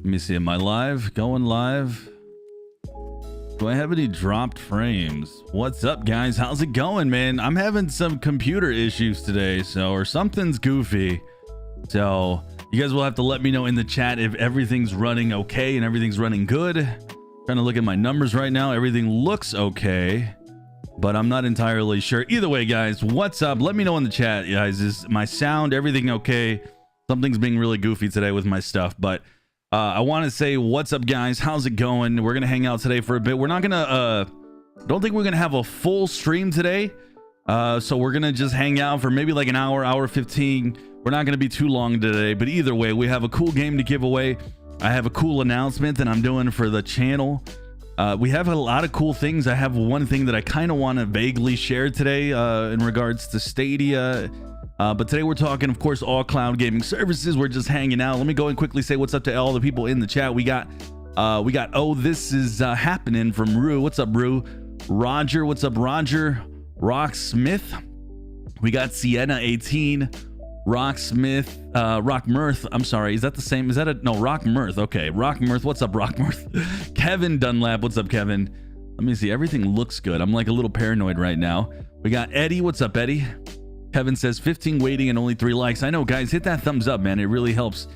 Let me see. Am I live? Going live? Do I have any dropped frames? What's up, guys? How's it going, man? I'm having some computer issues today, or something's goofy. So you guys will have to let me know in the chat if everything's running okay and everything's running good. Trying to look at my numbers right now. Everything looks okay, but I'm not entirely sure. Either way, guys, what's up? Let me know in the chat, guys. Is my sound, everything okay? Something's being really goofy today with my stuff, but I want to say what's up, guys. How's it going? We're gonna hang out today for a bit. We're not gonna don't think we're gonna have a full stream today, so we're gonna just hang out for maybe like an hour 15. We're not gonna be too long today, but either way, we have a cool game to give away. I have a cool announcement that I'm doing for the channel. We have a lot of cool things. I have one thing that I kind of want to vaguely share today in regards to Stadia. But today we're talking, of course, all cloud gaming services. We're just hanging out. Let me go and quickly say what's up to all the people in the chat. We got oh, this is happening from Rue. What's up, Rue? Roger, what's up, Roger? Rock Smith. We got Sienna 18. Rock Smith, Rock Mirth. I'm sorry, is that the same? Is that no, Rock Mirth? Okay, Rock Mirth. What's up, Rock Mirth? Kevin Dunlap. What's up, Kevin? Let me see. Everything looks good. I'm like a little paranoid right now. We got Eddie. What's up, Eddie? Kevin says 15 waiting and only 3 likes. I know, guys. Hit that thumbs up, man. It really helps.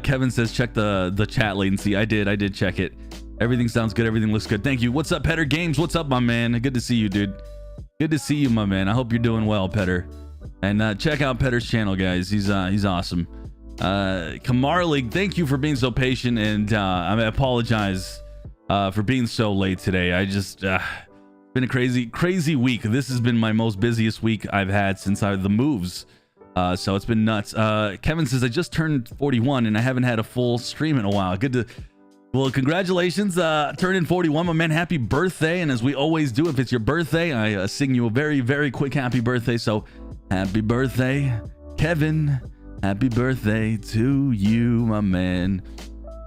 Kevin says check the chat latency. I did check it. Everything sounds good. Everything looks good. Thank you. What's up, Petter Games? What's up, my man? Good to see you, dude. Good to see you, my man. I hope you're doing well, Petter. And check out Petter's channel, guys. He's awesome. Kamarlig, thank you for being so patient, and I apologize for being so late today. I just been a crazy week. This has been my most busiest week I've had since the moves. So it's been nuts. Kevin says I just turned 41 and I haven't had a full stream in a while. Well, congratulations, turning 41, my man. Happy birthday. And as we always do, if it's your birthday, I sing you a very quick happy birthday. So happy birthday, Kevin. Happy birthday to you, my man.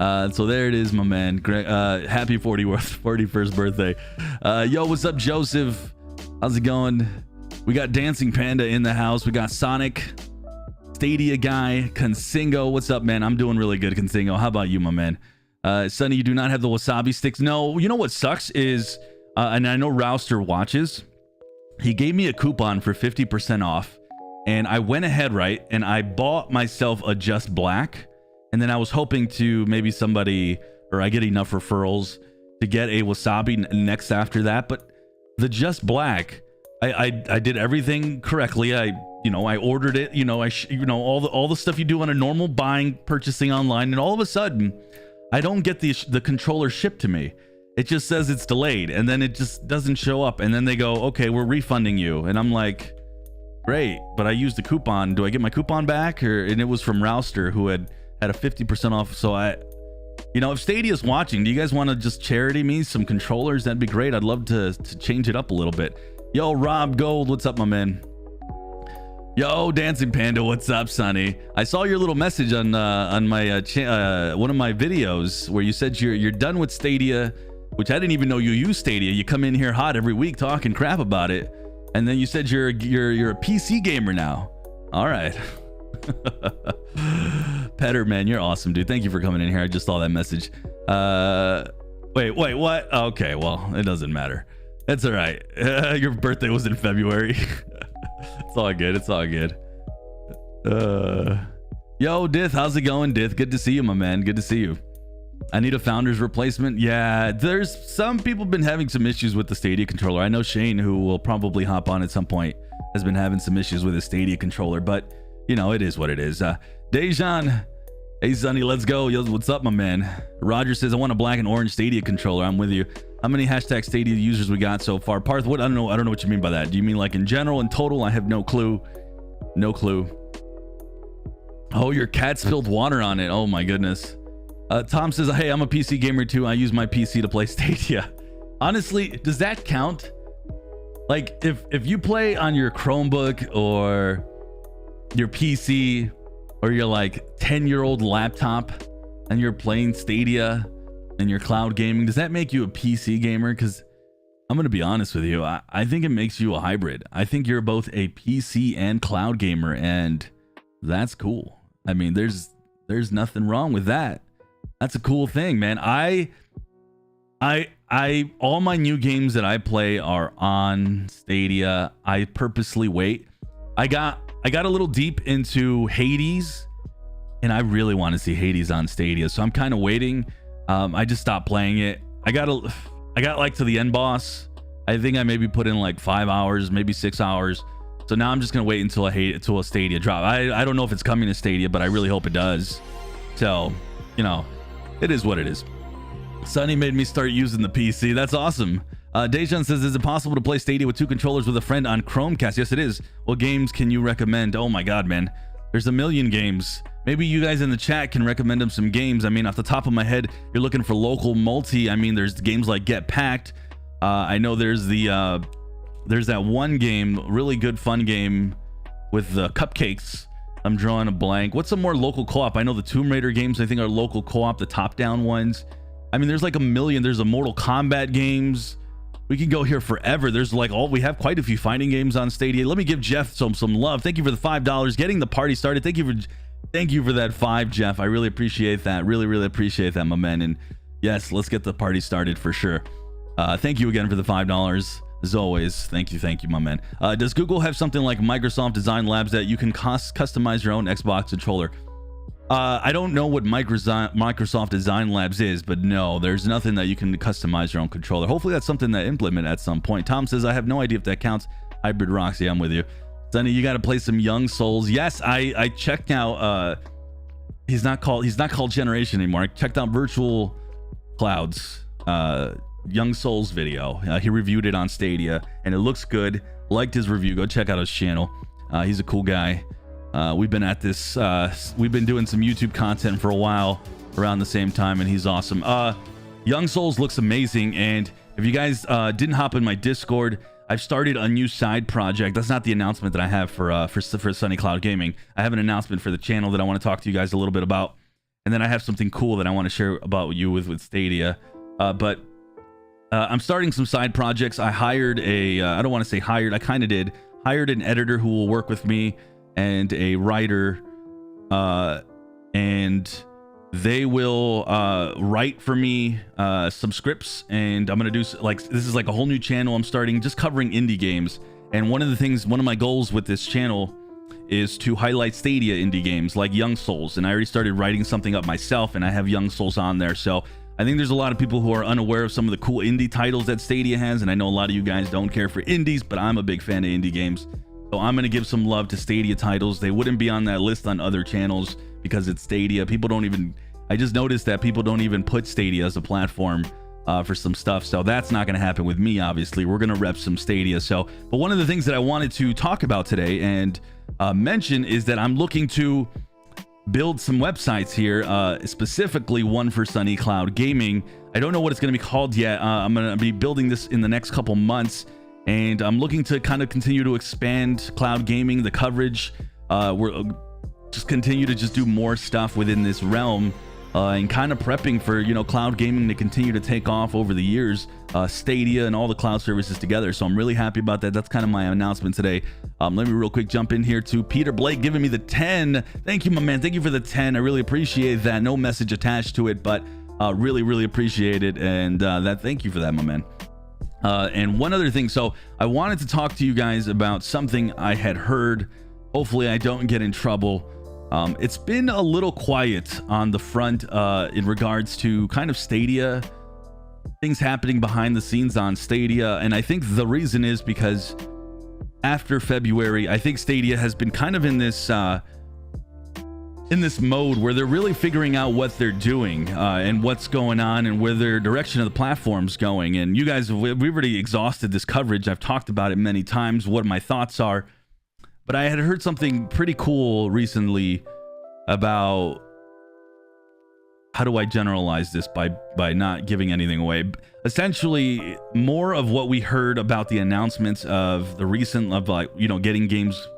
So there it is, my man. Happy 41st birthday. Yo, what's up, Joseph? How's it going? We got Dancing Panda in the house. We got Sonic, Stadia guy, Consingo. What's up, man? I'm doing really good, Consingo. How about you, my man? Sonny, you do not have the wasabi sticks. No, you know what sucks is, and I know Rouster watches, he gave me a coupon for 50% off, and I went ahead, right, and I bought myself a Just Black, and then I was hoping to maybe I get enough referrals to get a wasabi next after that. But the Just Black, I did everything correctly. I ordered it, all the stuff you do on a normal purchasing online, and all of a sudden I don't get the controller shipped to me. It just says it's delayed, and then it just doesn't show up, and then they go, okay, we're refunding you, and I'm like, great, but I used the coupon. Do I get my coupon back? And it was from Rouster, who had a 50% off. So if Stadia's watching, do you guys want to just charity me some controllers? That'd be great. I'd love to change it up a little bit. Yo, Rob Gold, what's up, my man? Yo, Dancing Panda, what's up, Sonny? I saw your little message on my one of my videos where you said you're done with Stadia, which I didn't even know you use Stadia. You come in here hot every week talking crap about it, and then you said you're a PC gamer now. All right. Petter, man, you're awesome, dude. Thank you for coming in here. I just saw that message. Wait, what? Okay, well, it doesn't matter. That's all right. Your birthday was in February. It's all good. Yo, Dith, how's it going, Dith? Good to see you, my man. Good to see you. I need a founder's replacement. Yeah, there's some people been having some issues with the Stadia controller. I know Shane, who will probably hop on at some point, has been having some issues with his Stadia controller, but it is what it is. Dejan, hey Sonny, let's go. Yo, what's up, my man? Roger says I want a black and orange Stadia controller. I'm with you. How many hashtag Stadia users we got so far? Parth, what? I don't know what you mean by that. Do you mean like in general, in total? I have no clue. Oh, your cat spilled water on it. Oh my goodness. Tom says, hey, I'm a PC gamer too. I use my PC to play Stadia. Honestly, does that count? Like if you play on your Chromebook or your PC or your like 10-year-old laptop and you're playing Stadia and you're cloud gaming, does that make you a PC gamer? Because I'm going to be honest with you. I think it makes you a hybrid. I think you're both a PC and cloud gamer, and that's cool. I mean, there's nothing wrong with that. That's a cool thing, man. All my new games that I play are on Stadia. I purposely wait. I got a little deep into Hades, and I really want to see Hades on Stadia, so I'm kind of waiting. I just stopped playing it. I got like to the end boss. I think I maybe put in like 5 hours, maybe 6 hours. So now I'm just gonna wait until a Stadia drop. I don't know if it's coming to Stadia, but I really hope it does. So, you know, it is what it is. Sonny made me start using the PC. That's awesome. Dejan says, is it possible to play Stadia with 2 controllers with a friend on Chromecast? Yes, it is. What games can you recommend? Oh my God, man. There's a million games. Maybe you guys in the chat can recommend them some games. I mean, off the top of my head, you're looking for local multi. I mean, there's games like Get Packed. I know there's that one game, really good fun game with the cupcakes. I'm drawing a blank. What's some more local co-op? I know the Tomb Raider games, I think, are local co-op, the top-down ones. I mean, there's like a million. There's a Mortal Kombat games. We can go here forever. There's like we have quite a few fighting games on Stadia. Let me give Jeff some love. Thank you for the $5, getting the party started. Thank you for that 5, Jeff. I really appreciate that. Really appreciate that, my man. And yes, let's get the party started for sure. Thank you again for the $5. As always, thank you, my man. Does Google have something like Microsoft Design Labs that you can customize your own Xbox controller? I don't know what Microsoft Design Labs is, but no, there's nothing that you can customize your own controller. Hopefully that's something that implement at some point. Tom says, I have no idea if that counts. Hybrid Roxy, I'm with you. Sonny, you got to play some Young Souls. Yes, I checked out. He's not called Generation anymore. I checked out Virtual Cloud's Young Souls video. He reviewed it on Stadia, and it looks good. Liked his review. Go check out his channel. He's a cool guy. We've been at this. We've been doing some YouTube content for a while around the same time, and he's awesome. Young Souls looks amazing, and if you guys didn't hop in my Discord, I've started a new side project. That's not the announcement that I have for Sunny Cloud Gaming. I have an announcement for the channel that I want to talk to you guys a little bit about, and then I have something cool that I want to share about you with Stadia. But I'm starting some side projects. I hired I don't want to say hired. I kind of did. Hired an editor who will work with me and a writer, and they will write for me some scripts, and I'm gonna do this is like a whole new channel I'm starting, just covering indie games. And one of my goals with this channel is to highlight Stadia indie games like Young Souls, and I already started writing something up myself, and I have Young Souls on there. So I think there's a lot of people who are unaware of some of the cool indie titles that Stadia has, and I know a lot of you guys don't care for indies, but I'm a big fan of indie games. So I'm going to give some love to Stadia titles. They wouldn't be on that list on other channels because it's Stadia. I just noticed that people don't even put Stadia as a platform for some stuff. So that's not going to happen with me, obviously. We're going to rep some Stadia. But one of the things that I wanted to talk about today and mention is that I'm looking to build some websites here, specifically one for Sunny Cloud Gaming. I don't know what it's going to be called yet. I'm going to be building this in the next couple months. And I'm looking to kind of continue to expand cloud gaming, the coverage. We're just continue to just do more stuff within this realm, and kind of prepping for, cloud gaming to continue to take off over the years, Stadia and all the cloud services together. So I'm really happy about that. That's kind of my announcement today. Let me real quick jump in here to Peter Blake giving me the 10. Thank you, my man. Thank you for the 10. I really appreciate that. No message attached to it, but really appreciate it. And thank you for that, my man. And one other thing, so I wanted to talk to you guys about something I had heard. Hopefully I don't get in trouble. It's been a little quiet on the front in regards to kind of Stadia, things happening behind the scenes on Stadia. And I think the reason is because after February, I think Stadia has been kind of in this mode where they're really figuring out what they're doing and what's going on and where their direction of the platform's going. And you guys, we've already exhausted this coverage. I've talked about it many times, what my thoughts are. But I had heard something pretty cool recently about, how do I generalize this by not giving anything away? Essentially, more of what we heard about the announcements of the recent, getting games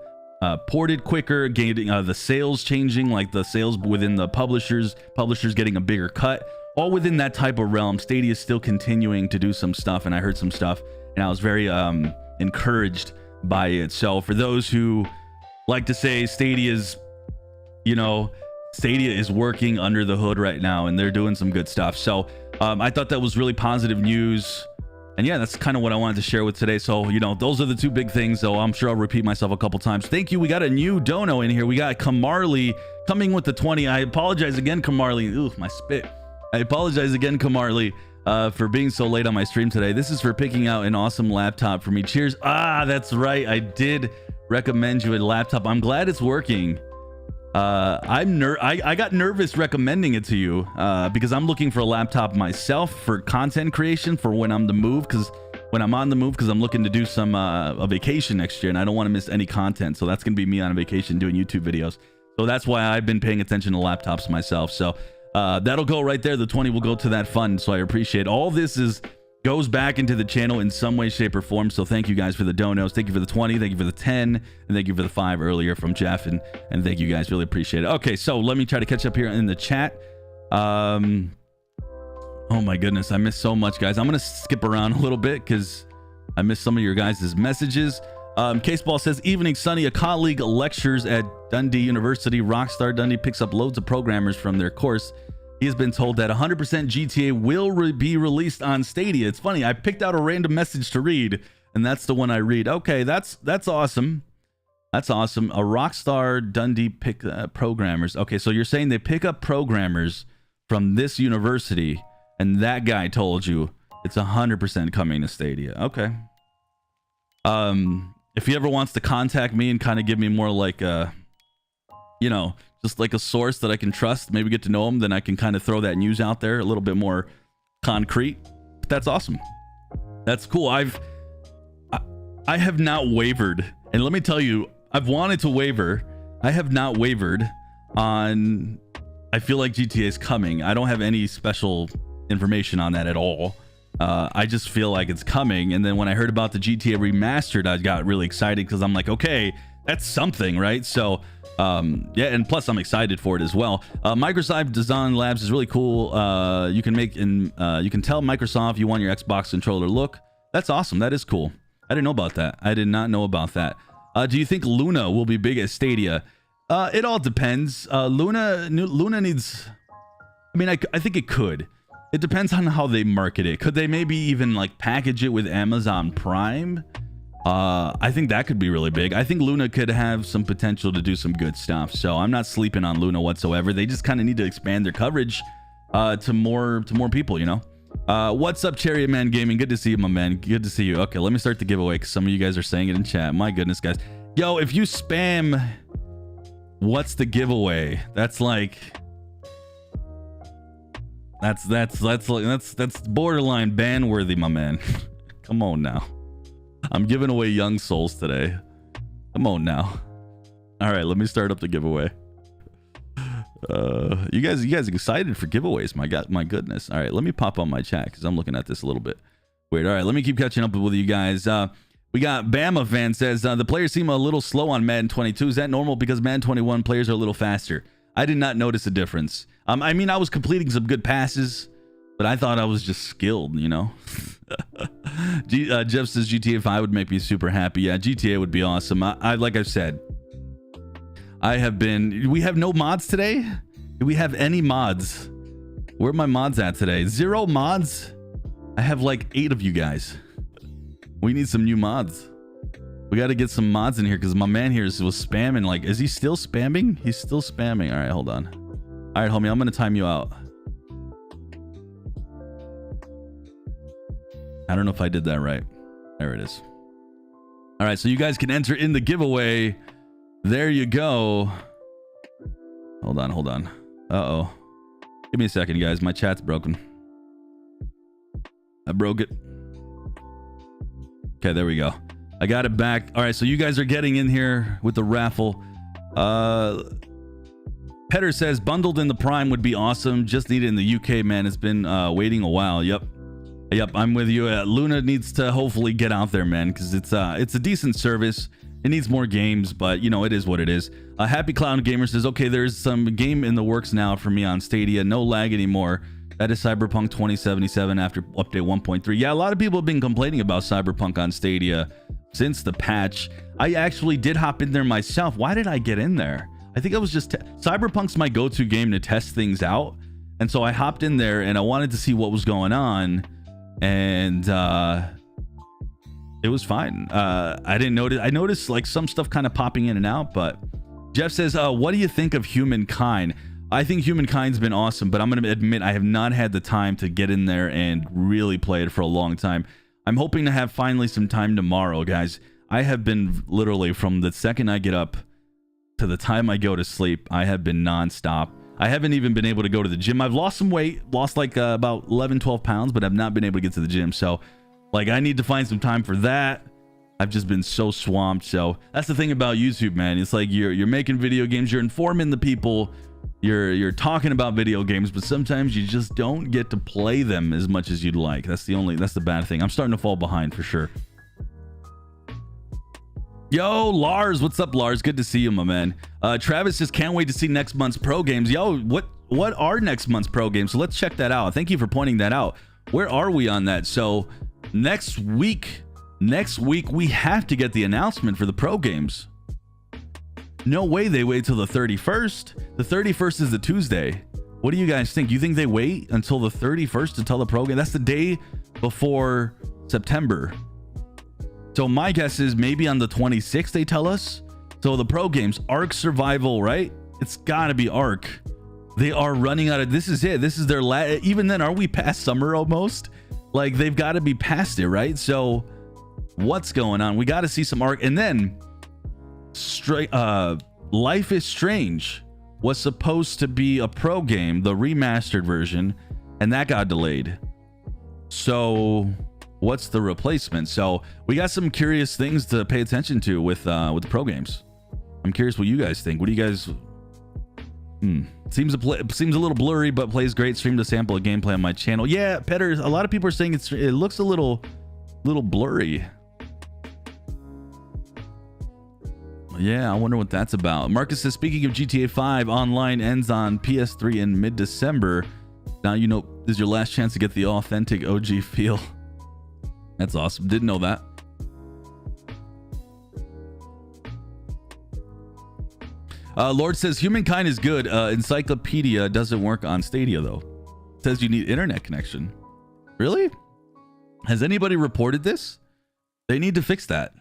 ported quicker, getting the sales changing, like the sales within the publishers getting a bigger cut, all within that type of realm. Stadia is still continuing to do some stuff, and I heard some stuff, and I was very encouraged by it. So for those who like to say Stadia's, Stadia is working under the hood right now, and they're doing some good stuff. So I thought that was really positive news. And yeah, that's kind of what I wanted to share with today. So, you know, those are the two big things. So I'm sure I'll repeat myself a couple times. Thank you. We got a new dono in here. We got Kamarley coming with the 20. I apologize again, Kamarley. Ooh, my spit. I apologize again, Kamarley, for being so late on my stream today. This is for picking out an awesome laptop for me. Cheers. Ah, that's right. I did recommend you a laptop. I'm glad it's working. I got nervous recommending it to you because I'm looking for a laptop myself for content creation for when I'm on the move, because I'm looking to do some a vacation next year, and I don't want to miss any content. So that's gonna be me on a vacation doing YouTube videos. So that's why I've been paying attention to laptops myself. So that'll go right there. The 20 will go to that fund. So I appreciate all this goes back into the channel in some way, shape, or form. So thank you guys for the donos. Thank you for the 20. Thank you for the 10. And thank you for the 5 earlier from Jeff. And thank you guys. Really appreciate it. Okay, so let me try to catch up here in the chat. Oh my goodness, I missed so much, guys. I'm going to skip around a little bit because I missed some of your guys' messages. Caseball says, evening sunny. A colleague lectures at Dundee University. Rockstar Dundee picks up loads of programmers from their course. He has been told that 100% GTA will be released on Stadia. It's funny, I picked out a random message to read, and that's the one I read. Okay, that's awesome. That's awesome. A Rockstar Dundee pick programmers. Okay, so you're saying they pick up programmers from this university, and that guy told you it's 100% coming to Stadia. Okay. If he ever wants to contact me and kind of give me more like you know, just like a source that I can trust, maybe get to know him, then I can kind of throw that news out there a little bit more concrete. But that's awesome. That's cool. I have not wavered. And let me tell you, I've wanted to waver. I have not wavered on, I feel like GTA is coming. I don't have any special information on that at all. I just feel like it's coming. And then when I heard about the GTA remastered, I got really excited because I'm like, okay, that's something, right? So yeah, and plus I'm excited for it as well. Microsoft Design Labs is really cool. You can tell Microsoft you want your Xbox controller look. That's awesome. That is cool. I didn't know about that. I did not know about that. Do you think Luna will be big at Stadia? It all depends. Luna needs, I mean, I think it could. It depends on how they market it. Could they maybe even like package it with Amazon Prime? I think that could be really big. I think Luna could have some potential to do some good stuff. So I'm not sleeping on Luna whatsoever. They just kind of need to expand their coverage to more people, you know. What's up, Chariot Man Gaming? Good to see you, my man. Good to see you. Okay, let me start the giveaway because some of you guys are saying it in chat. My goodness, guys. Yo, if you spam what's the giveaway, that's like that's borderline ban worthy, my man. Come on now. I'm giving away young souls today. Come on now. All right, let me start up the giveaway. You guys excited for giveaways? My goodness. All right, let me pop on my chat because I'm looking at this a little bit weird. All right, let me keep catching up with you guys. We got Bama fan says the players seem a little slow on Madden 22. Is that normal? Because Madden 21 players are a little faster. I did not notice a difference. I mean, I was completing some good passes, but I thought I was just skilled, you know. Jeff says GTA 5 would make me super happy. Yeah, GTA would be awesome. I like I've said, we have no mods today. Do we have any mods? Where are my mods at today? 0 mods. I have like 8 of you guys. We need some new mods. We got to get some mods in here because my man here was spamming. Like, is he still spamming? He's still spamming. All right, hold on. All right, homie, I'm gonna time you out. I don't know if I did that right. There it is. All right, so you guys can enter in the giveaway. There you go. Hold on. Uh-oh. Give me a second, guys. My chat's broken. I broke it. Okay, there we go. I got it back. All right, so you guys are getting in here with the raffle. Petter says bundled in the Prime would be awesome. Just need it in the UK, man. It's been waiting a while. Yep, I'm with you. Luna needs to hopefully get out there, man, because it's a decent service. It needs more games, but you know, it is what it is. Happy Cloud Gamer says, okay, there's some game in the works now for me on Stadia. No lag anymore. That is Cyberpunk 2077 after update 1.3. Yeah, a lot of people have been complaining about Cyberpunk on Stadia since the patch. I actually did hop in there myself. Why did I get in there? I think I was just Cyberpunk's my go-to game to test things out, and so I hopped in there and I wanted to see what was going on, and it was fine. I didn't notice. I noticed like some stuff kind of popping in and out, but Jeff says, what do you think of Humankind? I think Humankind's been awesome, but I'm going to admit I have not had the time to get in there and really play it for a long time. I'm hoping to have finally some time tomorrow, guys. I have been literally from the second I get up to the time I go to sleep, I have been nonstop. I haven't even been able to go to the gym. I've lost some weight, lost like about 11, 12 pounds, but I've not been able to get to the gym. So like I need to find some time for that. I've just been so swamped. So that's the thing about YouTube, man. It's like you're making video games, you're informing the people, you're talking about video games, but sometimes you just don't get to play them as much as you'd like. That's the bad thing. I'm starting to fall behind for sure. Yo, Lars, what's up, Lars? Good to see you, my man. Travis just can't wait to see next month's pro games. Yo, what are next month's pro games? So let's check that out. Thank you for pointing that out. Where are we on that? So next week we have to get the announcement for the pro games. No way they wait till the 31st. The 31st is the Tuesday. What do you guys think? You think they wait until the 31st to tell the pro game? That's the day before September. So my guess is maybe on the 26th they tell us. So the pro games, Ark Survival, right? It's gotta be Ark. They are running out of, this is it. This is their even then, are we past summer almost? Like they've got to be past it, right? So what's going on? We got to see some Ark. And then Life is Strange was supposed to be a pro game, the remastered version, and that got delayed. So what's the replacement? So we got some curious things to pay attention to with the pro games. I'm curious what you guys think. What do you guys? Seems a little blurry, but plays great. Streamed a sample of gameplay on my channel. Yeah, Petter. A lot of people are saying it looks a little blurry. Yeah, I wonder what that's about. Marcus says, speaking of GTA 5, online ends on PS3 in mid-December. Now you know this is your last chance to get the authentic OG feel. That's awesome. Didn't know that. Lord says, Humankind is good. Encyclopedia doesn't work on Stadia, though. Says you need internet connection. Really? Has anybody reported this? They need to fix that.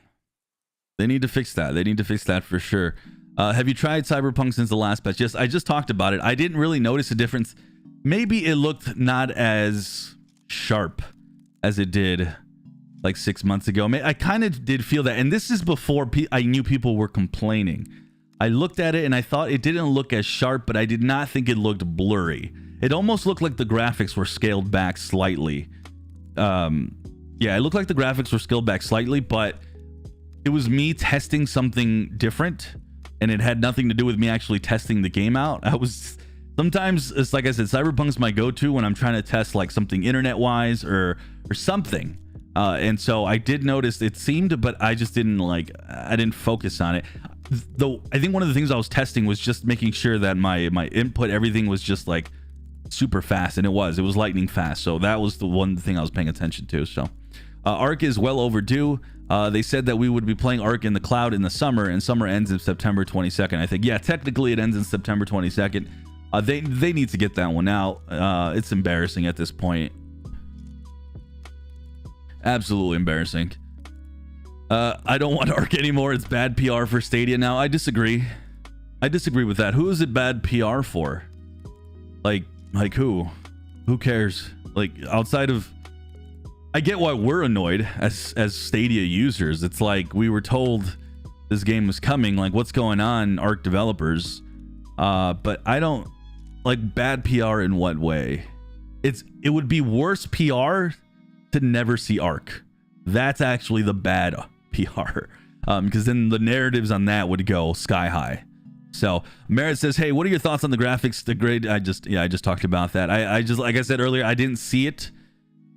They need to fix that for sure. Have you tried Cyberpunk since the last patch? Yes, I just talked about it. I didn't really notice a difference. Maybe it looked not as sharp as it did like 6 months ago. I kind of did feel that. And this is before I knew people were complaining. I looked at it and I thought it didn't look as sharp, but I did not think it looked blurry. It almost looked like the graphics were scaled back slightly. Yeah, it looked like the graphics were scaled back slightly, but it was me testing something different, and it had nothing to do with me actually testing the game out. Sometimes it's like I said, Cyberpunk's my go-to when I'm trying to test like something internet-wise or something. And so I did notice it seemed, but I just didn't I didn't focus on it. Though I think one of the things I was testing was just making sure that my input, everything was just like super fast, and it was lightning fast. So that was the one thing I was paying attention to. So Ark is well overdue. They said that we would be playing Ark in the cloud in the summer, and summer ends in September 22nd. I think, yeah, technically it ends in September 22nd. They need to get that one out. It's embarrassing at this point. Absolutely embarrassing. I don't want Ark anymore. It's bad PR for Stadia now. I disagree. I disagree with that. Who is it bad PR for? Like who? Who cares? Like outside of, I get why we're annoyed as Stadia users. It's like we were told this game was coming. Like, what's going on, Ark developers? But I don't like bad PR in what way? It would be worse PR to never see Ark. That's actually the bad PR, because then the narratives on that would go sky high. So Merritt says, hey, what are your thoughts on the graphics? The grade, I just talked about that. I just, like I said earlier, I didn't see it.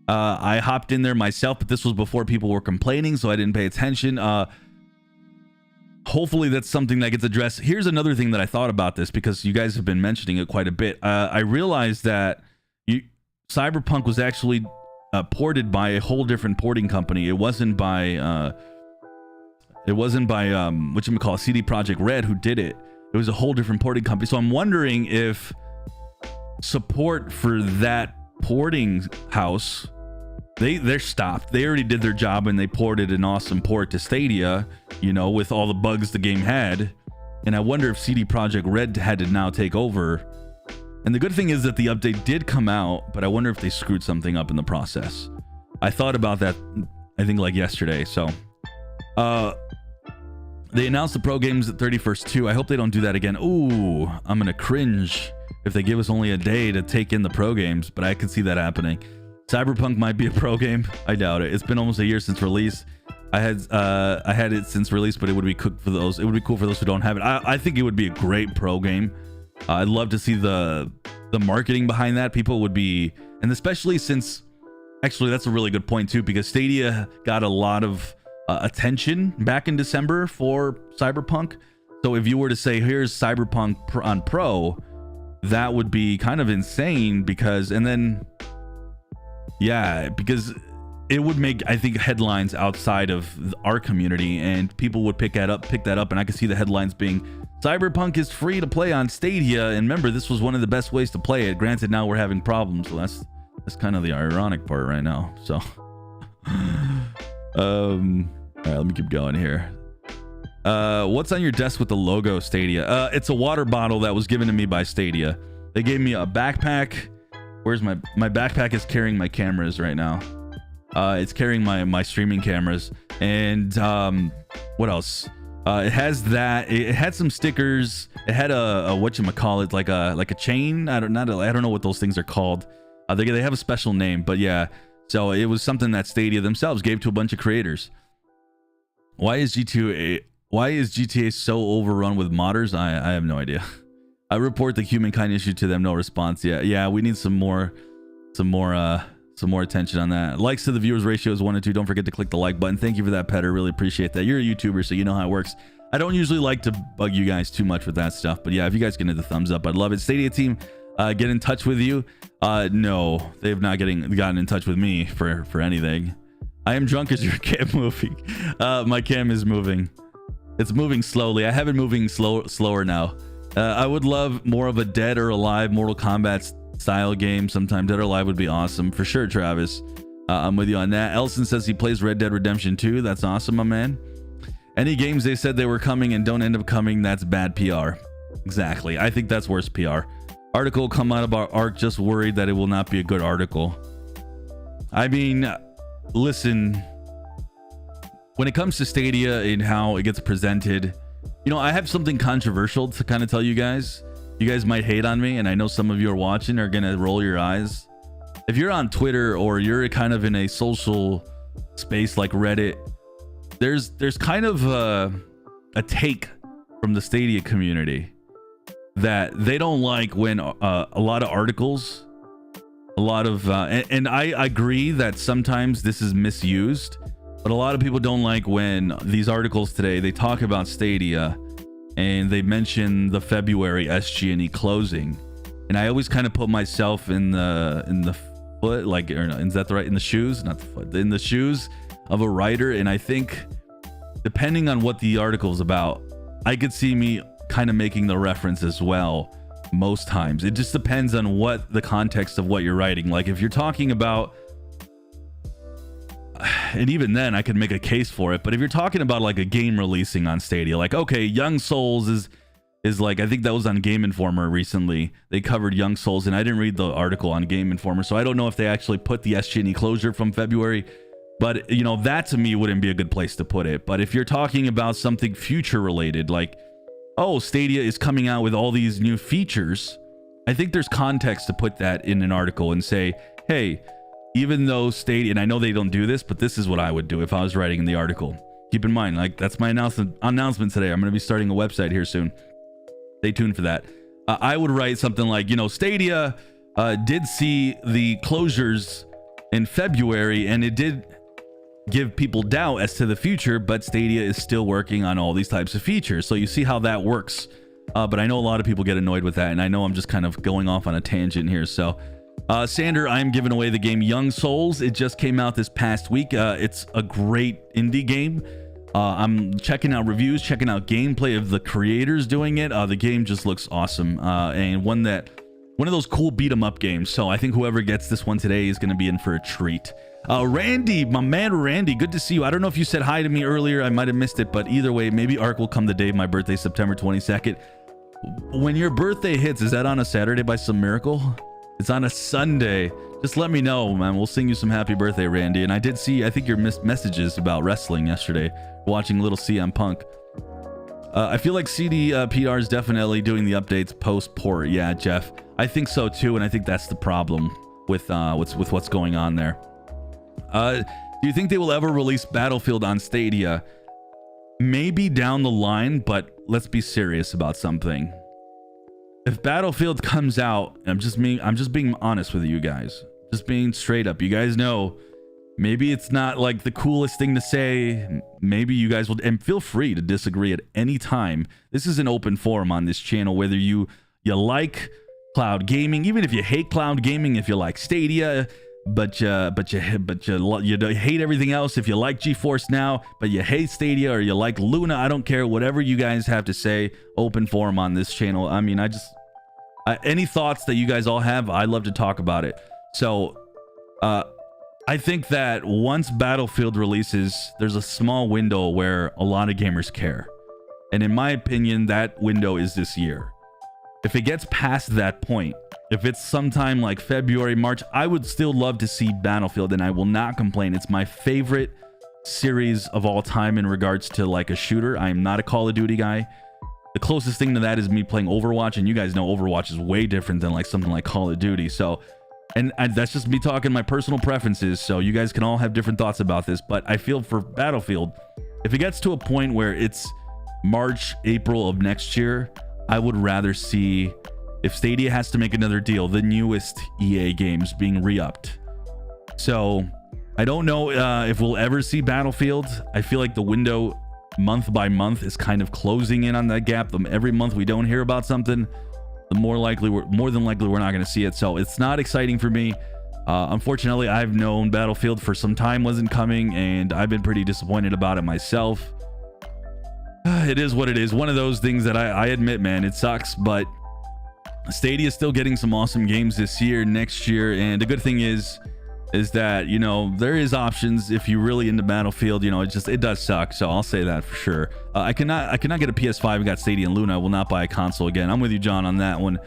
I hopped in there myself, but this was before people were complaining, so I didn't pay attention. Hopefully that's something that gets addressed. Here's another thing that I thought about this, because you guys have been mentioning it quite a bit. I realized that Cyberpunk was actually ported by a whole different porting company. It wasn't by whatchamacallit, CD Projekt Red, who did it. it was a whole different porting company. So I'm wondering if support for that porting house, they're stopped. They already did their job and they ported an awesome port to Stadia, you know, with all the bugs the game had. And I wonder if CD Projekt Red had to now take over. And the good thing is that the update did come out, but I wonder if they screwed something up in the process. I thought about that, I think like yesterday. So they announced the pro games at 31st too. I hope they don't do that again. Ooh, I'm gonna cringe if they give us only a day to take in the pro games, but I could see that happening. Cyberpunk might be a pro game. I doubt it. It's been almost a year since release. I had it since release, but it would be cool for those. It would be cool for those who don't have it. I think it would be a great pro game. I'd love to see the marketing behind that. People would be, and especially since, actually that's a really good point too, because Stadia got a lot of attention back in December for Cyberpunk. So if you were to say here's Cyberpunk on pro, that would be kind of insane because, and then yeah, because it would make, I think, headlines outside of our community, and people would pick that up, and I could see the headlines being Cyberpunk is free to play on Stadia, and remember this was one of the best ways to play it. Granted, now we're having problems, so that's kind of the ironic part right now. So all right, let me keep going here. What's on your desk with the logo Stadia? It's a water bottle that was given to me by Stadia. They gave me a backpack. Where's my backpack is carrying my cameras right now. It's carrying my streaming cameras, and what else? It has that. It had some stickers. It had a whatchamacallit, like a chain. I don't know what those things are called. They have a special name, but yeah. So it was something that Stadia themselves gave to a bunch of creators. Why is GTA so overrun with modders? I have no idea. I report the humankind issue to them. No response yet. Yeah, we need some more attention on that. Likes to the viewers ratio is 1 to 2. Don't forget to click the like button. Thank you for that, Petter. Really appreciate that. You're a YouTuber, so you know how it works. I don't usually like to bug you guys too much with that stuff, but yeah, if you guys can hit the thumbs up, I'd love it. Stadia team, get in touch with you. No, they've not gotten in touch with me for anything. I am drunk as your cam moving. My cam is moving. It's moving slowly. I have it moving slower now. I would love more of a Dead or Alive Mortal Kombat style game sometime. Dead or Alive would be awesome for sure, Travis. I'm with you on that. Elson says he plays Red Dead Redemption 2. That's awesome, my man. Any games they said they were coming and don't end up coming, that's bad PR. Exactly. I think that's worse PR. Article come out about Ark, just worried that it will not be a good article. I mean, listen, when it comes to Stadia and how it gets presented, you know, I have something controversial to kind of tell you guys. You guys might hate on me, and I know some of you are watching are gonna roll your eyes. If you're on Twitter or you're kind of in a social space like Reddit, there's kind of a take from the Stadia community that they don't like when a lot of articles, and I agree that sometimes this is misused, but a lot of people don't like when these articles today, they talk about Stadia and they mention the February SG&E closing, and I always kind of put myself in the foot, like, or no, is that the right, in the shoes, not the foot, in the shoes of a writer. And I think depending on what the article is about, I could see me kind of making the reference as well. Most times it just depends on what the context of what you're writing. Like if you're talking about, and even then I could make a case for it, but if you're talking about like a game releasing on Stadia, like, okay, Young Souls is like, I think that was on Game Informer recently. They covered Young Souls, and I didn't read the article on Game Informer, so I don't know if they actually put the SG&E closure from February, but you know, that to me wouldn't be a good place to put it. But if you're talking about something future related, like, oh, Stadia is coming out with all these new features, I think there's context to put that in an article and say, hey, even though Stadia, and I know they don't do this, but this is what I would do if I was writing in the article. Keep in mind, like, that's my announcement today. I'm going to be starting a website here soon. Stay tuned for that. I would write something like, you know, Stadia did see the closures in February, and it did give people doubt as to the future, but Stadia is still working on all these types of features. So you see how that works. But I know a lot of people get annoyed with that, and I know I'm just kind of going off on a tangent here. So Sander, I'm giving away the game Young Souls. It just came out this past week. It's a great indie game. I'm checking out reviews, checking out gameplay of the creators doing it. The game just looks awesome, and one of those cool beat 'em up games. So I think whoever gets this one today is going to be in for a treat. Randy, my man Randy, good to see you. I don't know if you said hi to me earlier. I might have missed it, but either way, maybe Ark will come the day of my birthday, September 22nd. When your birthday hits, is that on a Saturday by some miracle? It's on a Sunday. Just let me know, man. We'll sing you some happy birthday, Randy. And I did see, I think your missed messages about wrestling yesterday, watching little CM Punk. I feel like CDPR is definitely doing the updates post-port. Yeah, Jeff. I think so too, and I think that's the problem with what's going on there. Do you think they will ever release Battlefield on Stadia? Maybe down the line, but let's be serious about something. If Battlefield comes out, I'm just being honest with you guys. Just being straight up. You guys know, maybe it's not like the coolest thing to say. Maybe you guys will, and feel free to disagree at any time. This is an open forum on this channel, whether you like cloud gaming, even if you hate cloud gaming, if you like Stadia, but you hate everything else, if you like GeForce Now but you hate Stadia, or you like Luna, I don't care, whatever you guys have to say, open forum on this channel. I mean, any thoughts that you guys all have, I'd love to talk about it. So I think that once Battlefield releases, there's a small window where a lot of gamers care, and in my opinion, that window is this year. If it gets past that point, if it's sometime like February, March, I would still love to see Battlefield, and I will not complain. It's my favorite series of all time in regards to like a shooter. I am not a Call of Duty guy. The closest thing to that is me playing Overwatch, and you guys know Overwatch is way different than like something like Call of Duty. So, that's just me talking my personal preferences, so you guys can all have different thoughts about this, but I feel for Battlefield, if it gets to a point where it's March, April of next year, I would rather see, if Stadia has to make another deal, the newest EA games being re-upped. So I don't know if we'll ever see Battlefield. I feel like the window month by month is kind of closing in on that gap. Every month we don't hear about something, the more than likely we're not going to see it. So it's not exciting for me. Unfortunately, I've known Battlefield for some time wasn't coming, and I've been pretty disappointed about it myself. It is what it is. One of those things that I admit, man, it sucks, but Stadia is still getting some awesome games this year, next year, and the good thing is that, you know, there is options if you're really into Battlefield. You know, it does suck, so I'll say that for sure. I cannot get a PS5. I got Stadia and Luna. I will not buy a console again. I'm with you, John, on that one.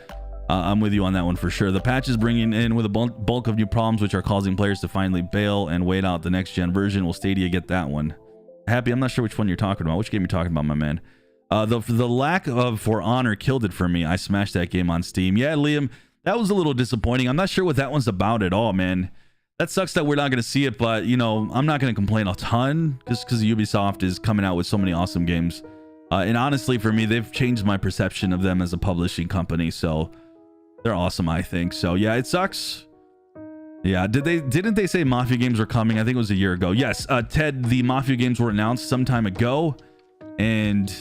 I'm with you on that one for sure. The patch is bringing in with a bulk of new problems, which are causing players to finally bail and wait out the next gen version. Will Stadia get that one? Happy, I'm not sure which one you're talking about. Which game you're talking about, my man? The lack of For Honor killed it for me. I smashed that game on Steam. Yeah, Liam, that was a little disappointing. I'm not sure what that one's about at all, man. That sucks that we're not going to see it, but, you know, I'm not going to complain a ton just because Ubisoft is coming out with so many awesome games. And honestly, for me, they've changed my perception of them as a publishing company, so they're awesome, I think. So, yeah, it sucks. Yeah, didn't they say Mafia games were coming? I think it was a year ago. Yes, Ted, the Mafia games were announced some time ago, and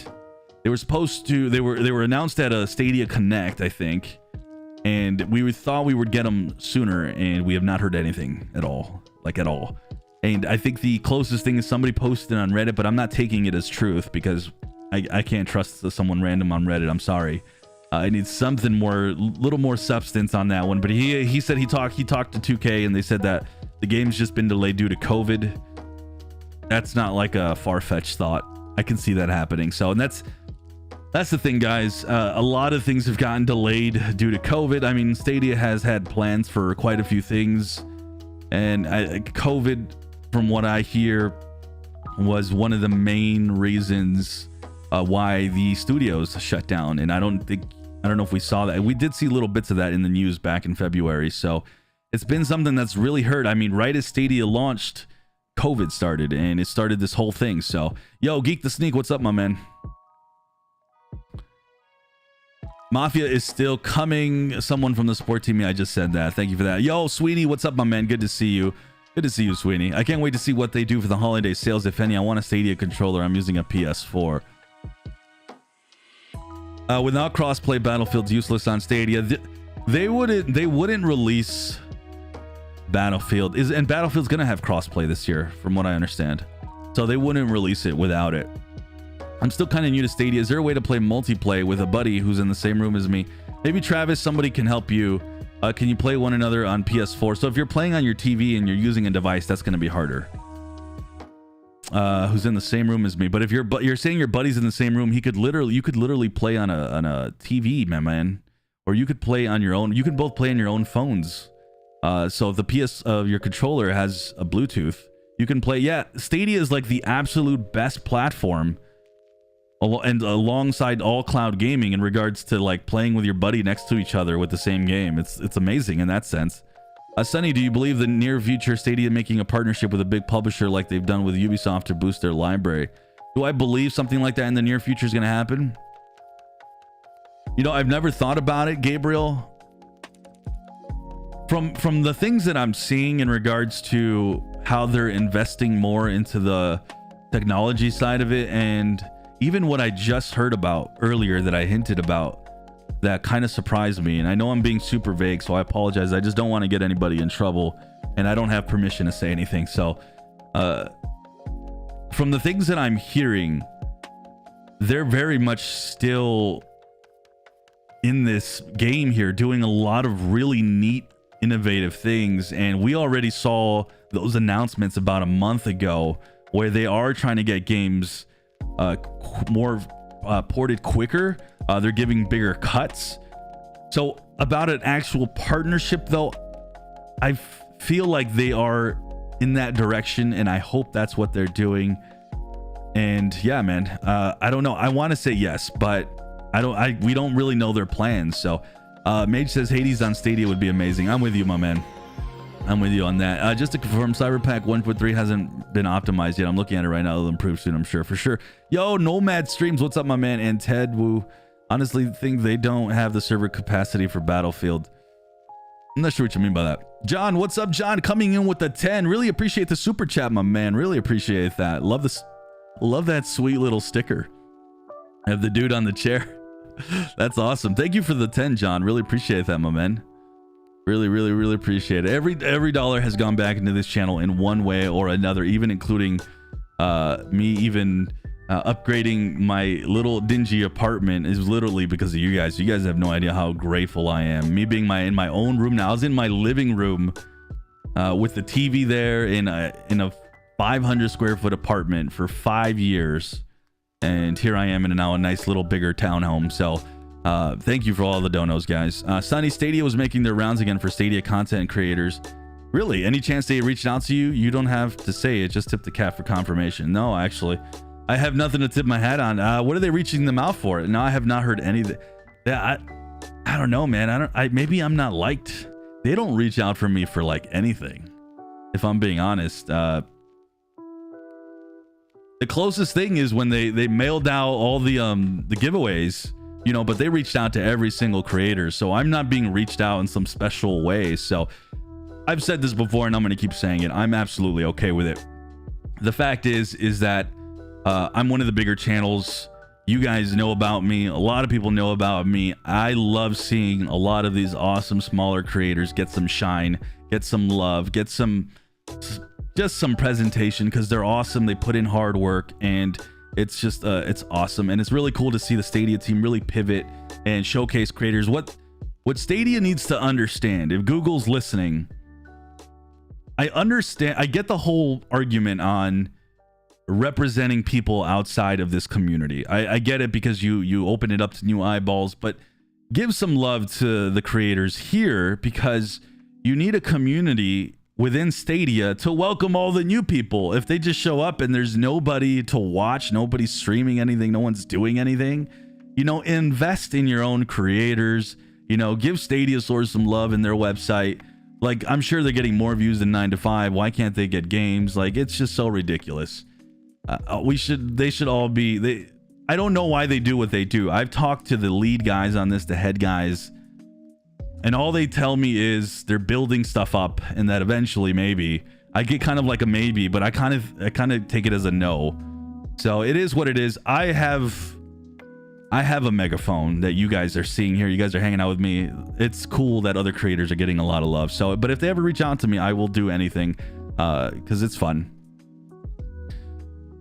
they were supposed to, they were announced at a Stadia Connect, I think, and we thought we would get them sooner, and we have not heard anything at all, like at all. And I think the closest thing is somebody posted on Reddit, but I'm not taking it as truth because I can't trust someone random on Reddit. I'm sorry. I need something more, little more substance on that one. But he said he talked to 2K, and they said that the game's just been delayed due to COVID. That's not like a far-fetched thought. I can see that happening. So, and that's the thing, guys. A lot of things have gotten delayed due to COVID. I mean, Stadia has had plans for quite a few things, and COVID, from what I hear, was one of the main reasons why the studios shut down. And I don't know if we saw that. We did see little bits of that in the news back in February. So it's been something that's really hurt. I mean, right as Stadia launched, COVID started, and it started this whole thing. So, yo, Geek the Sneak, what's up, my man? Mafia is still coming. Someone from the support team, I just said that. Thank you for that. Yo, Sweeney, what's up, my man? Good to see you. Good to see you, Sweeney. I can't wait to see what they do for the holiday sales, if any. I want a Stadia controller. I'm using a PS4. Without crossplay, Battlefield's useless on Stadia. They wouldn't release Battlefield. And Battlefield's gonna have crossplay this year, from what I understand. so they wouldn't release it without it. I'm still kind of new to Stadia. Is there a way to play multiplayer with a buddy who's in the same room as me? Maybe Travis, somebody can help you. Can you play one another on PS4? So if you're playing on your TV and you're using a device, that's going to be harder. Who's in the same room as me? But if you're saying your buddy's in the same room, you could literally play on a TV, my man, or you could play on your own. You can both play on your own phones. So if the your controller has a Bluetooth, you can play. Yeah, Stadia is like the absolute best platform, and alongside all cloud gaming in regards to like playing with your buddy next to each other with the same game. It's amazing in that sense. Sonny, do you believe the near future Stadia making a partnership with a big publisher like they've done with Ubisoft to boost their library? Do I believe something like that in the near future is going to happen? You know, I've never thought about it, Gabriel. From the things that I'm seeing in regards to how they're investing more into the technology side of it, and even what I just heard about earlier that I hinted about, that kind of surprised me. And I know I'm being super vague, so I apologize. I just don't want to get anybody in trouble, and I don't have permission to say anything. So from the things that I'm hearing, they're very much still in this game here, doing a lot of really neat, innovative things. And we already saw those announcements about a month ago where they are trying to get games more ported quicker. They're giving bigger cuts. So about an actual partnership though, I feel like they are in that direction, and I hope that's what they're doing. And yeah, man, I don't know. I want to say yes, but we don't really know their plans. So Mage says Hades on Stadia would be amazing. I'm with you, my man. I'm with you on that. Just to confirm, Cyberpunk 1.3 hasn't been optimized yet. I'm looking at it right now. It'll improve soon, I'm sure. For sure. Yo, Nomad Streams, what's up, my man? And Ted Wu. Honestly, think they don't have the server capacity for Battlefield. I'm not sure what you mean by that. John, what's up, John? Coming in with the 10. Really appreciate the super chat, my man. Really appreciate that. Love this. Love that sweet little sticker. I have the dude on the chair. That's awesome. Thank you for the 10, John. Really appreciate that, my man. Really appreciate it. Every dollar has gone back into this channel in one way or another, even including me even upgrading my little dingy apartment is literally because of you guys. You guys have no idea how grateful I am. Me being in my own room now. I was in my living room with the TV there in a 500 square foot apartment for 5 years, and here I am in now a nice little bigger townhome. So thank you for all the donos, guys. Sunny, Stadia was making their rounds again for Stadia content creators. Really? Any chance they reached out to you? You don't have to say it. Just tip the cap for confirmation. No, actually, I have nothing to tip my hat on. What are they reaching them out for? No, I have not heard anything. Yeah, I don't know, man. Maybe I'm not liked. They don't reach out for me for like anything, if I'm being honest. The closest thing is when they mailed out all the giveaways, you know, but they reached out to every single creator. So I'm not being reached out in some special way. So I've said this before, and I'm going to keep saying it. I'm absolutely okay with it. The fact is that I'm one of the bigger channels. You guys know about me. A lot of people know about me. I love seeing a lot of these awesome smaller creators get some shine, get some love, get just some presentation, because they're awesome. They put in hard work, and it's just it's awesome. And it's really cool to see the Stadia team really pivot and showcase creators. What Stadia needs to understand, if Google's listening, I understand, I get the whole argument on representing people outside of this community. I get it, because you open it up to new eyeballs, but give some love to the creators here, because you need a community within Stadia to welcome all the new people. If they just show up and there's nobody to watch, nobody's streaming anything, no one's doing anything, you know, invest in your own creators, you know, give Stadia Source some love in their website. Like, I'm sure they're getting more views than 9 to 5. Why can't they get games? Like, it's just so ridiculous. They should all be, I don't know why they do what they do. I've talked to the lead guys on this, the head guys, and all they tell me is they're building stuff up, and that eventually maybe I get kind of like a maybe, but I kind of take it as a no. So it is what it is. I have a megaphone that you guys are seeing here. You guys are hanging out with me. It's cool that other creators are getting a lot of love. So, but if they ever reach out to me, I will do anything, because it's fun.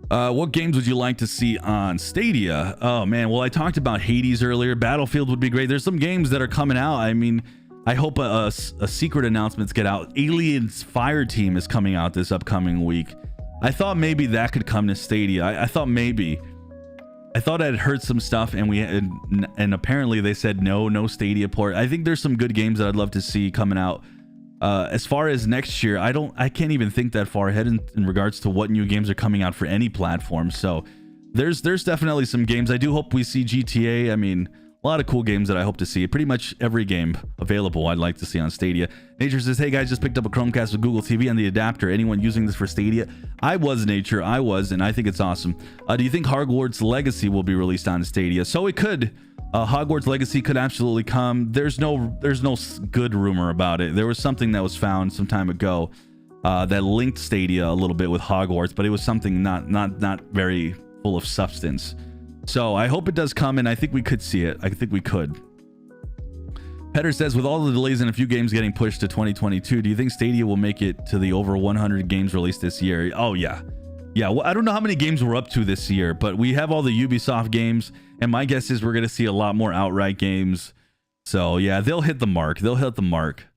What games would you like to see on Stadia? Oh man, well I talked about Hades earlier. Battlefield would be great. There's some games that are coming out. I mean, I hope a secret announcements get out. Aliens Fireteam is coming out this upcoming week. I thought maybe that could come to Stadia. I thought maybe. I thought I'd heard some stuff, and apparently they said no Stadia port. I think there's some good games that I'd love to see coming out. As far as next year, I can't even think that far ahead in regards to what new games are coming out for any platform. So there's definitely some games. I do hope we see GTA. I mean, a lot of cool games that I hope to see. Pretty much every game available I'd like to see on Stadia. Nature says, hey guys, just picked up a Chromecast with Google TV and the adapter. Anyone using this for Stadia? I was, Nature. I was, and I think it's awesome. Do you think Hogwarts Legacy will be released on Stadia? So it could. Hogwarts Legacy could absolutely come. There's no good rumor about it. There was something that was found some time ago that linked Stadia a little bit with Hogwarts, but it was something not very full of substance. So I hope it does come, and I think we could see it. I think we could. Petter says, with all the delays and a few games getting pushed to 2022, do you think Stadia will make it to the over 100 games released this year? Oh yeah. Yeah, well, I don't know how many games we're up to this year, but we have all the Ubisoft games, and my guess is we're going to see a lot more outright games. So yeah, they'll hit the mark. They'll hit the mark.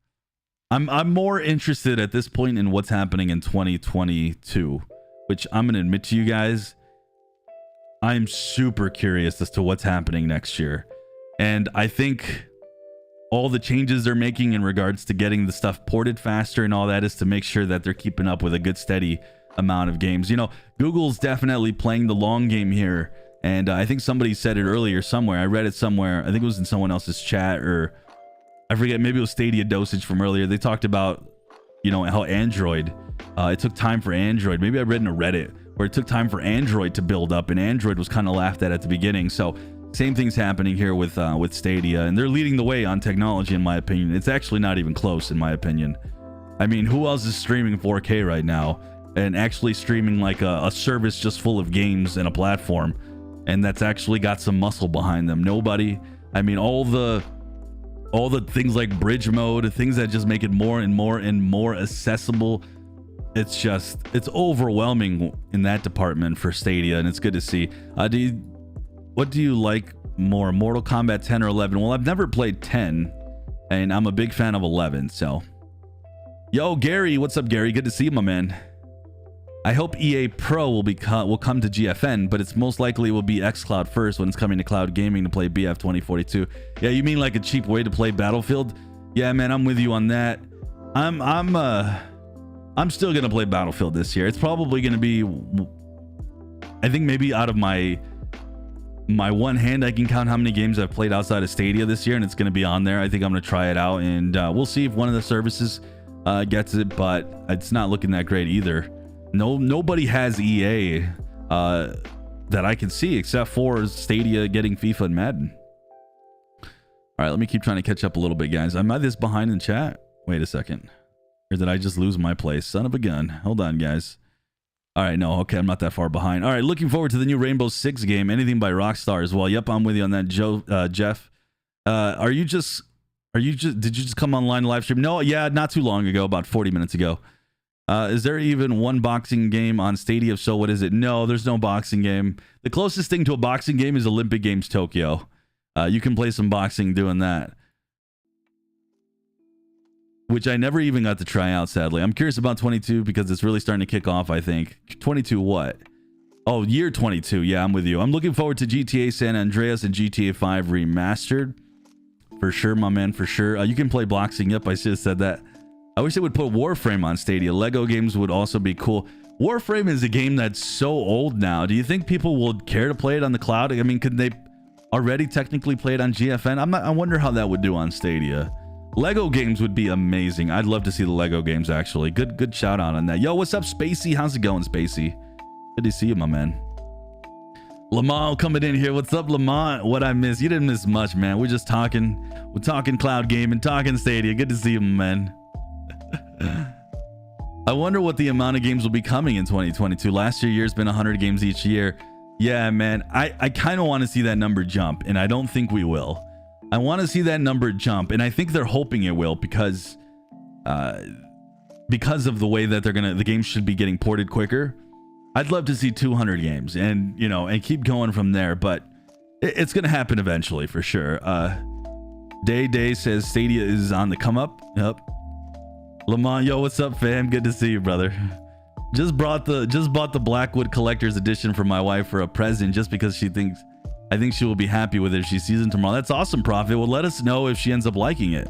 I'm more interested at this point in what's happening in 2022, which I'm going to admit to you guys, I'm super curious as to what's happening next year. And I think all the changes they're making in regards to getting the stuff ported faster and all that is to make sure that they're keeping up with a good steady amount of games. You know, Google's definitely playing the long game here. And I think somebody said it earlier somewhere. I read it somewhere. I think it was in someone else's chat, or I forget, maybe it was Stadia Dosage from earlier. They talked about, you know, how Android, it took time for Android. Maybe I read in a Reddit where it took time for Android to build up, and Android was kind of laughed at the beginning. So same thing's happening here with Stadia, and they're leading the way on technology, in my opinion. It's actually not even close, in my opinion. I mean, who else is streaming 4K right now and actually streaming like a service just full of games and a platform, and that's actually got some muscle behind them? Nobody. I mean, all the things like bridge mode, things that just make it more and more accessible. It's overwhelming in that department for Stadia, and it's good to see. What do you like more, Mortal Kombat 10 or 11? Well, I've never played 10, and I'm a big fan of 11. So, yo, Gary, what's up, Gary? Good to see you, my man. I hope EA Pro will come to GFN, but it's most likely will be xCloud first when it's coming to cloud gaming to play BF 2042. Yeah, you mean like a cheap way to play Battlefield? Yeah, man, I'm with you on that. I'm still gonna play Battlefield this year. It's probably gonna be, I think maybe out of my one hand I can count how many games I've played outside of Stadia this year, and it's gonna be on there. I think I'm gonna try it out, and we'll see if one of the services gets it, but it's not looking that great either. Nobody has EA that I can see except for Stadia getting FIFA and Madden. All right, let me keep trying to catch up a little bit, guys. Am I this behind in chat? Wait a second. Or did I just lose my place? Son of a gun. Hold on, guys. All right, no, okay, I'm not that far behind. All right, looking forward to the new Rainbow Six game. Anything by Rockstar as well. Yep, I'm with you on that, Jeff. Did you just come online live stream? No, yeah, not too long ago, about 40 minutes ago. Is there even one boxing game on Stadia? If so, what is it? No, there's no boxing game. The closest thing to a boxing game is Olympic Games Tokyo. You can play some boxing doing that, which I never even got to try out, sadly. I'm curious about 22 because it's really starting to kick off, I think. 22 what? Oh, year 22. Yeah, I'm with you. I'm looking forward to GTA San Andreas and GTA 5 Remastered. For sure, my man, for sure. You can play boxing. Yep, I should have said that. I wish they would put Warframe on Stadia. Lego games would also be cool. Warframe is a game that's so old now. Do you think people will care to play it on the cloud? I mean, could they already technically play it on GFN? I wonder how that would do on Stadia. Lego games would be amazing. I'd love to see the Lego games, actually. Good shout out on that. Yo, what's up, Spacey? How's it going, Spacey? Good to see you, my man. Lamont coming in here. What's up, Lamont? What I miss? You didn't miss much, man. We're just talking. We're talking cloud gaming, talking Stadia. Good to see you, my man. I wonder what the amount of games will be coming in 2022. Last year's been 100 games each year. Yeah, man. I kind of want to see that number jump, and I don't think we will. I want to see that number jump, and I think they're hoping it will because of the way that the game should be getting ported quicker. I'd love to see 200 games and, you know, and keep going from there, but it's going to happen eventually for sure. Day says Stadia is on the come up. Yep. Lamont, yo, what's up, fam? Good to see you, brother. Just bought the Blackwood Collector's Edition for my wife for a present just because I think she will be happy with it if she sees it tomorrow. That's awesome, Prophet. Well, let us know if she ends up liking it.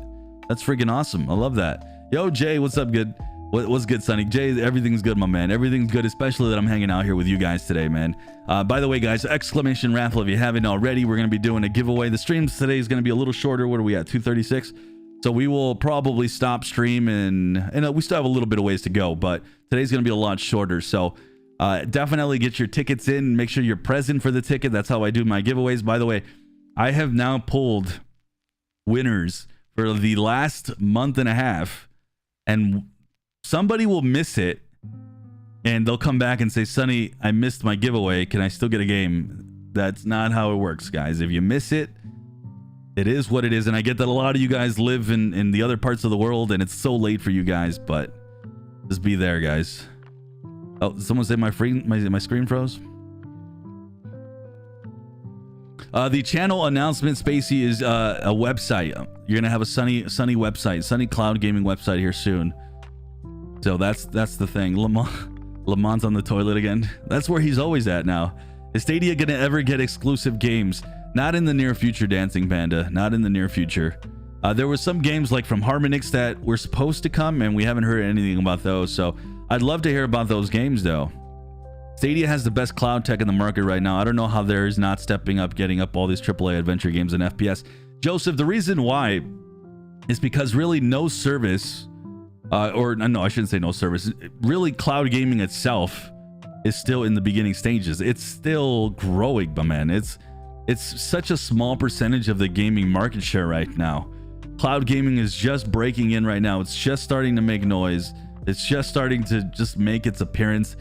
That's freaking awesome. I love that. Yo, Jay, what's up, good? What's good, Sonny? Jay, everything's good, my man. Everything's good, especially that I'm hanging out here with you guys today, man. By the way, guys, exclamation raffle if you haven't already. We're going to be doing a giveaway. The streams today is going to be a little shorter. What are we at? 2:36. So we will probably stop stream and we still have a little bit of ways to go, but today's going to be a lot shorter. So definitely get your tickets in. Make sure you're present for the ticket. That's how I do my giveaways. By the way, I have now pulled winners for the last month and a half, and somebody will miss it and they'll come back and say, Sonny, I missed my giveaway. Can I still get a game? That's not how it works, guys. If you miss it, it is what it is. And I get that a lot of you guys live in the other parts of the world and it's so late for you guys, but just be there, guys. Oh, did someone say my screen froze? The channel announcement, Spacey, is a website. You're going to have a Sunny website, Sunny Cloud Gaming website here soon. So that's the thing. Lamont's on the toilet again. That's where he's always at now. Is Stadia going to ever get exclusive games? Not in the near future, Dancing Panda. Not in the near future. There were some games like from Harmonix that were supposed to come, and we haven't heard anything about those. So I'd love to hear about those games, though. Stadia has the best cloud tech in the market right now. I don't know how they're not stepping up, getting up all these AAA adventure games and FPS. Joseph, the reason why is because really no service, or no, I shouldn't say no service. Really, cloud gaming itself is still in the beginning stages. It's still growing, my man. It's such a small percentage of the gaming market share right now. Cloud gaming is just breaking in right now. It's just starting to make noise. It's just starting to just make its appearance.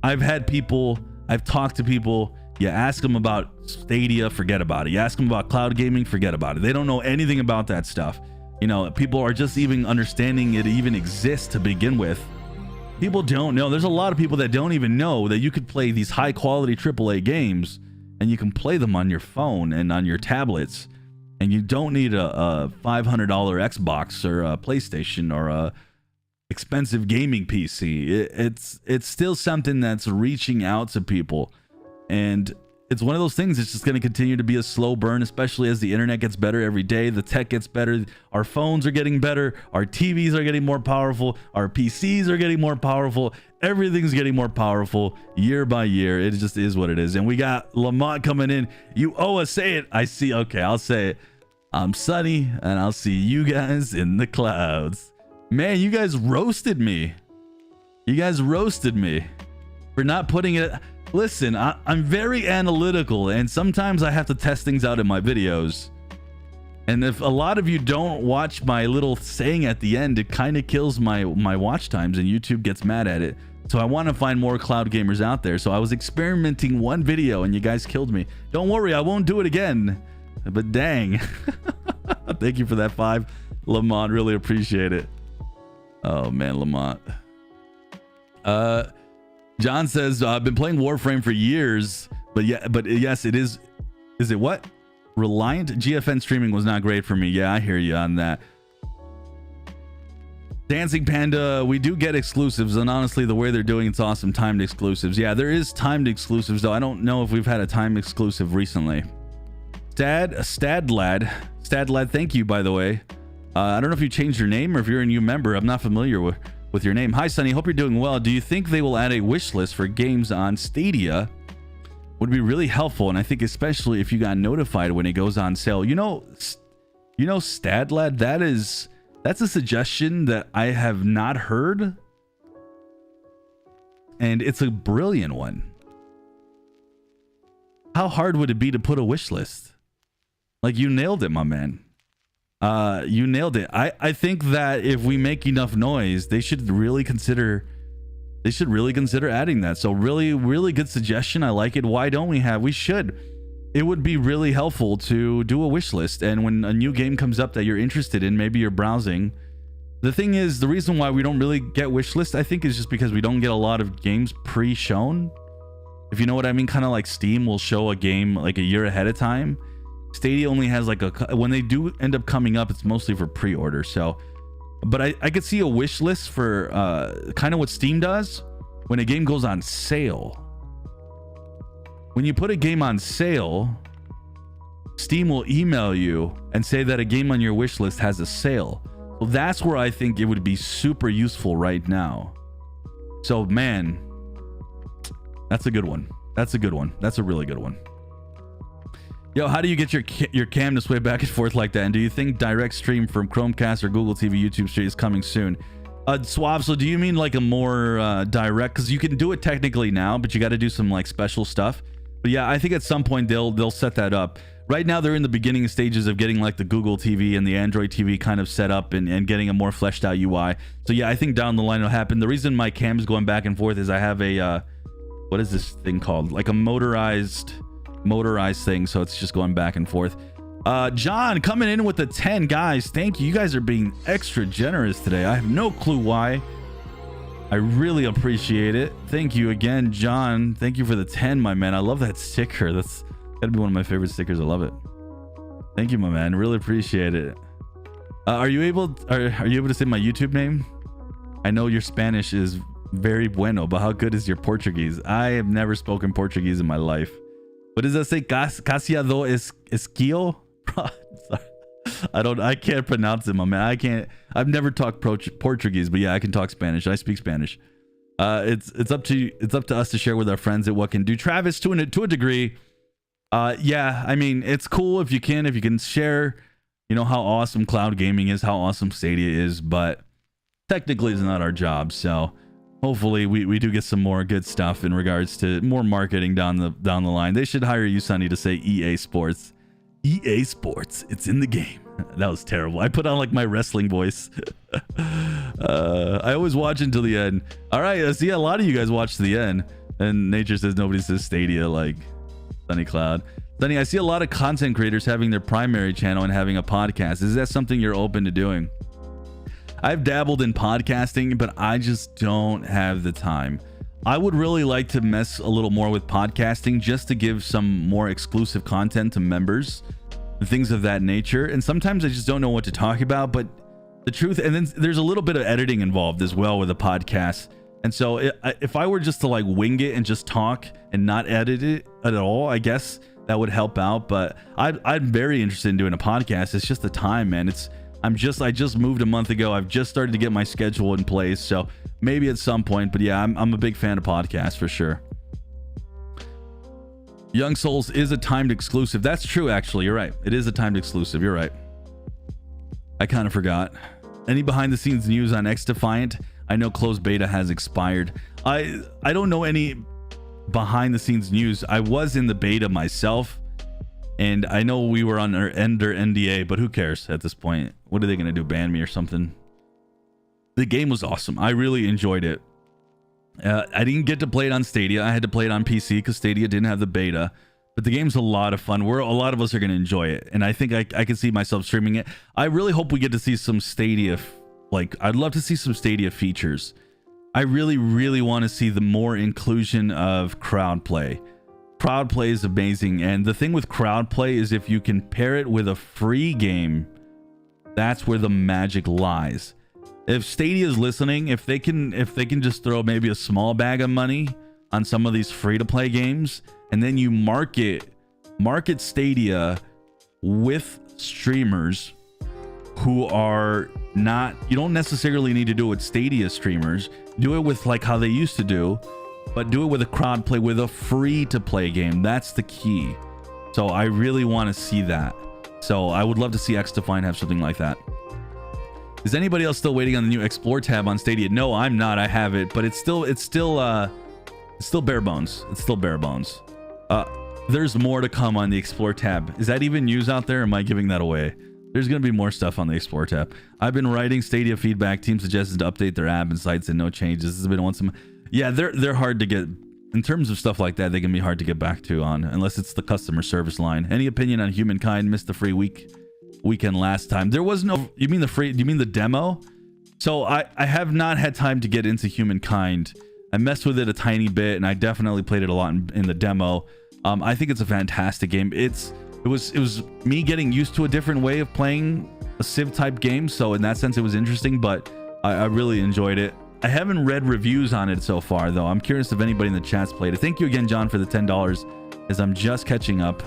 I've talked to people. You ask them about Stadia, forget about it. You ask them about cloud gaming, forget about it. They don't know anything about that stuff. You know, people are just even understanding it even exists to begin with. People don't know. There's a lot of people that don't even know that you could play these high quality AAA games and you can play them on your phone and on your tablets. And you don't need a $500 Xbox or a PlayStation or a expensive gaming PC. It's still something that's reaching out to people, and it's one of those things. It's just going to continue to be a slow burn, especially as the internet gets better every day. The tech gets better. Our phones are getting better. Our TVs are getting more powerful. Our PCs are getting more powerful. Everything's getting more powerful year by year. It just is what it is. And we got Lamont coming in. You owe us. Say it. I see. Okay, I'll say it. I'm Sunny, and I'll see you guys in the clouds. Man, you guys roasted me. You guys roasted me for not putting it. Listen, I'm very analytical, and sometimes I have to test things out in my videos. And if a lot of you don't watch my little saying at the end, it kind of kills my watch times, and YouTube gets mad at it. So I want to find more cloud gamers out there. So I was experimenting one video, and you guys killed me. Don't worry, I won't do it again. But dang. Thank you for that 5, Lamont. Really appreciate it. Oh man, Lamont. John says, I've been playing Warframe for years, but yes, it is. Is it what? Reliant? GFN streaming was not great for me. Yeah, I hear you on that. Dancing Panda, we do get exclusives, and honestly, the way they're doing it's awesome. Timed exclusives. Yeah, there is timed exclusives, though. I don't know if we've had a timed exclusive recently. Stadlad, thank you, by the way. I don't know if you changed your name or if you're a new member. I'm not familiar with your name. Hi, Sunny. Hope you're doing well. Do you think they will add a wish list for games on Stadia? Would be really helpful, and I think especially if you got notified when it goes on sale. You know, Stadlad, that's a suggestion that I have not heard, and it's a brilliant one. How hard would it be to put a wish list? Like, you nailed it, my man. You nailed it. I think that if we make enough noise, they should really consider adding that. So really good suggestion. I like it. Why don't we should. It would be really helpful to do a wish list, and when a new game comes up that you're interested in, maybe you're browsing The thing is, the reason why we don't really get wish list, I think, is just because we don't get a lot of games pre-shown. If you know what I mean, kind of like Steam will show a game like a year ahead of time. Stadia only has like when they do end up coming up, it's mostly for pre-order. So, but I could see a wish list for kind of what Steam does when a game goes on sale. When you put a game on sale, Steam will email you and say that a game on your wish list has a sale. Well, that's where I think it would be super useful right now. So, man, that's a good one. That's a good one. That's a really good one. Yo, how do you get your cam to sway back and forth like that? And do you think direct stream from Chromecast or Google TV YouTube stream is coming soon? Suave, so do you mean like a more direct? Because you can do it technically now, but you got to do some like special stuff. But yeah, I think at some point they'll set that up. Right now, they're in the beginning stages of getting like the Google TV and the Android TV kind of set up and getting a more fleshed out UI. So yeah, I think down the line it'll happen. The reason my cam is going back and forth is I have a, what is this thing called? Like a motorized thing. So it's just going back and forth. John coming in with the 10, guys. Thank you. You guys are being extra generous today. I have no clue why. I really appreciate it. Thank you again, John. Thank you for the 10, my man. I love that sticker. That's gotta be one of my favorite stickers. I love it. Thank you, my man. Really appreciate it. Are you able to say my YouTube name? I know your Spanish is very bueno, but how good is your Portuguese? I have never spoken Portuguese in my life. What does that say? Casiado esquio? I can't pronounce it, my man. I've never talked Portuguese, but yeah, I can talk Spanish. I speak Spanish. It's up to us to share with our friends at what can do. Travis, to a degree. Yeah, I mean, it's cool if you can share, you know, how awesome cloud gaming is, how awesome Stadia is, but technically it's not our job. So hopefully we do get some more good stuff in regards to more marketing down the line. They should hire you, Sonny, to say EA Sports. EA Sports, it's in the game. That was terrible. I put on like my wrestling voice. I always watch until the end. All right, I see a lot of you guys watch to the end. And Nature says nobody says Stadia like Sunny Cloud. Sunny, I see a lot of content creators having their primary channel and having a podcast. Is that something you're open to doing? I've dabbled in podcasting, but I just don't have the time. I would really like to mess a little more with podcasting just to give some more exclusive content to members and things of that nature. And sometimes I just don't know what to talk about, but the truth, and then there's a little bit of editing involved as well with a podcast. And so if I were just to like wing it and just talk and not edit it at all, I guess that would help out. But I'm very interested in doing a podcast. It's just the time, man. I just moved a month ago. I've just started to get my schedule in place. So maybe at some point, but yeah, I'm a big fan of podcasts for sure. Young Souls is a timed exclusive. That's true, actually. You're right. It is a timed exclusive. You're right. I kind of forgot. Any behind the scenes news on X Defiant? I know closed beta has expired. I don't know any behind the scenes news. I was in the beta myself, and I know we were under NDA, but who cares at this point? What are they going to do? Ban me or something? The game was awesome. I really enjoyed it. I didn't get to play it on Stadia. I had to play it on PC because Stadia didn't have the beta. But the game's a lot of fun. A lot of us are going to enjoy it. And I think I can see myself streaming it. I really hope we get to see some Stadia. I'd love to see some Stadia features. I really, really want to see the more inclusion of crowd play. Crowd play is amazing. And the thing with crowd play is if you can pair it with a free game, that's where the magic lies. If Stadia is listening, if they can just throw maybe a small bag of money on some of these free-to-play games, and then you market Stadia with streamers who are not, you don't necessarily need to do it with Stadia streamers. Do it with like how they used to do, but do it with a crowd play, with a free-to-play game. That's the key. So I really want to see that. So I would love to see X Defiant have something like that. Is anybody else still waiting on the new Explore tab on Stadia? No, I'm not. I have it, but it's still bare bones. It's still bare bones. There's more to come on the Explore tab. Is that even news out there? Or am I giving that away? There's going to be more stuff on the Explore tab. I've been writing Stadia feedback. Team suggested to update their app and sites and no changes. This has been once a month. Yeah, they're hard to get. In terms of stuff like that, they can be hard to get back to on, unless it's the customer service line. Any opinion on Humankind? Missed the free weekend last time. There was no. You mean the free? You mean the demo? So I have not had time to get into Humankind. I messed with it a tiny bit, and I definitely played it a lot in the demo. I think it's a fantastic game. It was me getting used to a different way of playing a Civ type game, so in that sense it was interesting, but I really enjoyed it. I haven't read reviews on it so far, though. I'm curious if anybody in the chat's played it. Thank you again, John, for the $10, as I'm just catching up.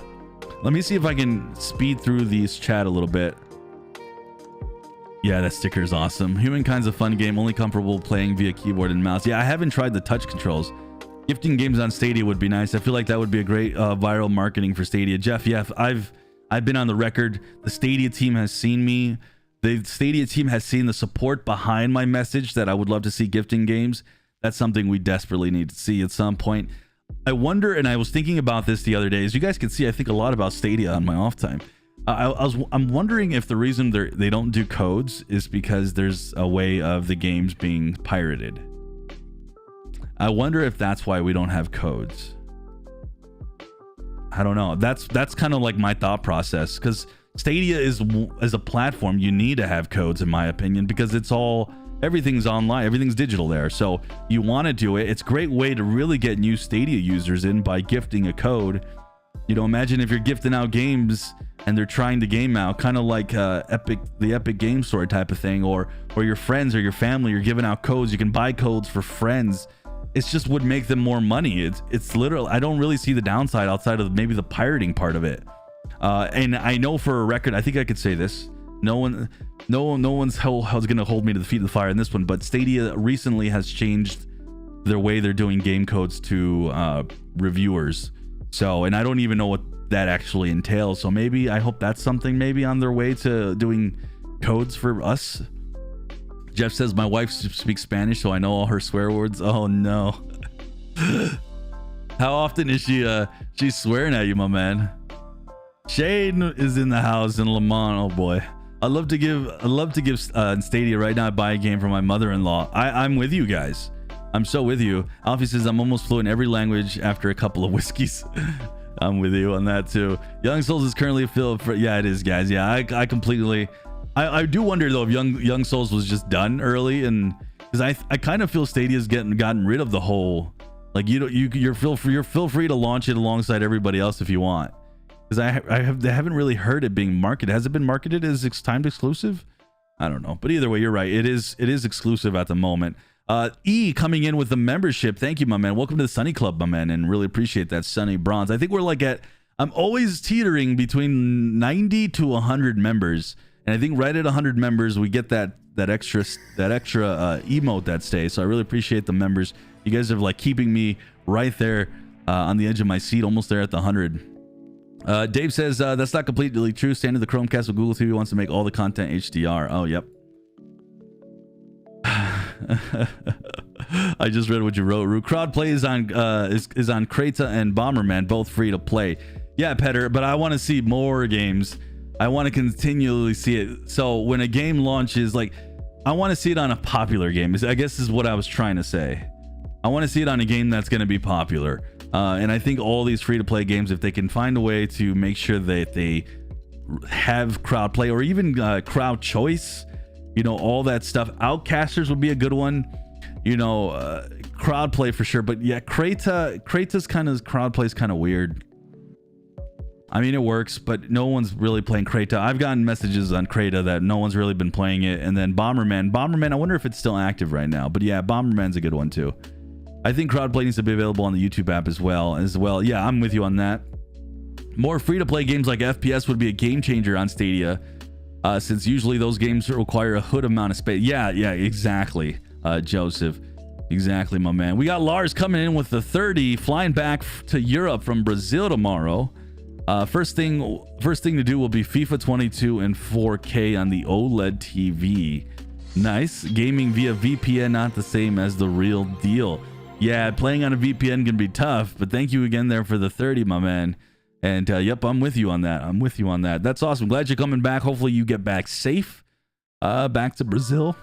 Let me see if I can speed through these chat a little bit. Yeah, that sticker is awesome. Humankind's a fun game, only comfortable playing via keyboard and mouse. Yeah, I haven't tried the touch controls. Gifting games on Stadia would be nice. I feel like that would be a great viral marketing for Stadia. Jeff, yeah, I've been on the record. The Stadia team has seen me. The Stadia team has seen the support behind my message that I would love to see gifting games. That's something we desperately need to see at some point. I wonder, and I was thinking about this the other day, as you guys can see, I think a lot about Stadia on my off time. I'm wondering if the reason they don't do codes is because there's a way of the games being pirated. I wonder if that's why we don't have codes. I don't know. That's kind of like my thought process, because Stadia is, as a platform, you need to have codes, in my opinion, because everything's online, everything's digital there. So you want to do it. It's a great way to really get new Stadia users in by gifting a code. You know, imagine if you're gifting out games and they're trying the game out, kind of like the Epic Game Store type of thing, or your friends or your family, you're giving out codes. You can buy codes for friends. It's just would make them more money. It's literally, I don't really see the downside outside of maybe the pirating part of it. And I know for a record, I think I could say this. No one's going to hold me to the feet of the fire in this one, but Stadia recently has changed their way they're doing game codes to reviewers. So, and I don't even know what that actually entails. So maybe, I hope that's something maybe on their way to doing codes for us. Jeff says, my wife speaks Spanish, so I know all her swear words. Oh no. How often is she's swearing at you, my man? Shane is in the house in Lamont. Oh boy. I'd love to give Stadia right now. I'd buy a game for my mother-in-law. I'm with you guys. I'm so with you. Alfie says, I'm almost fluent in every language after a couple of whiskeys. I'm with you on that too. Young Souls is currently filled for, yeah, it is, guys. Yeah, I completely, I do wonder though if Young Souls was just done early, and because I kind of feel Stadia's gotten rid of the whole, like, you're feel free to launch it alongside everybody else if you want. Because I haven't really heard it being marketed. Has it been marketed as timed exclusive? I don't know, but either way, you're right. It is exclusive at the moment. E coming in with the membership. Thank you, my man. Welcome to the Sunny Club, my man, and really appreciate that, Sunny Bronze. I think we're like I'm always teetering between 90 to 100 members, and I think right at 100 members we get that extra emote that stays. So I really appreciate the members. You guys are like keeping me right there on the edge of my seat, almost there at the 100. Dave says that's not completely true. Standard the Chromecast with Google TV wants to make all the content HDR. Oh, yep. I just read what you wrote. Crowdplay is on Creta and Bomberman, both free to play. Yeah, Petter, but I want to see more games. I want to continually see it. So when a game launches, like, I want to see it on a popular game. I guess is what I was trying to say. I want to see it on a game that's going to be popular. And I think all these free-to-play games, if they can find a way to make sure that they have crowd play or even crowd choice, you know, all that stuff. Outcasters would be a good one, you know, crowd play for sure. But yeah, Creta's kind of crowd play is kind of weird. I mean, it works, but no one's really playing Creta. I've gotten messages on Creta that no one's really been playing it. And then Bomberman, I wonder if it's still active right now. But yeah, Bomberman's a good one too. I think crowdplay needs to be available on the YouTube app as well. Yeah, I'm with you on that. More free-to-play games like FPS would be a game changer on Stadia, since usually those games require a hood amount of space. Yeah, exactly, Joseph. Exactly, my man. We got Lars coming in with the 30, flying back to Europe from Brazil tomorrow. First thing to do will be FIFA 22 in 4K on the OLED TV. Nice. Gaming via VPN, not the same as the real deal. Yeah, playing on a VPN can be tough, but thank you again there for the 30, my man. And yep, I'm with you on that. That's awesome. Glad you're coming back. Hopefully you get back safe. Back to Brazil.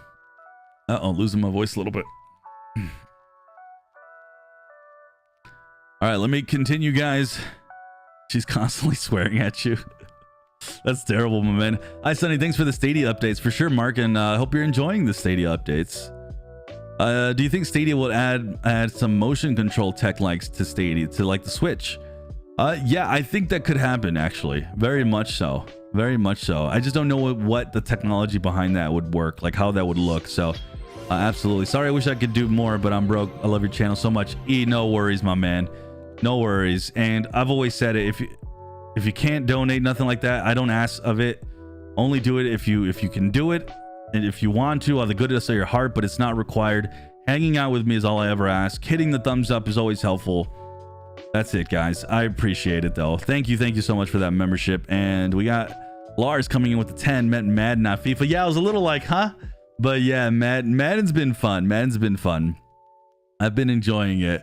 Losing my voice a little bit. All right, let me continue, guys. She's constantly swearing at you. That's terrible, my man. Hi, Sonny. Thanks for the Stadia updates for sure, Mark. And I hope you're enjoying the Stadia updates. Do you think Stadia will add some motion control tech likes to Stadia, to like the Switch? Yeah, I think that could happen, actually. Very much so. Very much so. I just don't know what the technology behind that would work, like how that would look. So absolutely. Sorry, I wish I could do more, but I'm broke. I love your channel so much. No worries, my man. No worries. And I've always said it, if you can't donate, nothing like that, I don't ask of it. Only do it if you can do it. And if you want to, out of the goodness of your heart, but it's not required. Hanging out with me is all I ever ask. Hitting the thumbs up is always helpful. That's it, guys. I appreciate it, though. Thank you so much for that membership. And we got Lars coming in with the 10. Madden, not FIFA. Yeah, I was a little like, huh? But yeah, Madden's been fun. Madden's been fun. I've been enjoying it.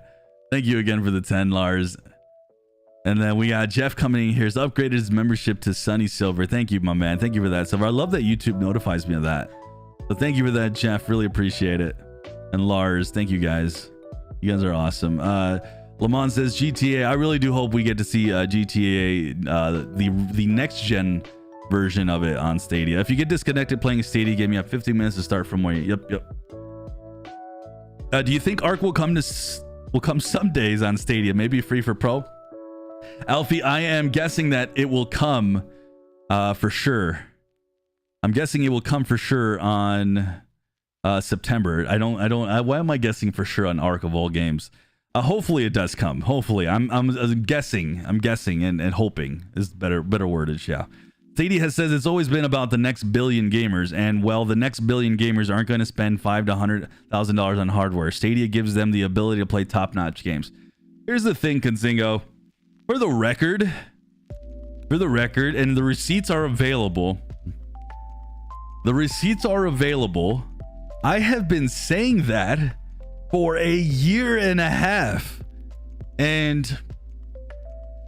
Thank you again for the 10, Lars. And then we got Jeff coming in here. He's upgraded his membership to Sunny Silver. Thank you, my man. Thank you for that, Silver. I love that YouTube notifies me of that. So thank you for that, Jeff. Really appreciate it. And Lars, thank you guys. You guys are awesome. Lamont says GTA. I really do hope we get to see GTA, the next gen version of it on Stadia. If you get disconnected playing Stadia game, you have 15 minutes to start from where you. Yep. Do you think Arc will come some days on Stadia? Maybe free for Pro? Alfie, I am guessing that it will come for sure. I'm guessing it will come for sure on September. Why am I guessing for sure on Arc of all games? Hopefully it does come. Hopefully. I'm guessing and hoping is better wordage. Yeah. Stadia says it's always been about the next billion gamers, and well, the next billion gamers aren't going to spend $500 to $100,000 on hardware. Stadia gives them the ability to play top-notch games. Here's the thing, Conzingo. For the record, and the receipts are available. The receipts are available. I have been saying that for a year and a half, and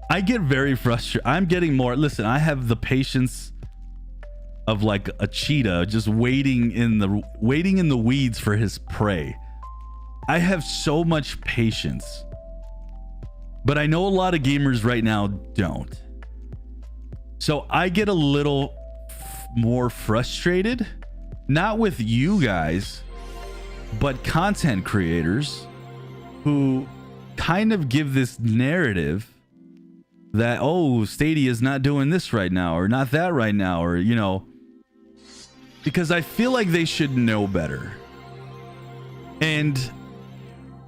I get very frustrated. I'm getting more. Listen, I have the patience of like a cheetah just waiting in the weeds for his prey. I have so much patience. But I know a lot of gamers right now don't. So I get a little more frustrated, not with you guys, but content creators who kind of give this narrative that, oh, Stadia is not doing this right now, or not that right now, or, you know, because I feel like they should know better. And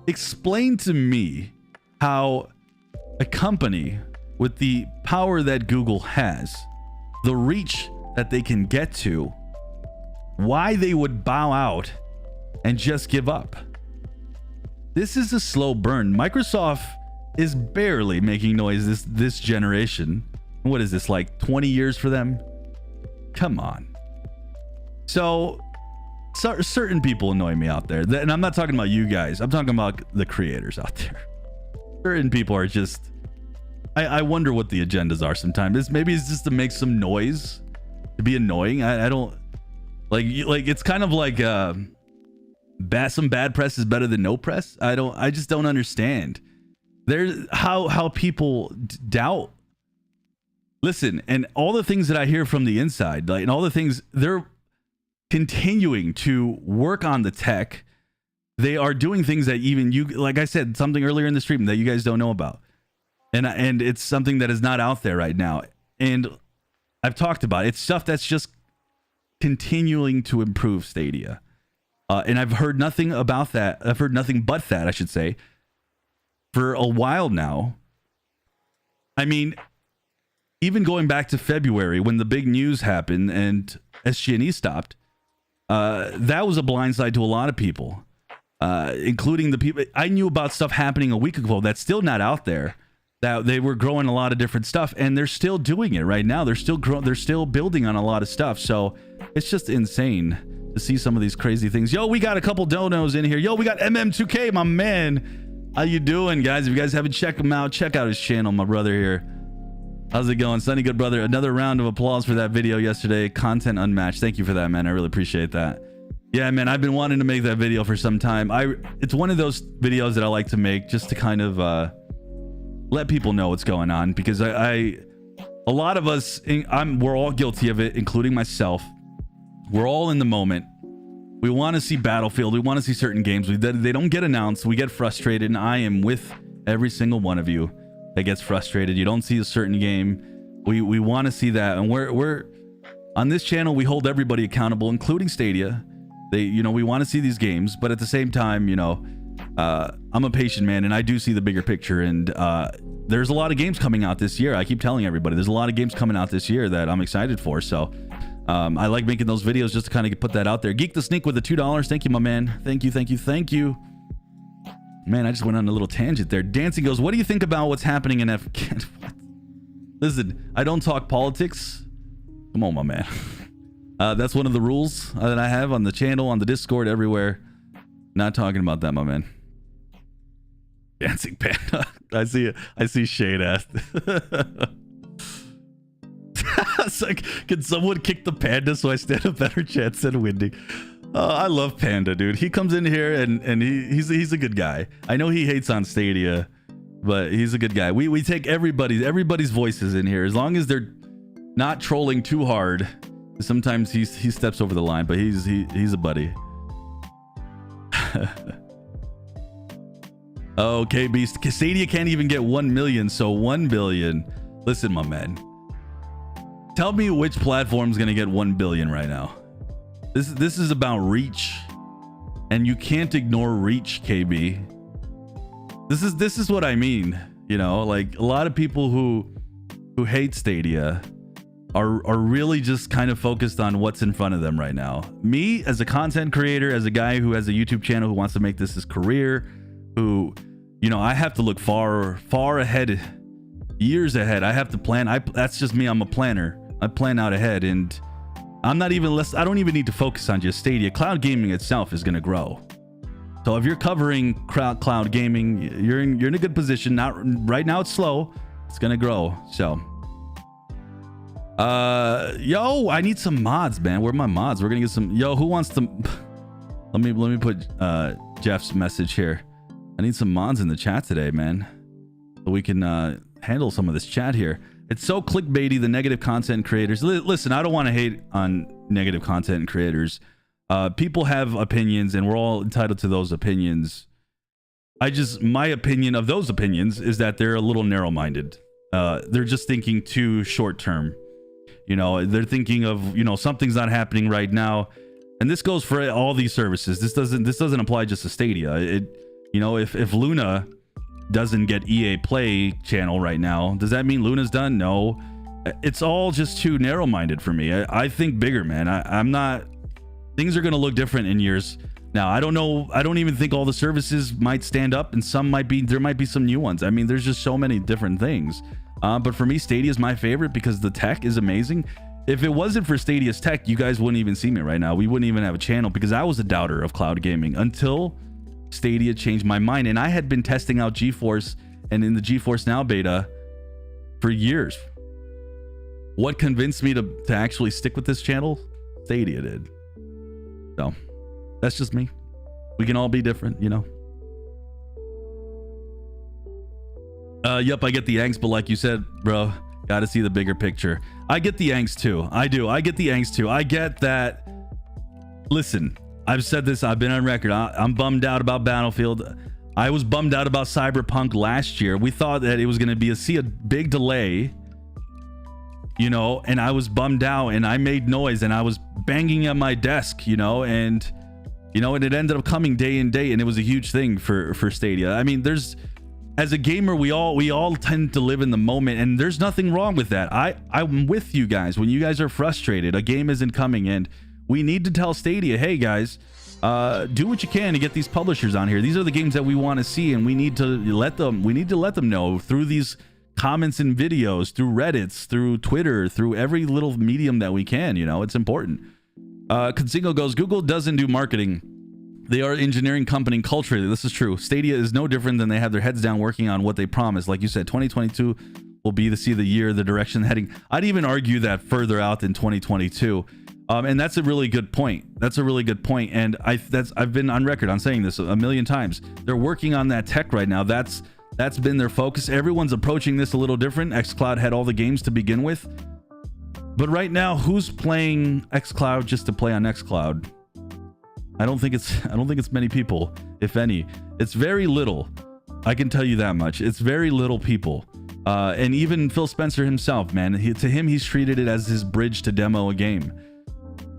explain to me how a company with the power that Google has, the reach that they can get to, why they would bow out and just give up. This is a slow burn. Microsoft is barely making noise this generation. What is this, like 20 years for them? Come on. So certain people annoy me out there, and I'm not talking about you guys. I'm talking about the creators out there. Certain people are just, I wonder what the agendas are sometimes. Maybe it's just to make some noise, to be annoying. I don't like it's kind of like some bad press is better than no press. I just don't understand. There's how people doubt. Listen, and all the things that I hear from the inside, like, and all the things, they're continuing to work on the tech. They are doing things that even you, like I said, something earlier in the stream that you guys don't know about. And it's something that is not out there right now. And I've talked about it. It's stuff that's just continuing to improve Stadia. And I've heard nothing about that. I've heard nothing but that, I should say, for a while now. I mean, even going back to February when the big news happened and SG&E stopped, that was a blindside to a lot of people, including the people. I knew about stuff happening a week ago that's still not out there, that they were growing a lot of different stuff, and they're still doing it right now. They're still growing. They're still building on a lot of stuff. So it's just insane to see some of these crazy things. Yo, we got a couple donos in here. Yo, we got MM2K, my man. How you doing, guys? If you guys haven't checked him out, check out his channel, my brother here. How's it going? Sunny, good brother. Another round of applause for that video yesterday. Content unmatched. Thank you for that, man. I really appreciate that. Yeah, man, I've been wanting to make that video for some time. It's one of those videos that I like to make just to kind of let people know what's going on, because I a lot of us, we're all guilty of it, including myself. We're all in the moment. We want to see Battlefield. We want to see certain games. They don't get announced. We get frustrated, and I am with every single one of you that gets frustrated. You don't see a certain game. We want to see that, and we're on this channel. We hold everybody accountable, including Stadia. We want to see these games, but at the same time, I'm a patient man, and I do see the bigger picture. And there's a lot of games coming out this year. I keep telling everybody there's a lot of games coming out this year that I'm excited for. So I like making those videos just to kind of put that out there. Geek the Sneak with the $2. Thank you, my man. Thank you. Man, I just went on a little tangent there. Dancing goes, what do you think about what's happening in Afghanistan? Listen, I don't talk politics. Come on, my man. That's one of the rules that I have on the channel, on the Discord, everywhere. Not talking about that, my man. Dancing Panda. I see Shade asked. It's like, can someone kick the panda so I stand a better chance than winning? I love Panda, dude. He comes in here and he's a good guy. I know he hates on Stadia, but he's a good guy. We take everybody's voices in here, as long as they're not trolling too hard. Sometimes he steps over the line, but he's a buddy. Okay, Beast. Stadia can't even get 1 million, so 1 billion. Listen, my man. Tell me which platform's gonna get 1 billion right now. This is about reach, and you can't ignore reach, KB. This is what I mean. Like a lot of people who hate Stadia are really just kind of focused on what's in front of them right now. Me, as a content creator, as a guy who has a YouTube channel, who wants to make this his career, who, I have to look far ahead, years ahead. I have to plan. That's just me. I'm a planner. I plan out ahead, and I don't even need to focus on just Stadia. Cloud gaming itself is going to grow. So if you're covering cloud gaming, you're in a good position. Not right now. It's slow. It's going to grow. So, yo, I need some mods, man. Where are my mods? We're going to get some. Yo, who wants to? Let me put Jeff's message here. I need some mods in the chat today, man, so we can handle some of this chat here. It's so clickbaity, the negative content creators. Listen, I don't want to hate on negative content creators. People have opinions, and we're all entitled to those opinions. My opinion of those opinions is that they're a little narrow-minded. They're just thinking too short-term. They're thinking of, something's not happening right now. And this goes for all these services. This doesn't apply just to Stadia. If Luna doesn't get EA Play channel right now, does that mean Luna's done? No. It's all just too narrow-minded for me. I think bigger, man. I'm not. Things are going to look different in years. Now, I don't know. I don't even think all the services might stand up, and there might be some new ones. I mean, there's just so many different things. But for me, Stadia is my favorite because the tech is amazing. If it wasn't for Stadia's tech, you guys wouldn't even see me right now. We wouldn't even have a channel, because I was a doubter of cloud gaming until Stadia changed my mind. And I had been testing out GeForce and in the GeForce Now beta for years. What convinced me to actually stick with this channel? Stadia did. So that's just me. We can all be different, Yep, I get the angst, but like you said, bro, gotta see the bigger picture. I get the angst too. I do. I get the angst too. I get that. Listen, I've said this. I've been on record. I'm bummed out about Battlefield. I was bummed out about Cyberpunk last year. We thought that it was going to see a big delay, and I was bummed out, and I made noise, and I was banging at my desk, and it ended up coming day and day, and it was a huge thing for Stadia. I mean, as a gamer, we all tend to live in the moment, and there's nothing wrong with that. I'm with you guys. When you guys are frustrated, a game isn't coming, and we need to tell Stadia, hey guys, do what you can to get these publishers on here. These are the games that we want to see, and we need to let them know through these comments and videos, through Reddits, through Twitter, through every little medium that we can. It's important. Consigo goes, Google doesn't do marketing. They are an engineering company culturally. This is true. Stadia is no different than they have their heads down working on what they promised. Like you said, 2022 will be the year, the direction heading. I'd even argue that further out than 2022. And that's a really good point. And I've been on record on saying this a million times. They're working on that tech right now. That's That's been their focus. Everyone's approaching this a little different. xCloud had all the games to begin with. But right now, who's playing xCloud just to play on xCloud? I don't think it's many people, if any. It's very little. I can tell you that much. It's very little people. And even Phil Spencer himself, man, to him, he's treated it as his bridge to demo a game.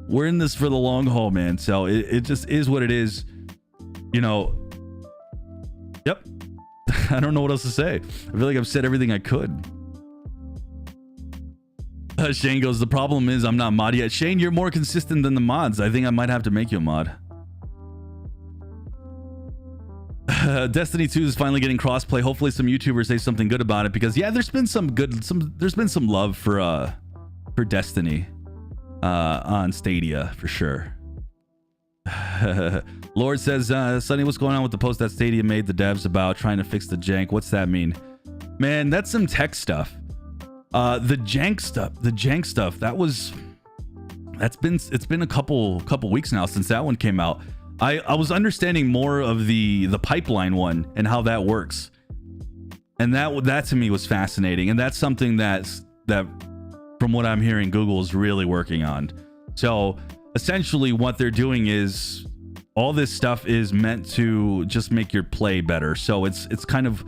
We're in this for the long haul, man. So it just is what it is. You know, yep. I don't know what else to say. I feel like I've said everything I could. Shane goes, the problem is I'm not mod yet. Shane, you're more consistent than the mods. I think I might have to make you a mod. Destiny 2 is finally getting crossplay. Hopefully some YouTubers say something good about it, because yeah, there's been some love for Destiny on Stadia for sure. Lord says, Sonny, what's going on with the post that Stadia made the devs about trying to fix the jank? What's that mean? Man, that's some tech stuff. The jank stuff, it's been a couple weeks now since that one came out. I was understanding more of the pipeline one and how that works. And that to me was fascinating. And that's something that from what I'm hearing, Google is really working on. So essentially what they're doing is all this stuff is meant to just make your play better. So it's kind of,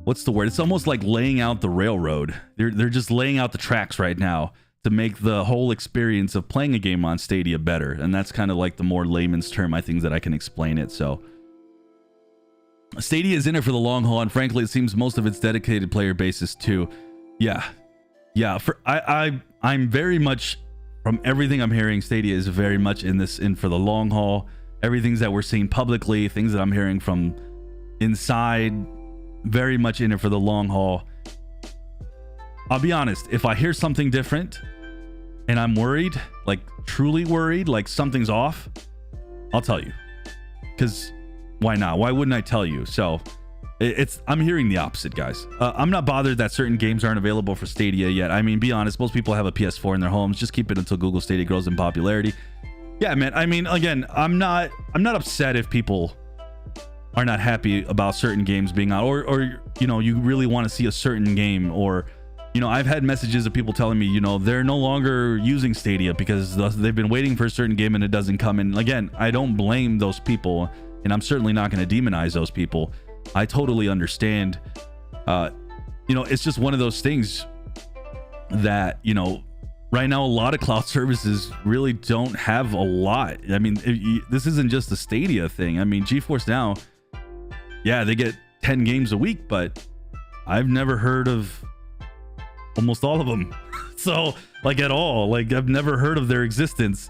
what's the word? It's almost like laying out the railroad. They're just laying out the tracks right now to make the whole experience of playing a game on Stadia better. And that's kind of like the more layman's term, I think, that I can explain it. So Stadia is in it for the long haul, and frankly, it seems most of its dedicated player base is too. Yeah. I'm very much, from everything I'm hearing, Stadia is very much in for the long haul. Everything that we're seeing publicly, things that I'm hearing from inside, very much in it for the long haul. I'll be honest, if I hear something different and I'm worried, like truly worried, like something's off, I'll tell you. Because why not? Why wouldn't I tell you? So I'm hearing the opposite, guys. I'm not bothered that certain games aren't available for Stadia yet. I mean, be honest, most people have a PS4 in their homes. Just keep it until Google Stadia grows in popularity. Yeah, man. I mean, again, I'm not upset if people are not happy about certain games being out, or you know, you really want to see a certain game, or you know, I've had messages of people telling me, you know, they're no longer using Stadia because they've been waiting for a certain game and it doesn't come. And again, I don't blame those people, and I'm certainly not going to demonize those people. I totally understand. You know, it's just one of those things that, you know, right now a lot of cloud services really don't have a lot. I mean, this isn't just a Stadia thing. I mean, GeForce Now, yeah, they get 10 games a week, but I've never heard of almost all of them. So, like, at all, like, I've never heard of their existence.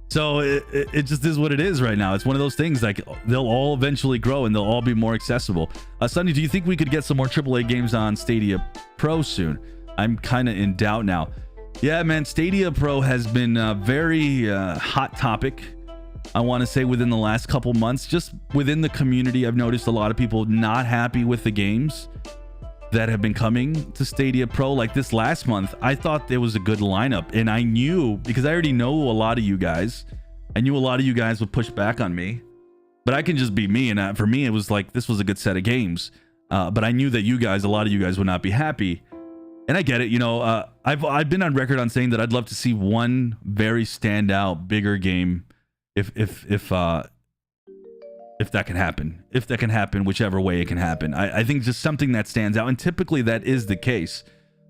So it just is what it is right now. It's one of those things, like, they'll all eventually grow and they'll all be more accessible. Sonny, do you think we could get some more AAA games on Stadia Pro soon? I'm kind of in doubt now. Yeah, man, Stadia Pro has been a very hot topic, I want to say, within the last couple months. Just within the community, I've noticed a lot of people not happy with the games that have been coming to Stadia Pro. Like this last month, I thought there was a good lineup, and I knew, because I already know a lot of you guys, I knew a lot of you guys would push back on me, but I can just be me. And for me, it was like, this was a good set of games. But I knew that a lot of you guys would not be happy. And I get it. You know, I've been on record on saying that I'd love to see one very standout bigger game if that can happen, whichever way it can happen. I think just something that stands out, and typically that is the case.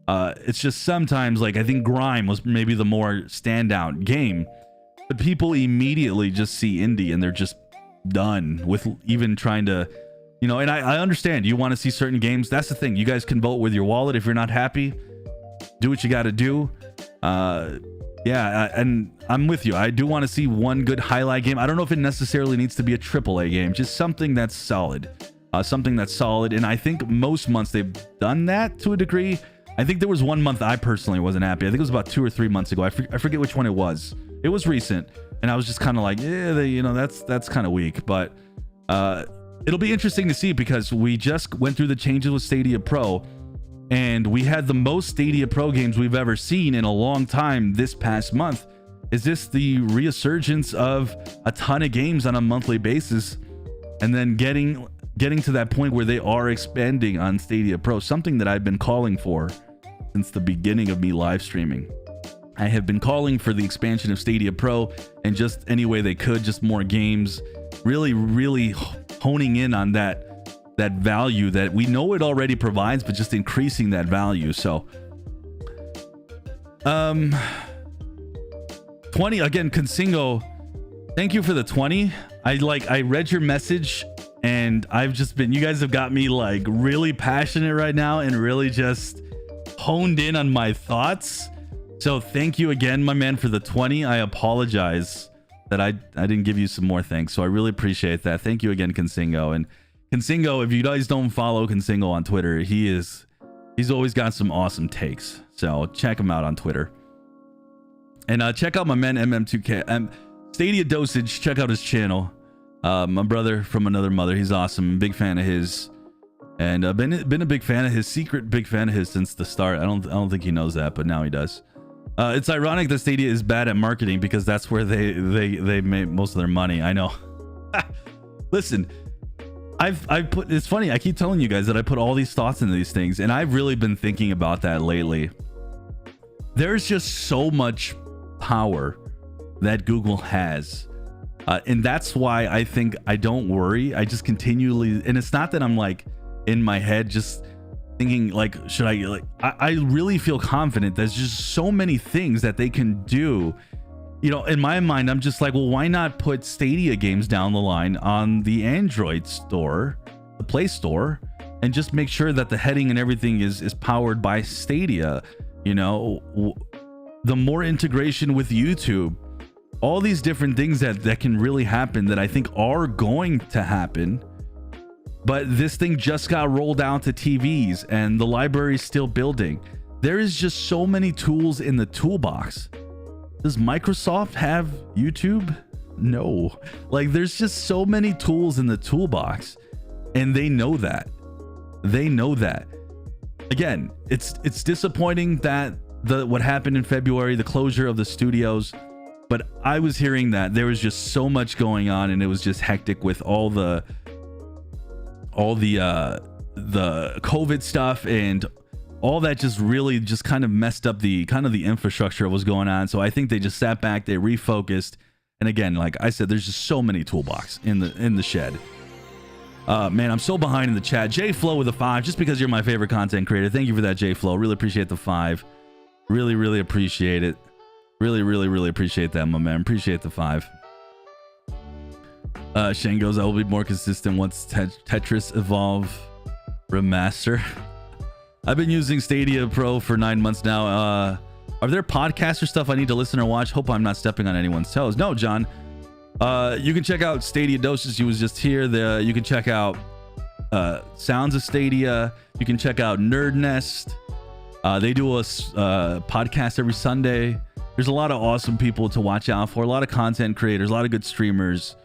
It's just sometimes, like, I think Grime was maybe the more standout game, but people immediately just see indie and they're just done with even trying to, you know, and I understand you want to see certain games. That's the thing. You guys can vote with your wallet. If you're not happy, do what you got to do. Yeah, and I'm with you. I do want to see one good highlight game. I don't know if it necessarily needs to be a AAA game, just something that's solid. And I think most months they've done that to a degree. I think there was one month I personally wasn't happy. I think it was about 2 or 3 months ago. I forget which one it was. It was recent, and I was just kind of like, yeah, you know, that's kind of weak. But it'll be interesting to see, because we just went through the changes with Stadia Pro, and we had the most Stadia Pro games we've ever seen in a long time this past month. Is this the resurgence of a ton of games on a monthly basis, and then getting getting to that point where they are expanding on Stadia Pro, something that I've been calling for since the beginning of me live streaming. I have been calling for the expansion of Stadia Pro, and just any way they could, just more games, really honing in on that value that we know it already provides, but just increasing that value. So 20 again, Consingo, thank you for the 20. I read your message, and I've just been, you guys have got me like really passionate right now and really just honed in on my thoughts. So thank you again, my man, for the 20. I apologize that I didn't give you some more thanks. So I really appreciate that. Thank you again, Consingo. And Consingo, if you guys don't follow Consingo on Twitter, he's always got some awesome takes. So check him out on Twitter. And check out my man MM2K. Stadia Dosage, check out his channel. My brother from another mother. He's awesome. Big fan of his. And been a big fan of his, secret big fan of his since the start. I don't think he knows that, but now he does. It's ironic that Stadia is bad at marketing, because that's where they make most of their money. I know. Listen, I've put, it's funny, I keep telling you guys that I put all these thoughts into these things, and I've really been thinking about that lately. There's just so much power that Google has, and that's why I think I don't worry. I just continually, and it's not that I'm like in my head just thinking like, should I, like, I really feel confident there's just so many things that they can do. You know, in my mind, I'm just like, well, why not put Stadia games down the line on the Android store, the Play Store, and just make sure that the heading and everything is powered by Stadia. You know, the more integration with YouTube, all these different things that can really happen, that I think are going to happen. But this thing just got rolled out to TVs, and the library is still building. There is just so many tools in the toolbox. Does Microsoft have YouTube? No. Like, there's just so many tools in the toolbox, and they know that. They know that. Again, it's disappointing that what happened in February, the closure of the studios, but I was hearing that there was just so much going on, and it was just hectic with all the COVID stuff, and all that just really just kind of messed up the infrastructure that was going on. So I think they just sat back, they refocused, and again, like I said, there's just so many toolbox in the shed. Man, I'm so behind in the chat. J Flow with a 5, just because you're my favorite content creator. Thank you for that, J Flow. Really appreciate the 5. Really appreciate it. Really appreciate that, my man. Appreciate the 5. Shane goes, I will be more consistent once Tetris Evolve Remaster. I've been using Stadia Pro for 9 months now. Are there podcasts or stuff I need to listen or watch? Hope I'm not stepping on anyone's toes. No, John. You can check out Stadia Doses. He was just here. You can check out Sounds of Stadia. You can check out Nerd Nest. They do a podcast every Sunday. There's a lot of awesome people to watch out for. A lot of content creators. A lot of good streamers.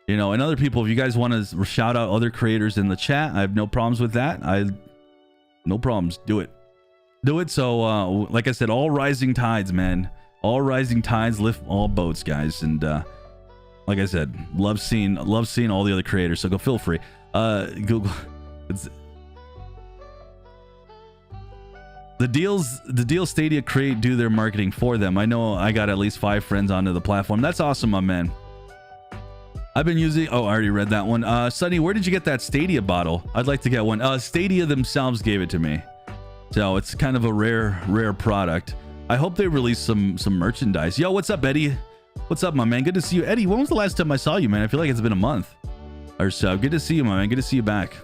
You know, and other people, if you guys want to shout out other creators in the chat, I have no problems with that. No problems. Do it. So, like I said, all rising tides, man. All rising tides lift all boats, guys. And like I said, love seeing all the other creators. So go, feel free. Google. The deals Stadia create do their marketing for them. I know I got at least 5 friends onto the platform. That's awesome, my man. I've been using, I already read that one. Sunny, where did you get that Stadia bottle? I'd like to get one. Stadia themselves gave it to me, so it's kind of a rare product. I hope they release some merchandise. Yo, what's up, Eddie? What's up, my man? Good to see you. Eddie, when was the last time I saw you, man? I feel like it's been a month or so. Good to see you, my man. Good to see you back.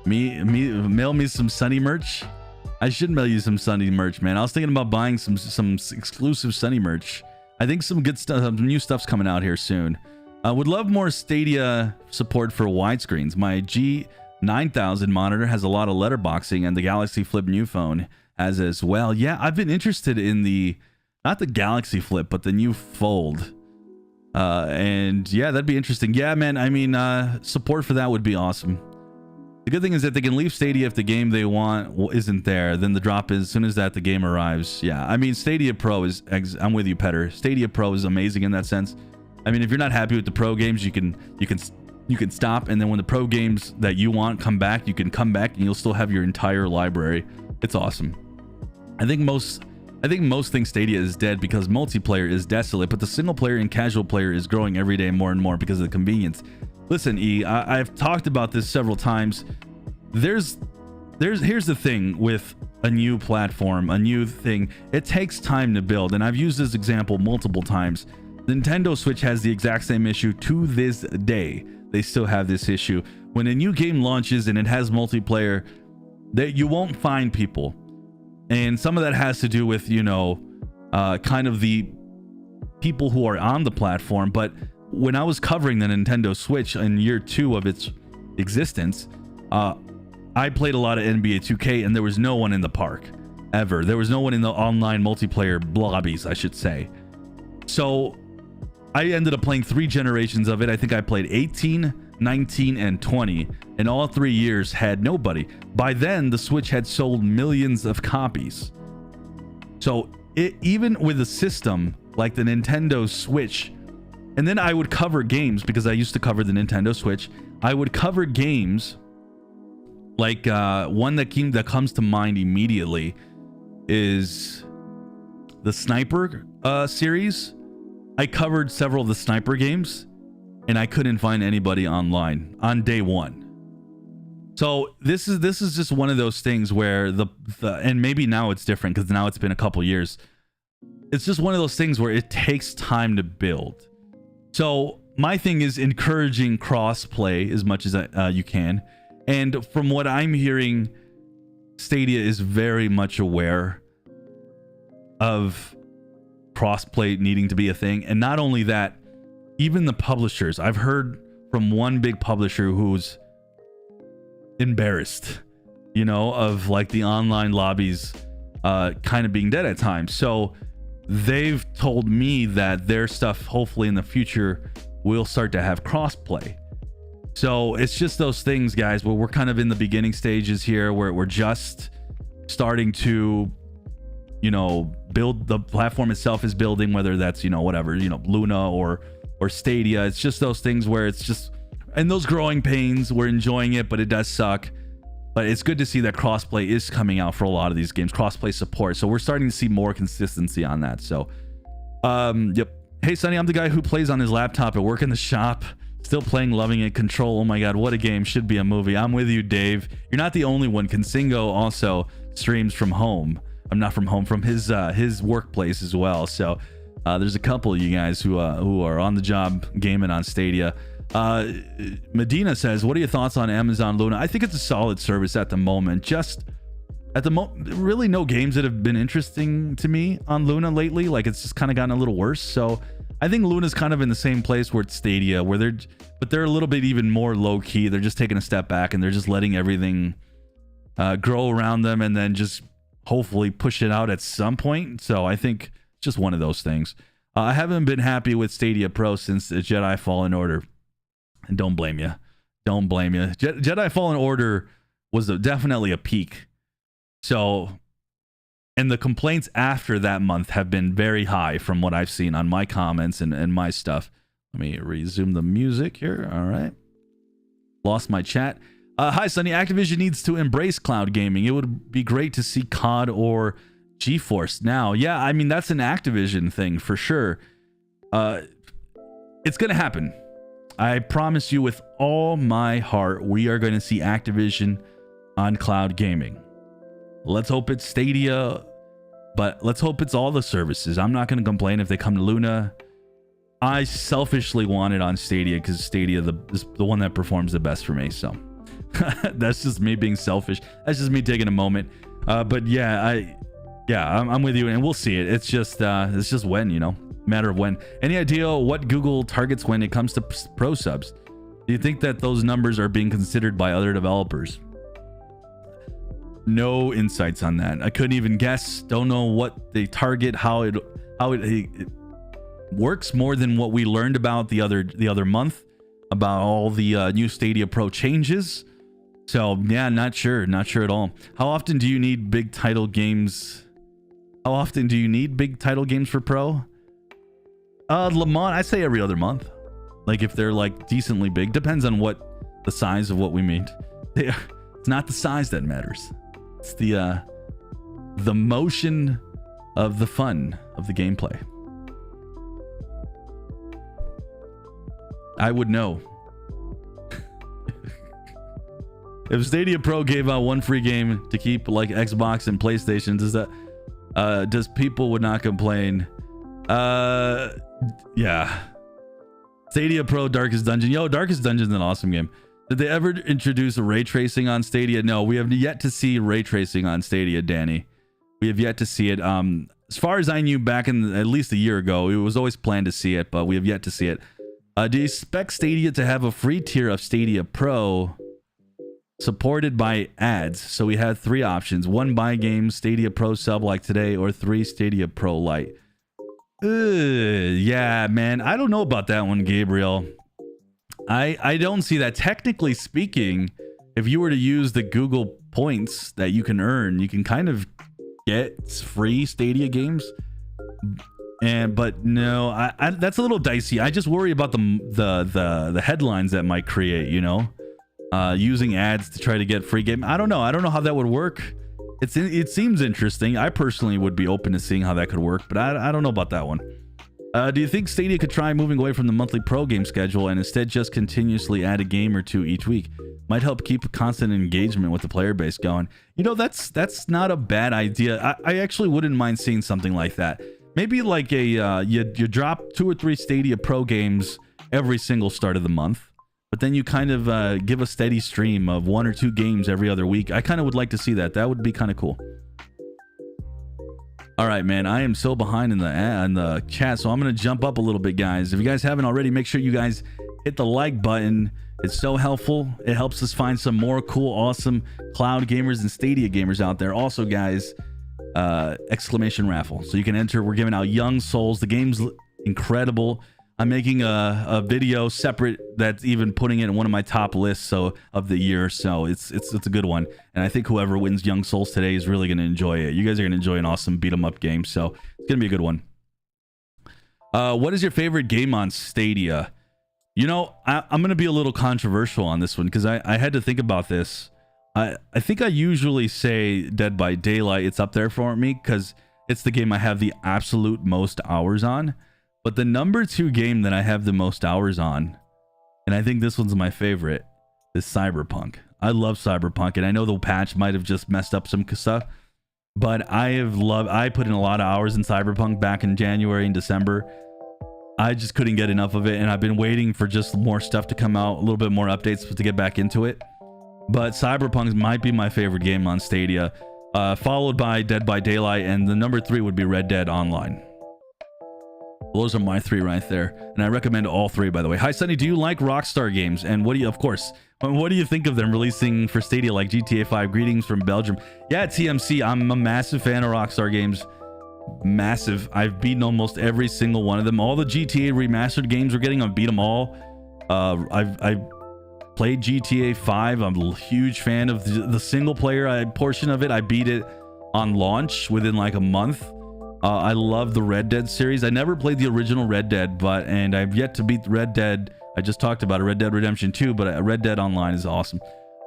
Mail me some Sunny merch. I should mail you some Sunny merch, man. I was thinking about buying some exclusive Sunny merch. I think some good stuff, some new stuff's coming out here soon. Would love more Stadia support for widescreens. My G9000 monitor has a lot of letterboxing, and the Galaxy Flip new phone has as well. Yeah, I've been interested in not the Galaxy Flip, but the new Fold. And yeah, that'd be interesting. Yeah, man, I mean, support for that would be awesome. The good thing is that they can leave Stadia if the game they want isn't there. Then the drop is as soon as the game arrives. Yeah, I mean, Stadia Pro is, I'm with you, Petter. Stadia Pro is amazing in that sense. I mean, if you're not happy with the Pro games, you can You can stop, and then when the pro games that you want come back, you can come back and you'll still have your entire library. It's awesome. I think most things Stadia is dead because multiplayer is desolate, but the single player and casual player is growing every day more and more because of the convenience. Listen, I've talked about this several times. Here's the thing with a new platform, a new thing. It takes time to build, and I've used this example multiple times. Nintendo Switch has the exact same issue to this day. They still have this issue. When a new game launches and it has multiplayer, that you won't find people. And some of that has to do with, you know, kind of the people who are on the platform. But when I was covering the Nintendo Switch in year 2 of its existence, I played a lot of NBA 2K, and there was no one in the park ever. There was no one in the online multiplayer lobbies, I should say. So I ended up playing 3 generations of it. I think I played 18, 19, and 20, and all 3 years had nobody. By then, the Switch had sold millions of copies. So even with a system like the Nintendo Switch, and then I would cover games because I used to cover the Nintendo Switch. I would cover games like one that comes to mind immediately is the Sniper series. I covered several of the Sniper games, and I couldn't find anybody online on day 1. So this is just one of those things where the and maybe now it's different because now it's been a couple years. It's just one of those things where it takes time to build. So my thing is encouraging cross-play as much as you can. And from what I'm hearing, Stadia is very much aware of cross-play needing to be a thing. And not only that, even the publishers. I've heard from one big publisher who's embarrassed, you know, of like the online lobbies kind of being dead at times. So they've told me that their stuff, hopefully in the future, will start to have cross-play. So it's just those things, guys, where we're kind of in the beginning stages here, where we're just starting to, you know, build. The platform itself is building, whether that's, you know, whatever, you know, Luna or Stadia. It's just those things where it's just, and those growing pains, we're enjoying it, but it does suck. But it's good to see that crossplay is coming out for a lot of these games, crossplay support. So we're starting to see more consistency on that. So, yep. Hey, Sonny, I'm the guy who plays on his laptop at work in the shop. Still playing, loving it. Control, oh my god, what a game. Should be a movie. I'm with you, Dave. You're not the only one. Consingo also streams from home. I'm not from home, from his workplace as well. So there's a couple of you guys who are on the job gaming on Stadia. Medina says, what are your thoughts on Amazon Luna? I think it's a solid service at the moment. Just at the moment, really no games that have been interesting to me on Luna lately. Like, it's just kind of gotten a little worse. So I think Luna's kind of in the same place where it's Stadia, where they're a little bit even more low key. They're just taking a step back and they're just letting everything grow around them, and then just hopefully push it out at some point. So I think it's just one of those things. I haven't been happy with Stadia Pro since Jedi Fallen Order. And don't blame you. Don't blame you. Jedi Fallen Order was definitely a peak. So, and the complaints after that month have been very high from what I've seen on my comments and my stuff. Let me resume the music here. All right. Lost my chat. Hi, Sonny. Activision needs to embrace cloud gaming. It would be great to see COD or GeForce now. Yeah, I mean, that's an Activision thing for sure. It's going to happen. I promise you with all my heart, we are going to see Activision on cloud gaming. Let's hope it's Stadia, but let's hope it's all the services. I'm not going to complain if they come to Luna. I selfishly want it on Stadia because Stadia is the one that performs the best for me. So that's just me being selfish. That's just me taking a moment. But yeah, I'm with you, and we'll see it. It's just when, you know, matter of when. Any idea what Google targets when it comes to pro subs? Do you think that those numbers are being considered by other developers? No insights on that. I couldn't even guess. Don't know what they target, how it works more than what we learned about the other month about all the new Stadia Pro changes. So yeah, not sure at all. How often do you need big title games? How often do you need big title games for Pro? Lamont, I say every other month. Like if they're like decently big, depends on what the size of what we mean. It's not the size that matters. It's the motion of the fun of the gameplay. I would know. If Stadia Pro gave out one free game to keep like Xbox and PlayStation, does people would not complain? Yeah. Stadia Pro Darkest Dungeon. Yo, Darkest Dungeon is an awesome game. Did they ever introduce ray tracing on Stadia? No, we have yet to see ray tracing on Stadia, Danny. We have yet to see it. As far as I knew back in at least a year ago, it was always planned to see it, but we have yet to see it. Do you expect Stadia to have a free tier of Stadia Pro supported by ads? So we had 3 options: 1 buy game Stadia Pro sub like today, or 3 Stadia Pro Lite. Yeah, man, I don't know about that one, Gabriel. I don't see that. Technically speaking, if you were to use the Google points that you can earn, you can kind of get free Stadia games. But no, I that's a little dicey. I just worry about the headlines that might create, you know, using ads to try to get free game. I don't know how that would work. It seems interesting. I personally would be open to seeing how that could work, but I don't know about that one. Do you think Stadia could try moving away from the monthly pro game schedule and instead just continuously add a game or 2 each week? Might help keep constant engagement with the player base going. You know, that's not a bad idea. I actually wouldn't mind seeing something like that. Maybe like a you drop 2 or 3 Stadia Pro games every single start of the month, but then you kind of give a steady stream of 1 or 2 games every other week. I kind of would like to see that. That would be kind of cool. All right, man, I am so behind in the chat, so I'm going to jump up a little bit, guys. If you guys haven't already, make sure you guys hit the like button. It's so helpful. It helps us find some more cool, awesome cloud gamers and Stadia gamers out there. Also, guys, exclamation raffle. So you can enter. We're giving out Young Souls. The game's incredible. I'm making a video separate that's even putting it in one of my top lists of the year. So it's a good one. And I think whoever wins Young Souls today is really going to enjoy it. You guys are going to enjoy an awesome beat 'em up game. So it's going to be a good one. What is your favorite game on Stadia? You know, I'm going to be a little controversial on this one because I had to think about this. I think I usually say Dead by Daylight. It's up there for me because it's the game I have the absolute most hours on. But the number 2 game that I have the most hours on, and I think this one's my favorite, is Cyberpunk. I love Cyberpunk, and I know the patch might have just messed up some stuff, but I put in a lot of hours in Cyberpunk back in January and December. I just couldn't get enough of it, and I've been waiting for just more stuff to come out, a little bit more updates to get back into it. But Cyberpunk might be my favorite game on Stadia, followed by Dead by Daylight, and the number 3 would be Red Dead Online. Those are my 3 right there, and I recommend all 3, by the way. Hi, Sunny. Do you like Rockstar games? And what do you, of course, what do you think of them releasing for Stadia like GTA 5? Greetings from Belgium. Yeah, TMC. I'm a massive fan of Rockstar games. Massive. I've beaten almost every single one of them. All the GTA remastered games we're getting, I've beat them all. I've played GTA 5. I'm a huge fan of the single player portion of it. I beat it on launch within like a month. I love the Red Dead series. I never played the original Red Dead, and I've yet to beat Red Dead. I just talked about Red Dead Redemption 2, but Red Dead Online is awesome.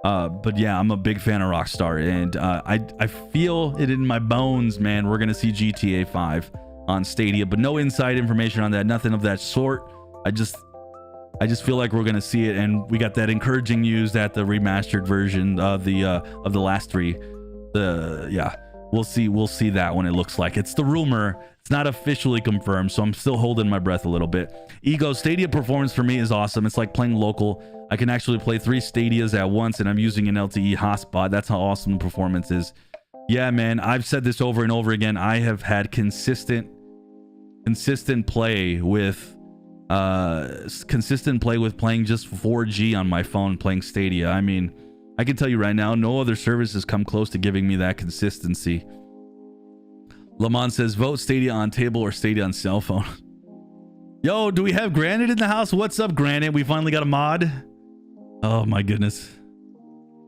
But yeah, I'm a big fan of Rockstar, and I feel it in my bones, man. We're gonna see GTA 5 on Stadia, but no inside information on that, nothing of that sort. I just feel like we're gonna see it, and we got that encouraging news that the remastered version of the last 3, yeah. We'll see that when it looks like. It's the rumor. It's not officially confirmed, so I'm still holding my breath a little bit. Ego Stadia performance for me is awesome. It's like playing local. I can actually play 3 Stadias at once, and I'm using an LTE hotspot. That's how awesome the performance is. Yeah, man, I've said this over and over again. I have had consistent play with playing just 4G on my phone playing Stadia. I mean, I can tell you right now, no other services come close to giving me that consistency. Lamont says, vote Stadia on table or Stadia on cell phone. Yo, do we have Granite in the house? What's up, Granite? We finally got a mod. Oh my goodness.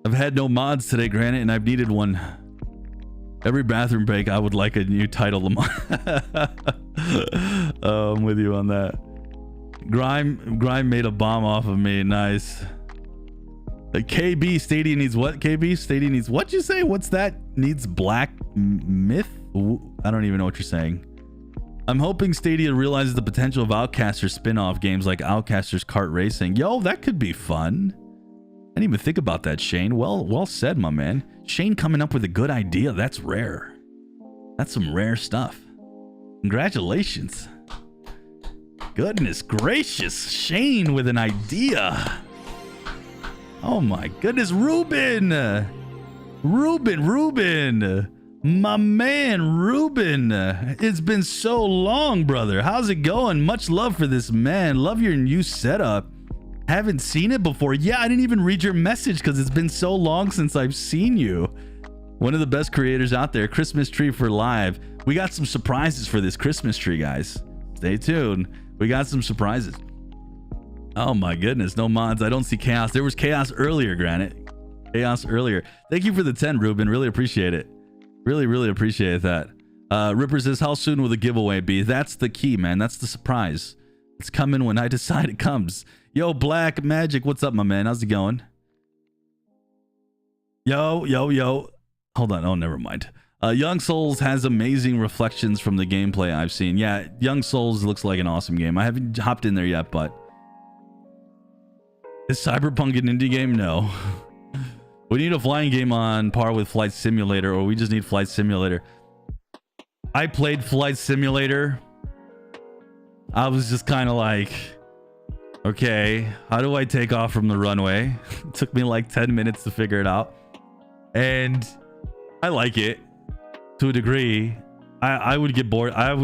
I've had no mods today, Granite, and I've needed one. Every bathroom break, I would like a new title, Lamont. Oh, I'm with you on that. Grime made a bomb off of me. Nice. KB Stadia needs what? KB Stadia needs what? You say? What's that? Needs black myth? I don't even know what you're saying. I'm hoping Stadia realizes the potential of Outcaster spin-off games like Outcaster's Kart Racing. Yo, that could be fun. I didn't even think about that, Shane. Well said, my man. Shane coming up with a good idea. That's rare. That's some rare stuff. Congratulations. Goodness gracious. Shane with an idea. Oh my goodness. Ruben. My man, Ruben. It's been so long, brother. How's it going? Much love for this, man. Love your new setup. Haven't seen it before. Yeah, I didn't even read your message because it's been so long since I've seen you. One of the best creators out there. Christmas tree for live. We got some surprises for this Christmas tree, guys. Stay tuned. We got some surprises. Oh my goodness, no mods. I don't see chaos. There was chaos earlier, Granite. Chaos earlier. Thank you for the 10, Ruben. Really appreciate it. Really appreciate that. Ripper says, how soon will the giveaway be? That's the key, man. That's the surprise. It's coming when I decide it comes. Yo, Black Magic, what's up, my man? How's it going? Yo. Hold on. Oh, never mind. Young Souls has amazing reflections from the gameplay I've seen. Yeah, Young Souls looks like an awesome game. I haven't hopped in there yet, but is Cyberpunk an indie game? No. We need a flying game on par with Flight Simulator, or we just need Flight Simulator. I played Flight Simulator. I was just kind of like, okay, how do I take off from the runway? It took me like 10 minutes to figure it out. And I like it to a degree. I would get bored. I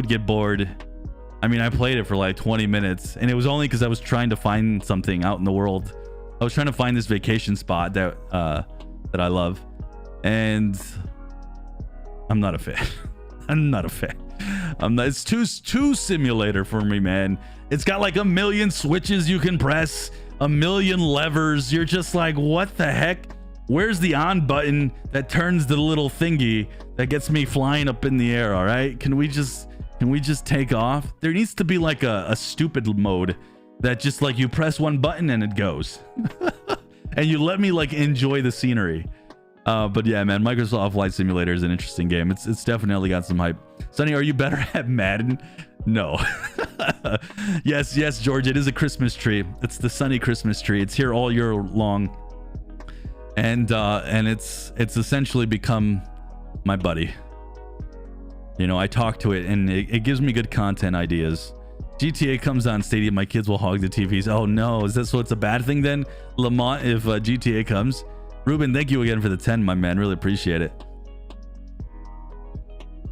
mean, I played it for like 20 minutes, and it was only because I was trying to find something out in the world. I was trying to find this vacation spot that I love, and I'm not a fan. I'm not a fan. It's too simulator for me, man. It's got like a million switches you can press, a million levers. You're just like, what the heck? Where's the on button that turns the little thingy that gets me flying up in the air? All right, can we just take off? There needs to be like a stupid mode that just like you press one button and it goes. And you let me like enjoy the scenery. But yeah, man, Microsoft Flight Simulator is an interesting game. It's definitely got some hype. Sonny, are you better at Madden? No. yes, George, it is a Christmas tree. It's the sunny Christmas tree. It's here all year long. And it's essentially become my buddy. You know, I talk to it and it gives me good content ideas. GTA comes on Stadia, my kids will hog the TVs. Oh no, is that so it's a bad thing then, Lamont, if GTA comes? Ruben, thank you again for the 10, my man. Really appreciate it.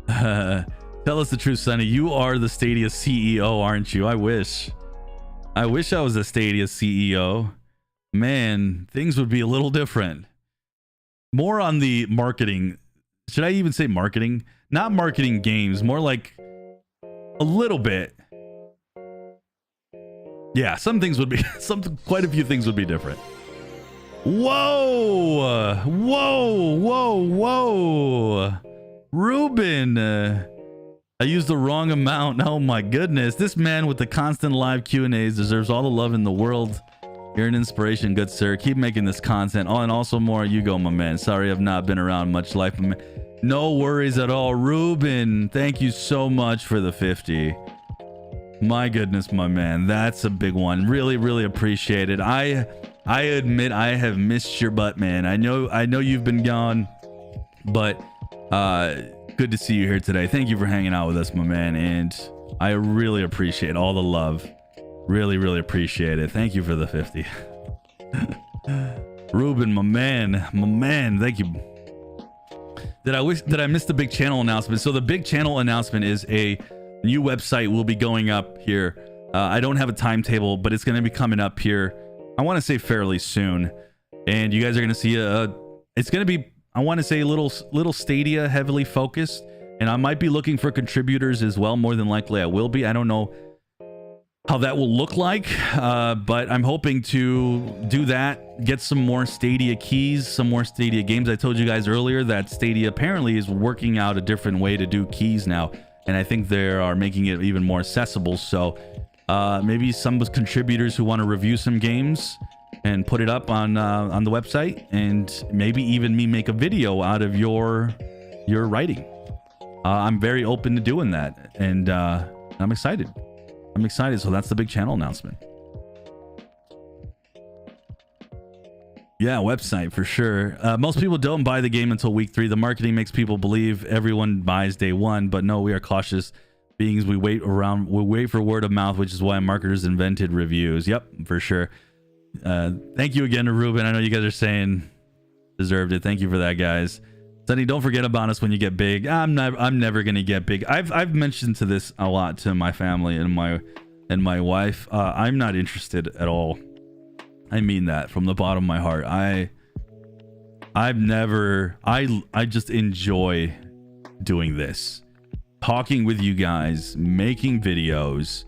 Tell us the truth, Sonny. You are the Stadia CEO, aren't you? I wish I was a Stadia CEO. Man, things would be a little different. More on the marketing. Should I even say marketing? Not marketing games, more like a little bit. Yeah, some things would be quite a few things would be different. Whoa! Ruben, I used the wrong amount. Oh my goodness. This man with the constant live Q&As deserves all the love in the world. You're an inspiration, good sir. Keep making this content. Oh, and also more. You go, my man. Sorry I've not been around much life, my man. No worries at all. Ruben, thank you so much for the 50. My goodness, my man. That's a big one. Really appreciate it. I admit I have missed your butt, man. I know you've been gone, but good to see you here today. Thank you for hanging out with us, my man. And I really appreciate all the love. Really appreciate it. Thank you for the 50. Ruben, my man, thank you. Did I miss the big channel announcement? So the big channel announcement is a new website will be going up here. I don't have a timetable, but it's going to be coming up here. I want to say fairly soon. And you guys are going to see it's going to be, I want to say a little Stadia heavily focused. And I might be looking for contributors as well. More than likely I will be. I don't know how that will look like, but I'm hoping to do that, get some more Stadia keys, some more Stadia games. I told you guys earlier that Stadia apparently is working out a different way to do keys now, and I think they are making it even more accessible. So maybe some contributors who want to review some games and put it up on the website, and maybe even me make a video out of your writing. I'm very open to doing that, and I'm excited. So that's the big channel announcement. Yeah, website for sure. Most people don't buy the game until week 3. The marketing makes people believe everyone buys day 1, but no, we are cautious beings. We wait for word of mouth, which is why marketers invented reviews. Yep, for sure. Thank you again to Ruben. I know you guys are saying deserved it. Thank you for that, guys. Sonny, don't forget about us when you get big. I'm never gonna get big. I've mentioned to this a lot to my family and my wife. I'm not interested at all. I mean that from the bottom of my heart. I just enjoy doing this, talking with you guys, making videos.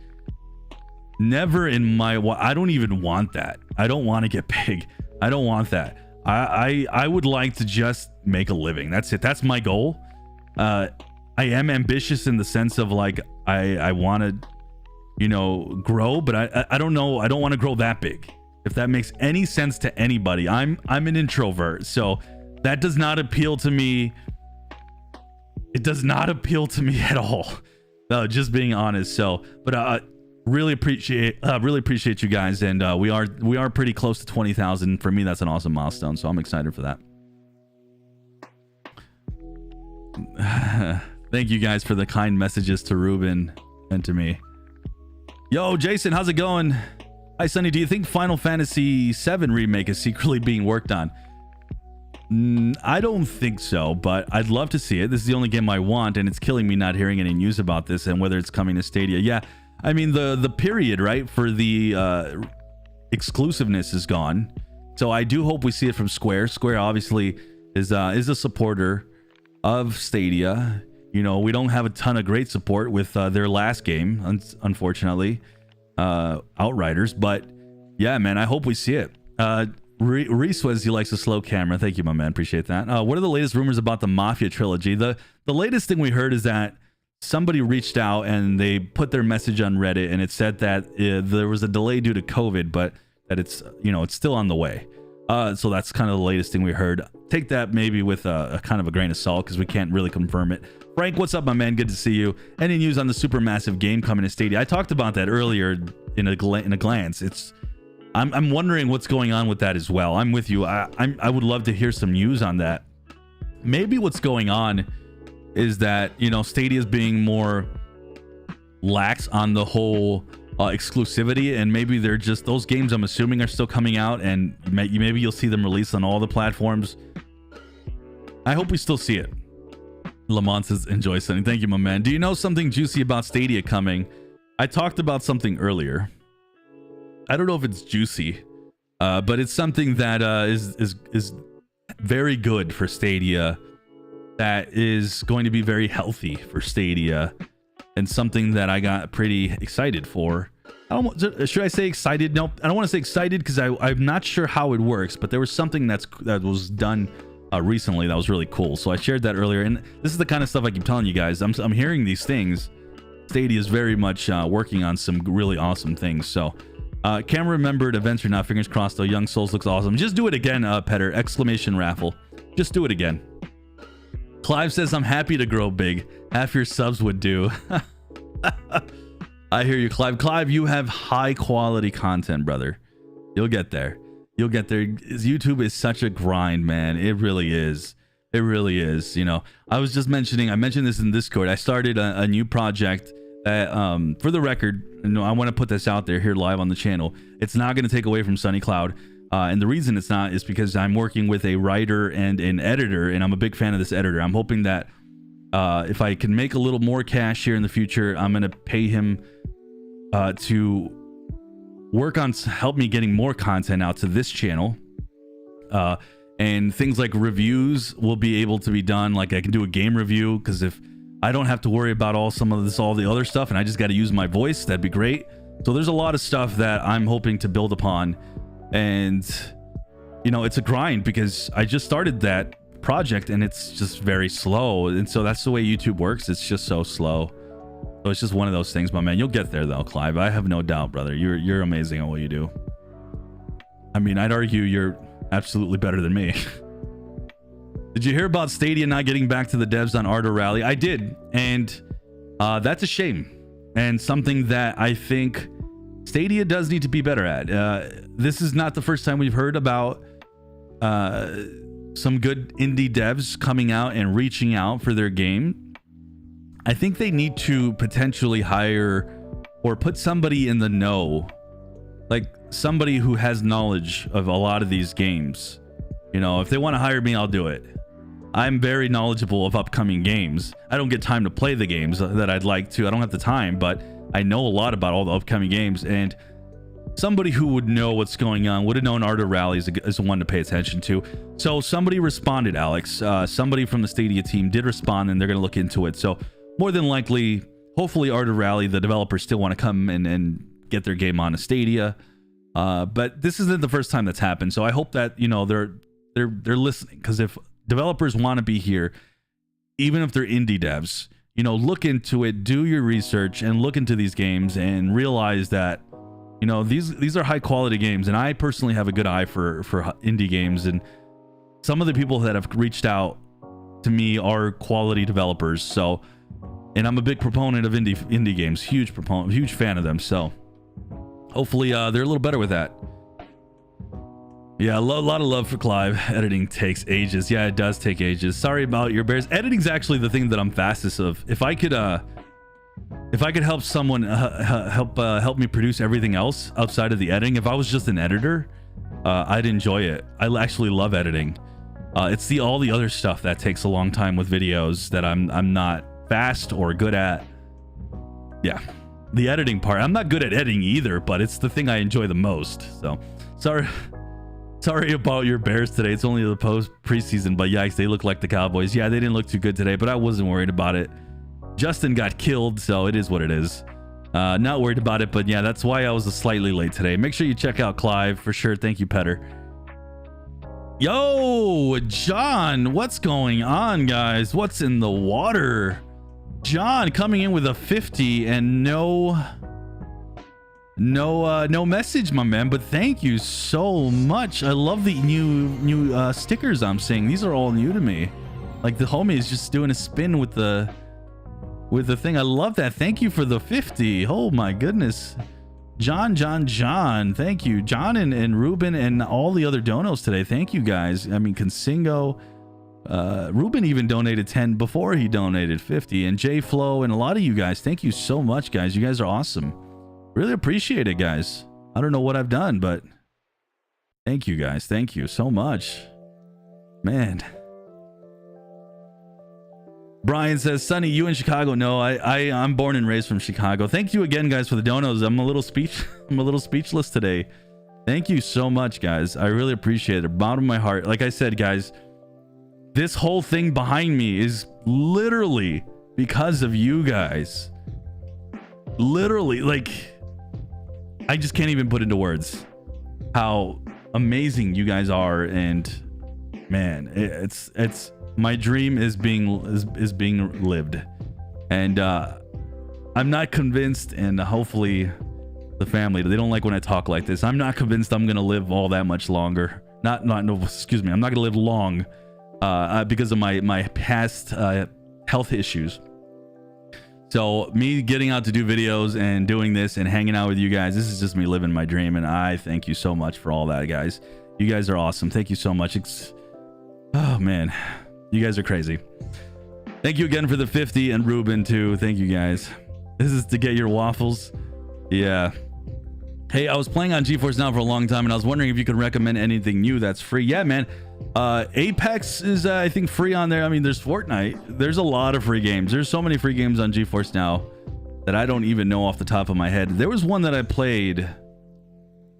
Never in my, I don't even want that. I don't want to get big. I don't want that. I would like to just make a living. That's it. That's my goal. I am ambitious in the sense of like I want to, grow, but I don't know. I don't want to grow that big. If that makes any sense to anybody. I'm an introvert, so that does not appeal to me. It does not appeal to me at all. No, just being honest. So, but really appreciate you guys, and we are pretty close to 20,000. For me, that's an awesome milestone, so I'm excited for that. Thank you guys for the kind messages to Ruben and to me. Yo, Jason, how's it going? Hi, Sonny. Do you think Final Fantasy VII remake is secretly being worked on? I don't think so, but I'd love to see it. This is the only game I want, and it's killing me not hearing any news about this and whether it's coming to Stadia. Yeah, I mean, the period, right, for the exclusiveness is gone. So I do hope we see it from Square. Square obviously is a supporter of Stadia. We don't have a ton of great support with their last game, unfortunately. Outriders, but yeah, man, I hope we see it. Reese says he likes a slow camera. Thank you, my man. Appreciate that. What are the latest rumors about the Mafia trilogy? The latest thing we heard is that somebody reached out and they put their message on Reddit, and it said that there was a delay due to COVID, but that it's still on the way. So that's kind of the latest thing we heard. Take that maybe with a kind of a grain of salt, because we can't really confirm it. Frank, what's up, my man? Good to see you. Any news on the supermassive game coming to Stadia? I talked about that earlier in a glance. I'm wondering what's going on with that as well. I'm with you. I would love to hear some news on that. Maybe what's going on is that Stadia is being more lax on the whole exclusivity, and maybe they're just, those games I'm assuming are still coming out, and maybe you'll see them released on all the platforms. I hope we still see it. Lamont says, enjoy something. Thank you, my man. Do you know something juicy about Stadia coming? I talked about something earlier. I don't know if it's juicy, but it's something that is very good for Stadia, that is going to be very healthy for Stadia, and something that I got pretty excited for. Should I say excited? Nope, I don't want to say excited, because I'm not sure how it works, but there was something that was done recently that was really cool, so I shared that earlier. And this is the kind of stuff I keep telling you guys. I'm hearing these things. Stadia is very much working on some really awesome things. So camera remembered, events are now, fingers crossed though. Young Souls looks awesome. Just do it again, Petter! Exclamation raffle. Just do it again. Clive says, I'm happy to grow big. Half your subs would do. I hear you, Clive. Clive, you have high quality content, brother. You'll get there. You'll get there. YouTube is such a grind, man. It really is. It really is. I was just mentioning, I mentioned this in Discord. I started a new project that, for the record, I want to put this out there here live on the channel. It's not going to take away from Sunny Cloud. And the reason it's not is because I'm working with a writer and an editor, and I'm a big fan of this editor. I'm hoping that if I can make a little more cash here in the future, I'm going to pay him to work on, help me getting more content out to this channel. And things like reviews will be able to be done. Like I can do a game review, because if I don't have to worry about all the other stuff, and I just got to use my voice, that'd be great. So there's a lot of stuff that I'm hoping to build upon. And it's a grind, because I just started that project and it's just very slow, and so that's the way YouTube works. It's just so slow. So it's just one of those things, my man. You'll get there though, Clive. I have no doubt, brother. You're amazing at what you do. I mean, I'd argue you're absolutely better than me. Did you hear about Stadia not getting back to the devs on Ardor Rally? I did, and that's a shame, and something that I think Stadia does need to be better at. This is not the first time we've heard about some good indie devs coming out and reaching out for their game. I think they need to potentially hire or put somebody in the know, like somebody who has knowledge of a lot of these games. You know, if they want to hire me, I'll do it. I'm very knowledgeable of upcoming games. I don't get time to play the games that I'd like to. I don't have the time, but I know a lot about all the upcoming games, and somebody who would know what's going on, would have known Ardor Rally is one to pay attention to. So somebody responded, Alex. Somebody from the Stadia team did respond, and they're going to look into it. So more than likely, hopefully Ardor Rally, the developers still want to come and get their game on a Stadia. But this isn't the first time that's happened. So I hope that, you know, they're listening, because if developers want to be here, even if they're indie devs, you know, look into it, do your research, and look into these games and realize that, you know, these are high quality games, and I personally have a good eye for indie games, and some of the people that have reached out to me are quality developers. So, and I'm a big proponent of indie games, huge fan of them. So hopefully they're a little better with that. Yeah, a lot of love for Clive. Editing takes ages. Yeah, it does take ages. Sorry about your bears. Editing's actually the thing that I'm fastest of. If I could help someone help me produce everything else outside of the editing, if I was just an editor, I'd enjoy it. I actually love editing. It's all the other stuff that takes a long time with videos that I'm not fast or good at. Yeah, the editing part. I'm not good at editing either, but it's the thing I enjoy the most. So sorry about your Bears today. It's only the preseason, but yikes, they look like the Cowboys. Yeah, they didn't look too good today, but I wasn't worried about it. Justin got killed, so it is what it is. Not worried about it, but yeah, that's why I was slightly late today. Make sure you check out Clive for sure. Thank you, Petter. Yo, John, what's going on, guys? What's in the water? John coming in with a 50 and no message, my man, but thank you so much. I love the new stickers I'm seeing. These are all new to me. Like the homie is just doing a spin with the thing. I love that. Thank you for the 50. Oh my goodness. John, thank you. John and Ruben and all the other donos today. Thank you guys. I mean, Consingo, Ruben even donated 10 before he donated 50, and J Flow and a lot of you guys. Thank you so much, guys. You guys are awesome. Really appreciate it, guys. I don't know what I've done, but thank you guys. Thank you so much, man. Brian says, Sonny, you in Chicago? No, I'm born and raised from Chicago. Thank you again, guys, for the donos. I'm a little speechless today. Thank you so much, guys. I really appreciate it. Bottom of my heart. Like I said, guys, this whole thing behind me is literally because of you guys. Literally, like, I just can't even put into words how amazing you guys are, and man, it's my dream is being lived, and I'm not convinced, and hopefully the family, they don't like when I talk like this. I'm not convinced I'm gonna live all that much longer. Excuse me, I'm not gonna live long because of my past health issues. So me getting out to do videos and doing this and hanging out with you guys, this is just me living my dream, and I thank you so much for all that, guys. You guys are awesome. Thank you so much. Oh man, you guys are crazy. Thank you again for the 50, and Ruben too. Thank you guys. This is to get your waffles. Yeah. Hey, I was playing on GeForce Now for a long time, and I was wondering if you could recommend anything new that's free. Yeah, man. Apex is, I think, free on there. I mean, there's Fortnite. There's a lot of free games. There's so many free games on GeForce Now that I don't even know off the top of my head. There was one that I played,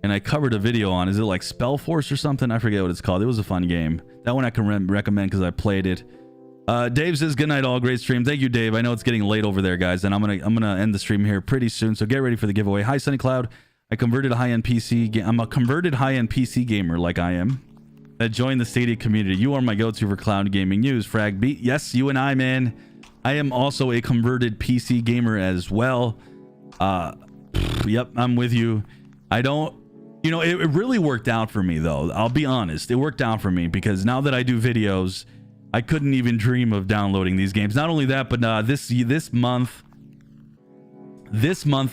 and I covered a video on. Is it like Spellforce or something? I forget what it's called. It was a fun game. That one I can recommend because I played it. Dave says, good night all, great stream. Thank you, Dave. I know it's getting late over there, guys, and I'm gonna end the stream here pretty soon, so get ready for the giveaway. Hi, Sunny Cloud. I'm a converted high-end PC gamer, like I am, that joined the Stadia community. You are my go-to for cloud gaming news. Frag Beat, yes, you and I, man. I am also a converted PC gamer as well. Yep, I'm with you. I don't, you know, it really worked out for me though. I'll be honest, it worked out for me because now that I do videos, I couldn't even dream of downloading these games. Not only that, but this month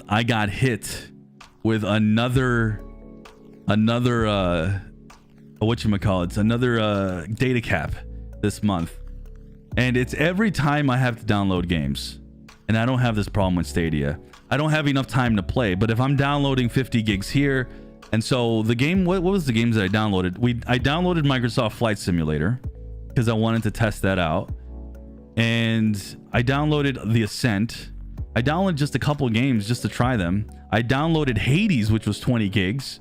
I got hit with another whatchamacallits, another data cap this month. And it's every time I have to download games. And I don't have this problem with Stadia. I don't have enough time to play, but if I'm downloading 50 gigs here, and so the game, what was the games that I downloaded? I downloaded Microsoft Flight Simulator because I wanted to test that out. And I downloaded The Ascent. I downloaded just a couple games just to try them. I downloaded Hades, which was 20 gigs.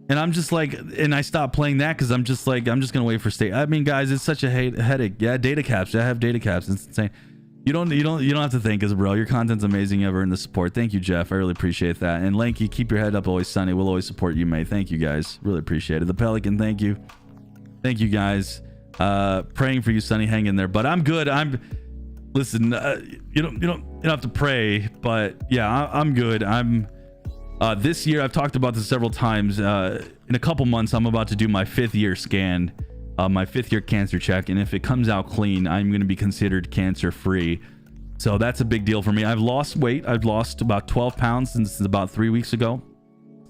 And I'm just like, and I stopped playing that because I'm just like, I'm just going to wait for Stadia. I mean, guys, it's such a headache. Yeah, data caps. I have data caps. It's insane. You don't have to thank us, bro. Your content's amazing. Ever in the support. Thank you, Jeff. I really appreciate that. And Lanky, keep your head up. Always sunny. We'll always support you, mate. Thank you, guys. Really appreciate it. The Pelican, thank you. Thank you, guys. Praying for you, Sunny. Hang in there. But I'm good. Listen. You don't have to pray. But yeah, I'm good. This year, I've talked about this several times. In a couple months, I'm about to do my 5th year scan. My 5th year cancer check, and if it comes out clean, I'm going to be considered cancer free. So that's a big deal for me. I've lost weight. I've lost about 12 pounds since about 3 weeks ago.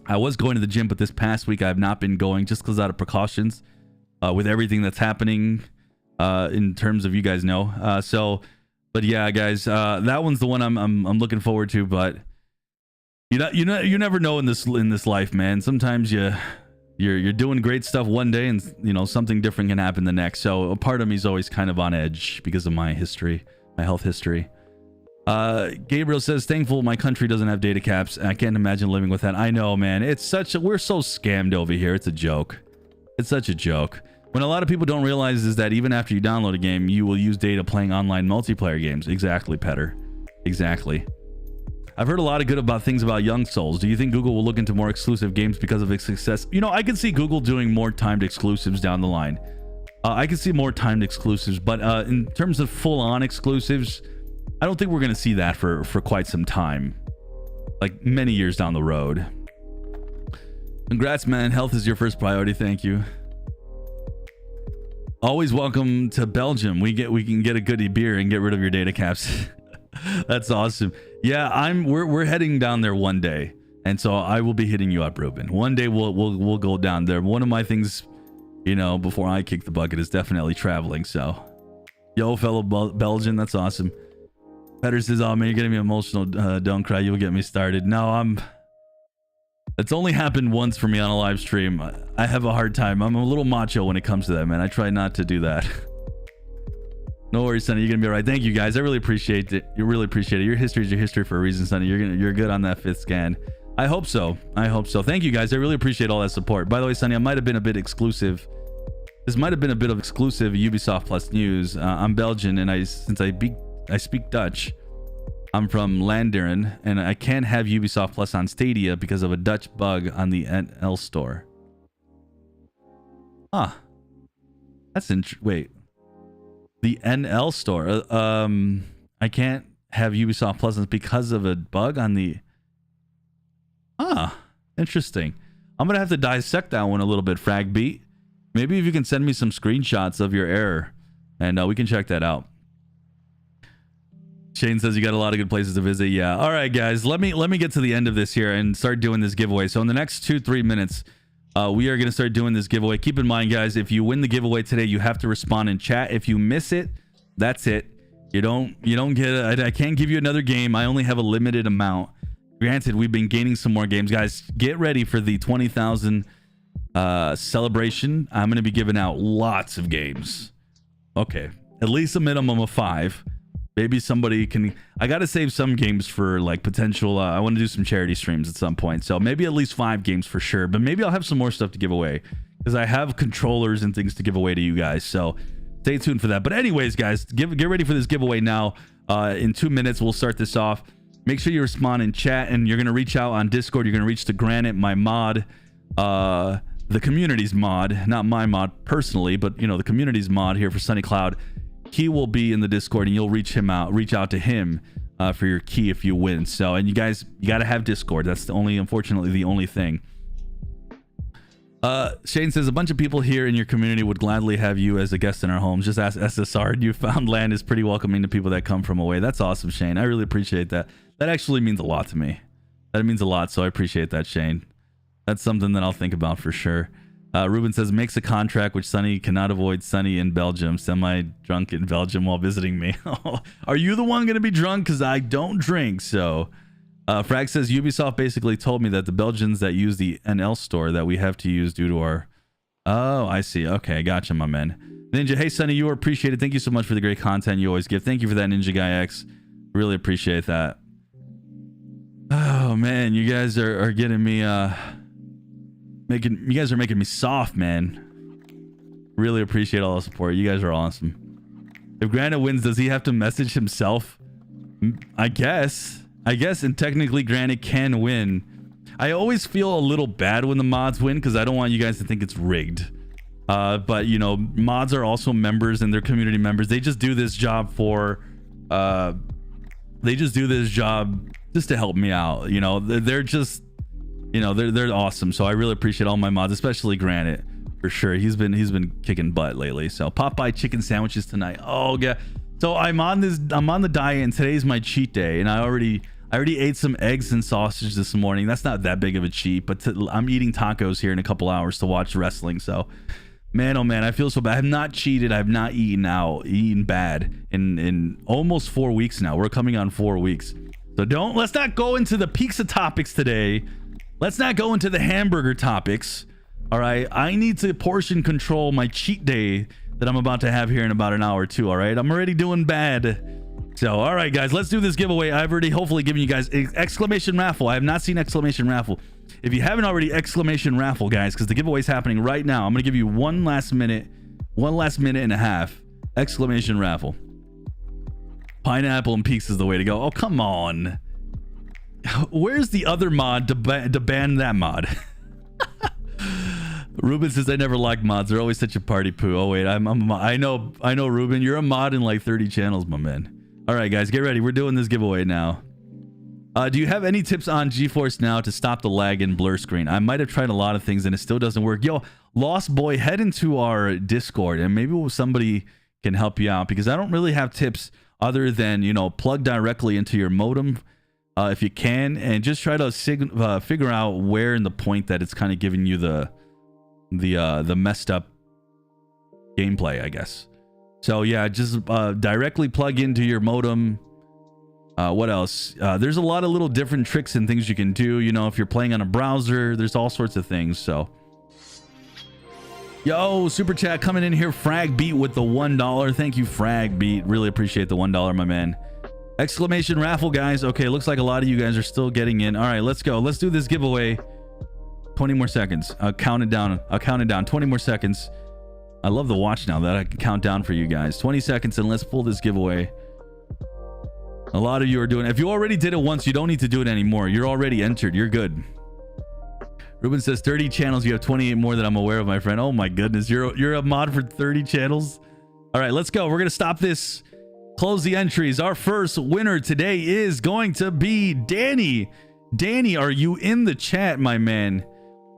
I was going to the gym, but this past week I have not been going just because out of precautions with everything that's happening in terms of, you guys know. But yeah, guys, that one's the one I'm looking forward to. But you never know in this life, man. Sometimes you're doing great stuff one day and something different can happen the next. So a part of me is always kind of on edge because of my history, my health history. Gabriel says, thankful my country doesn't have data caps. I can't imagine living with that. I know, man. We're so scammed over here. It's a joke. It's such a joke. When a lot of people don't realize is that even after you download a game, you will use data playing online multiplayer games. Exactly, Petter. Exactly. I've heard a lot of good things about Young Souls. Do you think Google will look into more exclusive games because of its success? I can see Google doing more timed exclusives down the line. I can see more timed exclusives, but in terms of full-on exclusives, I don't think we're going to see that for quite some time. Like many years down the road. Congrats, man. Health is your first priority. Thank you. Always welcome to Belgium. We can get a goodie beer and get rid of your data caps. That's awesome. Yeah, we're heading down there one day, and so I will be hitting you up, Ruben. One day we'll go down there. One of my things, before I kick the bucket is definitely traveling. So, yo, fellow Belgian, that's awesome. Petter says, "Oh man, you're getting me emotional. Don't cry. You'll get me started." No, it's only happened once for me on a live stream. I have a hard time. I'm a little macho when it comes to that, man. I try not to do that. No worries, Sonny. You're gonna be all right. Thank you, guys. I really appreciate it. You really appreciate it. Your history is your history for a reason, Sonny. You're good on that 5th scan. I hope so. Thank you, guys. I really appreciate all that support. By the way, Sonny, I might have been a bit exclusive. This might have been a bit of exclusive Ubisoft Plus news. I'm Belgian, and since I speak Dutch, I'm from Landeren, and I can't have Ubisoft Plus on Stadia because of a Dutch bug on the NL store. Huh. That's wait. The NL store. I can't have Ubisoft Plus because of a bug on the. Interesting. I'm gonna have to dissect that one a little bit, Fragbeat. Maybe if you can send me some screenshots of your error, and we can check that out. Shane says you got a lot of good places to visit. Yeah. All right, guys. Let me get to the end of this here and start doing this giveaway. So in the next 2-3 minutes. We are going to start doing this giveaway. Keep in mind, guys, if you win the giveaway today, you have to respond in chat. If you miss it, that's it. You don't get it. I can't give you another game. I only have a limited amount. Granted, we've been gaining some more games. Guys, get ready for the 20,000 celebration. I'm going to be giving out lots of games. Okay. At least a minimum of 5. Maybe somebody can. I got to save some games for like potential. I want to do some charity streams at some point. So maybe at least 5 games for sure. But maybe I'll have some more stuff to give away because I have controllers and things to give away to you guys. So stay tuned for that. But anyways, guys, get ready for this giveaway now. In 2 minutes, we'll start this off. Make sure you respond in chat, and you're going to reach out on Discord. You're going to reach to Granite, my mod, the community's mod, not my mod personally, but the community's mod here for Sunny Cloud. Key will be in the Discord, and you'll reach out to him for your key if you win. So, and you guys, you got to have Discord. That's unfortunately the only thing. Shane says a bunch of people here in your community would gladly have you as a guest in our homes. Just ask SSR. Newfoundland is pretty welcoming to people that come from away. That's awesome, Shane. I really appreciate that. That actually means a lot to me. That means a lot. So I appreciate that, Shane. That's something that I'll think about for sure. Ruben says makes a contract which Sunny cannot avoid. Sunny in Belgium, semi-drunk in Belgium while visiting me. Are you the one going to be drunk? Because I don't drink. So Frag says Ubisoft basically told me that the Belgians that use the NL store that we have to use due to our... Oh, I see. Okay, gotcha, my man. Ninja, hey, Sunny, you are appreciated. Thank you so much for the great content you always give. Thank you for that, Ninja Guy X. Really appreciate that. Oh, man, you guys are getting me... You guys are making me soft, man. Really appreciate all the support. You guys are awesome. If Granite wins, does he have to message himself? I guess, and technically Granite can win. I always feel a little bad when the mods win because I don't want you guys to think it's rigged. But you know, mods are also members and they're community members. They just do this job for just to help me out. You know, they're just, you know, they're awesome. So I really appreciate all my mods, especially Granite for sure. He's been kicking butt lately. So Popeye chicken sandwiches tonight. Oh yeah. So I'm on the diet and today's my cheat day, and I already ate some eggs and sausage this morning. That's not that big of a cheat, but I'm eating tacos here in a couple hours to watch wrestling. So man, oh man, I feel so bad. I have not cheated. I have not eaten bad in almost 4 weeks now. We're coming on 4 weeks. So let's not go into the pizza topics today. Let's not go into the hamburger topics. All right. I need to portion control my cheat day that I'm about to have here in about an hour or two. All right. I'm already doing bad. So, all right, guys, let's do this giveaway. I've already hopefully given you guys exclamation raffle. I have not seen exclamation raffle. If you haven't already, exclamation raffle, guys, because the giveaway is happening right now. I'm going to give you one last minute and a half exclamation raffle. Pineapple and Peaks is the way to go. Oh, come on. Where's the other mod to ban that mod? Ruben says I never liked mods. They're always such a party poo. Oh wait, I know Ruben. You're a mod in like 30 channels, my man. All right, guys, get ready. We're doing this giveaway now. Do you have any tips on GeForce Now to stop the lag and blur screen? I might have tried a lot of things and it still doesn't work. Yo, Lost Boy, head into our Discord and maybe somebody can help you out because I don't really have tips other than, you know, plug directly into your modem. If you can, and just try to figure out where in the point that it's kind of giving you the messed up gameplay, I guess. So yeah, just directly plug into your modem. What else? There's a lot of little different tricks and things you can do. You know, if you're playing on a browser, there's all sorts of things. So, yo, super chat coming in here. Frag Beat with the $1. Thank you, Frag Beat. Really appreciate the $1, my man. Exclamation raffle, guys. Okay, looks like a lot of you guys are still getting in. All right, let's go. Let's do this giveaway. 20 more seconds. I'll count it down. 20 more seconds. I love the watch now that I can count down for you guys. 20 seconds and let's pull this giveaway. A lot of you are doing it. If you already did it once, you don't need to do it anymore. You're already entered. You're good. Ruben says 30 channels. You have 28 more that I'm aware of, my friend. Oh my goodness. You're a mod for 30 channels. All right, let's go. We're going to stop this. Close the entries. Our first winner today is going to be Danny. Danny, are you in the chat, my man?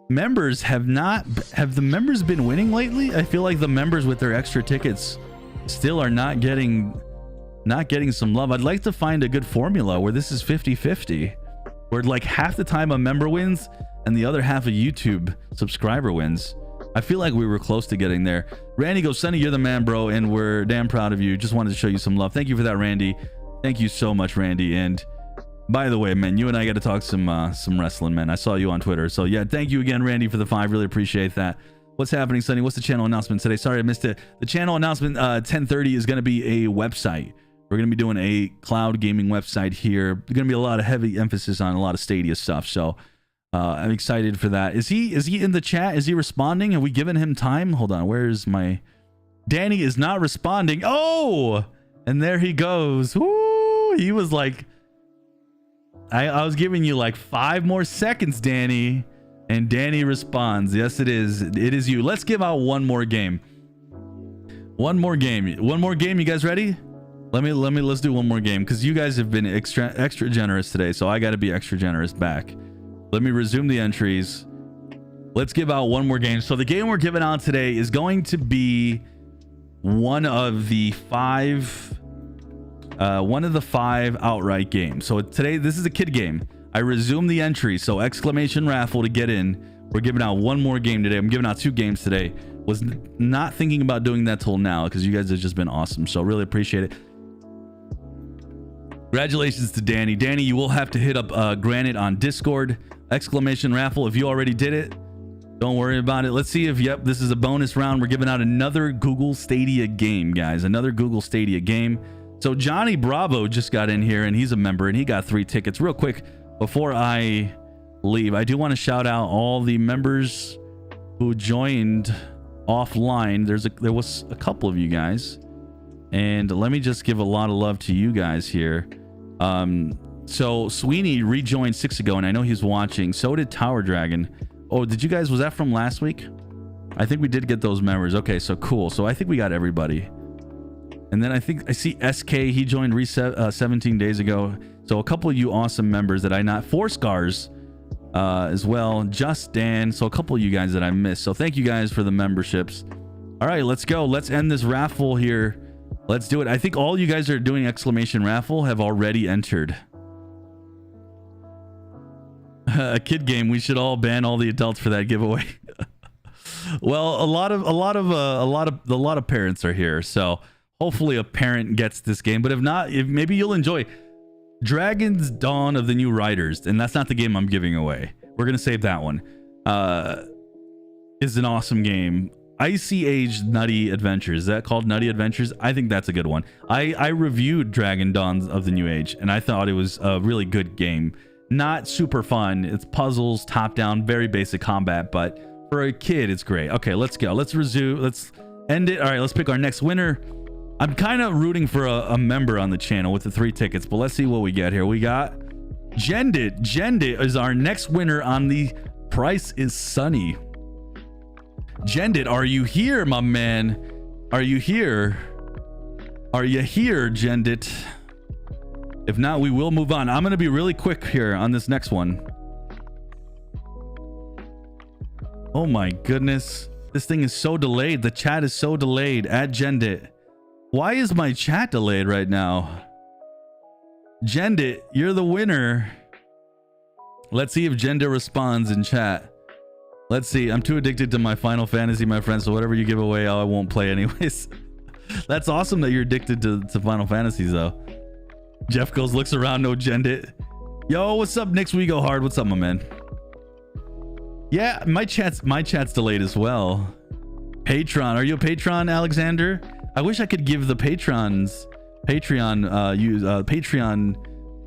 Members have the members been winning lately? I feel like the members with their extra tickets still are not getting some love. I'd like to find a good formula where this is 50-50, where like half the time a member wins and the other half a YouTube subscriber wins. I feel like we were close to getting there. Randy goes, Sonny, you're the man, bro, and we're damn proud of you. Just wanted to show you some love. Thank you for that, Randy. Thank you so much, Randy. And by the way, man, you and I got to talk some wrestling, man. I saw you on Twitter. So yeah, thank you again, Randy, for the 5. Really appreciate that. What's happening, Sonny? What's the channel announcement today? Sorry, I missed it. The channel announcement 10:30 is going to be a website. We're going to be doing a cloud gaming website here. There's going to be a lot of heavy emphasis on a lot of Stadia stuff. So I'm excited for that. Is he in the chat? Is he responding? Have we given him time? Hold on. Where's my... Danny is not responding. Oh! And there he goes. Woo! He was like... I was giving you like 5 more seconds, Danny. And Danny responds. Yes, it is. It is you. Let's give out one more game. One more game. One more game. You guys ready? Let's do one more game because you guys have been extra generous today, so I got to be extra generous back. Let me resume the entries. Let's give out one more game. So the game we're giving out today is going to be one of the five outright games. So today, this is a kid game. I resume the entry. So exclamation raffle to get in. We're giving out one more game today. I'm giving out 2 games today. Was not thinking about doing that till now because you guys have just been awesome. So really appreciate it. Congratulations to Danny. Danny, you will have to hit up Granite on Discord. Exclamation raffle. If you already did it, don't worry about it. Let's see if, yep, this is a bonus round. We're giving out another Google Stadia game, guys. Another Google Stadia game. So Johnny Bravo just got in here and he's a member and he got 3 tickets. Real quick, before I leave, I do want to shout out all the members who joined offline. There was a couple of you guys. And let me just give a lot of love to you guys here. So Sweeney rejoined 6 ago and I know he's watching. So did Tower Dragon. Oh, did you guys, was that from last week? I think we did get those members. Okay, so cool. So I think we got everybody. And then I think I see SK, he joined 17 days ago. So a couple of you awesome members that I not, 4 Scars as well. Just Dan. So a couple of you guys that I missed. So thank you guys for the memberships. All right, let's go. Let's end this raffle here. Let's do it. I think all you guys are doing exclamation raffle have already entered. A kid game. We should all ban all the adults for that giveaway. Well, a lot of parents are here, so hopefully a parent gets this game. But if not, maybe you'll enjoy Dragon's Dawn of the New Riders, and that's not the game I'm giving away. We're gonna save that one. Is an awesome game. Icy Age Nutty Adventures. Is that called Nutty Adventures? I think that's a good one. I reviewed Dragon Dawn of the New Age, and I thought it was a really good game. Not super fun. It's puzzles, top down, very basic combat, but for a kid, it's great. Okay, let's go. Let's resume. Let's end it. All right, let's pick our next winner. I'm kind of rooting for a member on the channel with the 3 tickets, but let's see what we get here. We got Jendit. Jendit is our next winner on the Price is Sunny. Jendit, are you here, my man? Are you here? Are you here, Jendit? If not, we will move on. I'm going to be really quick here on this next one. Oh my goodness. This thing is so delayed. The chat is so delayed. At Jendit. Why is my chat delayed right now? Jendit, you're the winner. Let's see if Jendit responds in chat. Let's see. I'm too addicted to my Final Fantasy, my friend. So whatever you give away, I won't play anyways. That's awesome that you're addicted to Final Fantasies, though. Jeff goes, looks around, no Jendit. Yo, what's up, Nix? We go hard. What's up, my man? Yeah, my chat's delayed as well. Patron, are you a patron, Alexander? I wish I could give the Patreon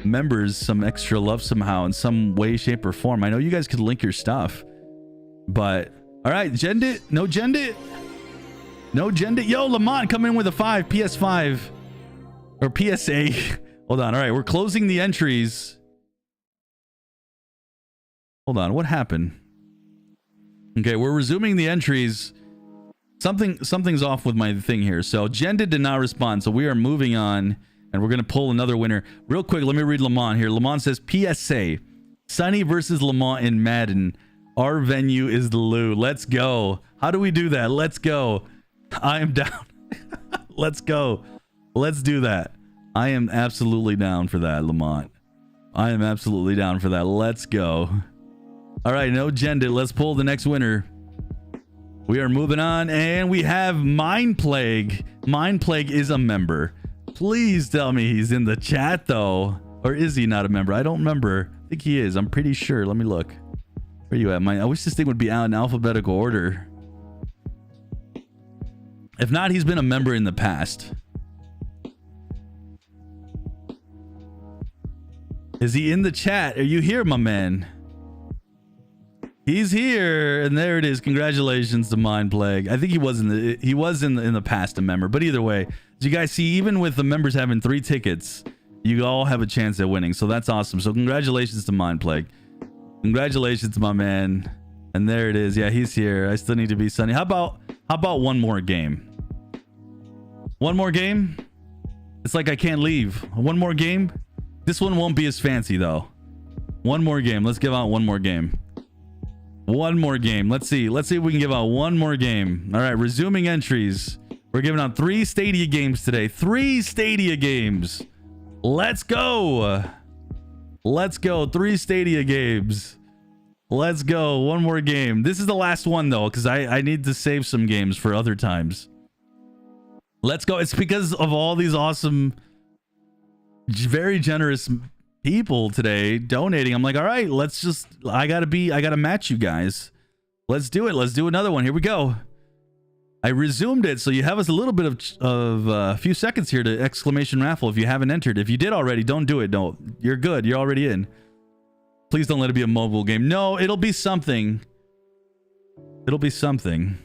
members some extra love somehow in some way, shape, or form. I know you guys could link your stuff. But all right, Jendit, no Jendit, no Jendit. Yo, Lamont, come in with a 5 PS5 or PSA. Hold on. All right, we're closing the entries. Hold on, what happened? Okay, we're resuming the entries. Something's off with my thing here. So Jendit did not respond, so we are moving on, and we're gonna pull another winner real quick. Let me read Lamont here. Lamont says PSA: Sunny versus Lamont in Madden. Our venue is the Lou. Let's go. How do we do that? Let's go. I am down. Let's go. Let's do that. I am absolutely down for that, Lamont. I am absolutely down for that. Let's go. All right, no Jendit. Let's pull the next winner. We are moving on, and we have Mind Plague. Mind Plague is a member. Please tell me he's in the chat, though. Or is he not a member? I don't remember. I think he is. I'm pretty sure. Let me look. Where you at? I wish this thing would be out in alphabetical order. If not, he's been a member in the past. Is he in the chat? Are you here, my man? He's here, and there it is. Congratulations to Mind Plague. I think he was in the past a member, but either way, as you guys see, even with the members having 3 tickets, you all have a chance at winning. So that's awesome. So congratulations to Mind Plague. Congratulations, my man. And there it is. Yeah, he's here. I still need to be Sunny. How about one more game? One more game. It's like I can't leave. One more game. This one won't be as fancy though. One more game. Let's give out one more game. One more game. Let's see. Let's see if we can give out one more game. All right, resuming entries. We're giving out 3 Stadia games today. 3 Stadia games. Let's go. Let's go. 3 Stadia games. Let's go. One more game. This is the last one though, because I need to save some games for other times. Let's go. It's because of all these awesome, very generous people today donating. I'm like, all right, let's just, I gotta match you guys. Let's do it. Let's do another one. Here we go. I resumed it, so you have us a little bit of a few seconds here to exclamation raffle if you haven't entered. If you did already, don't do it. No, you're good. You're already in. Please don't let it be a mobile game. No, it'll be something. It'll be something.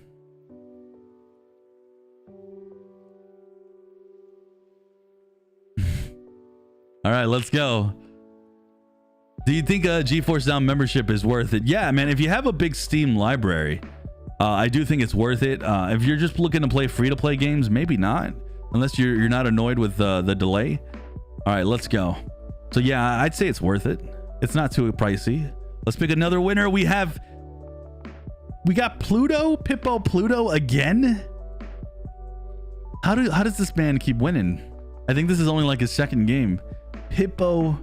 All right, let's go. Do you think a GeForce Now membership is worth it? Yeah, man. If you have a big Steam library, I do think it's worth it. If you're just looking to play free-to-play games, maybe not, unless you're not annoyed with the delay. All right, let's go. So yeah, I'd say it's worth it. It's not too pricey. Let's pick another winner. We got Pluto, Pippo Pluto again. How does this man keep winning? I think this is only like his second game. Pippo.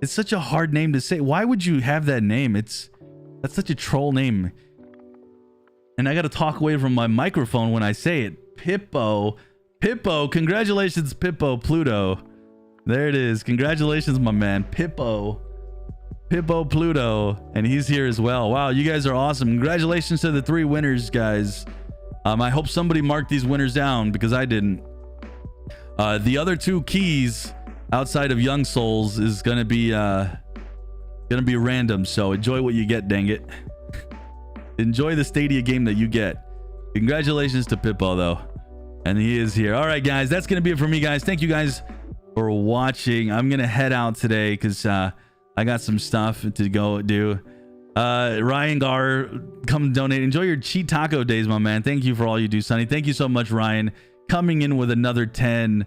It's such a hard name to say. Why would you have that name? That's such a troll name. And I got to talk away from my microphone when I say it. Pippo. Pippo. Congratulations, Pippo Pluto. There it is. Congratulations, my man. Pippo Pluto. And he's here as well. Wow, you guys are awesome. Congratulations to the 3 winners, guys. I hope somebody marked these winners down because I didn't. The other 2 keys outside of Young Souls is gonna be random, so enjoy what you get, dang it. Enjoy the Stadia game that you get. Congratulations to Pippo though, and he is here. All right, guys, that's gonna be it for me, guys. Thank you guys for watching. I'm gonna head out today because I got some stuff to go do. Ryan Gar, come donate. Enjoy your cheat taco days, my man. Thank you for all you do, Sonny. Thank you so much, Ryan, coming in with another 10.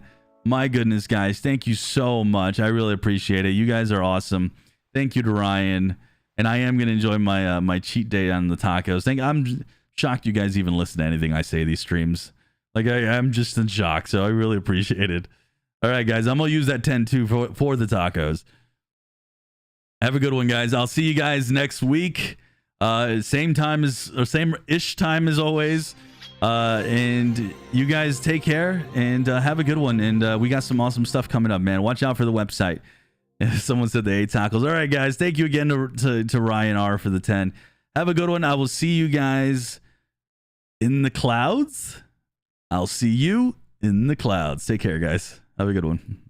My goodness, guys, thank you so much. I really appreciate it. You guys are awesome. Thank you to Ryan. And I am going to enjoy my my cheat day on the tacos. I'm shocked you guys even listen to anything I say these streams. Like, I'm just in shock, so I really appreciate it. All right, guys, I'm going to use that 10 too for the tacos. Have a good one, guys. I'll see you guys next week. Same ish time as always. And you guys take care and have a good one. And we got some awesome stuff coming up, man. Watch out for the website. Someone said the 8 tacos. All right, guys. Thank you again to Ryan R for the 10. Have a good one. I will see you guys in the clouds. I'll see you in the clouds. Take care, guys. Have a good one.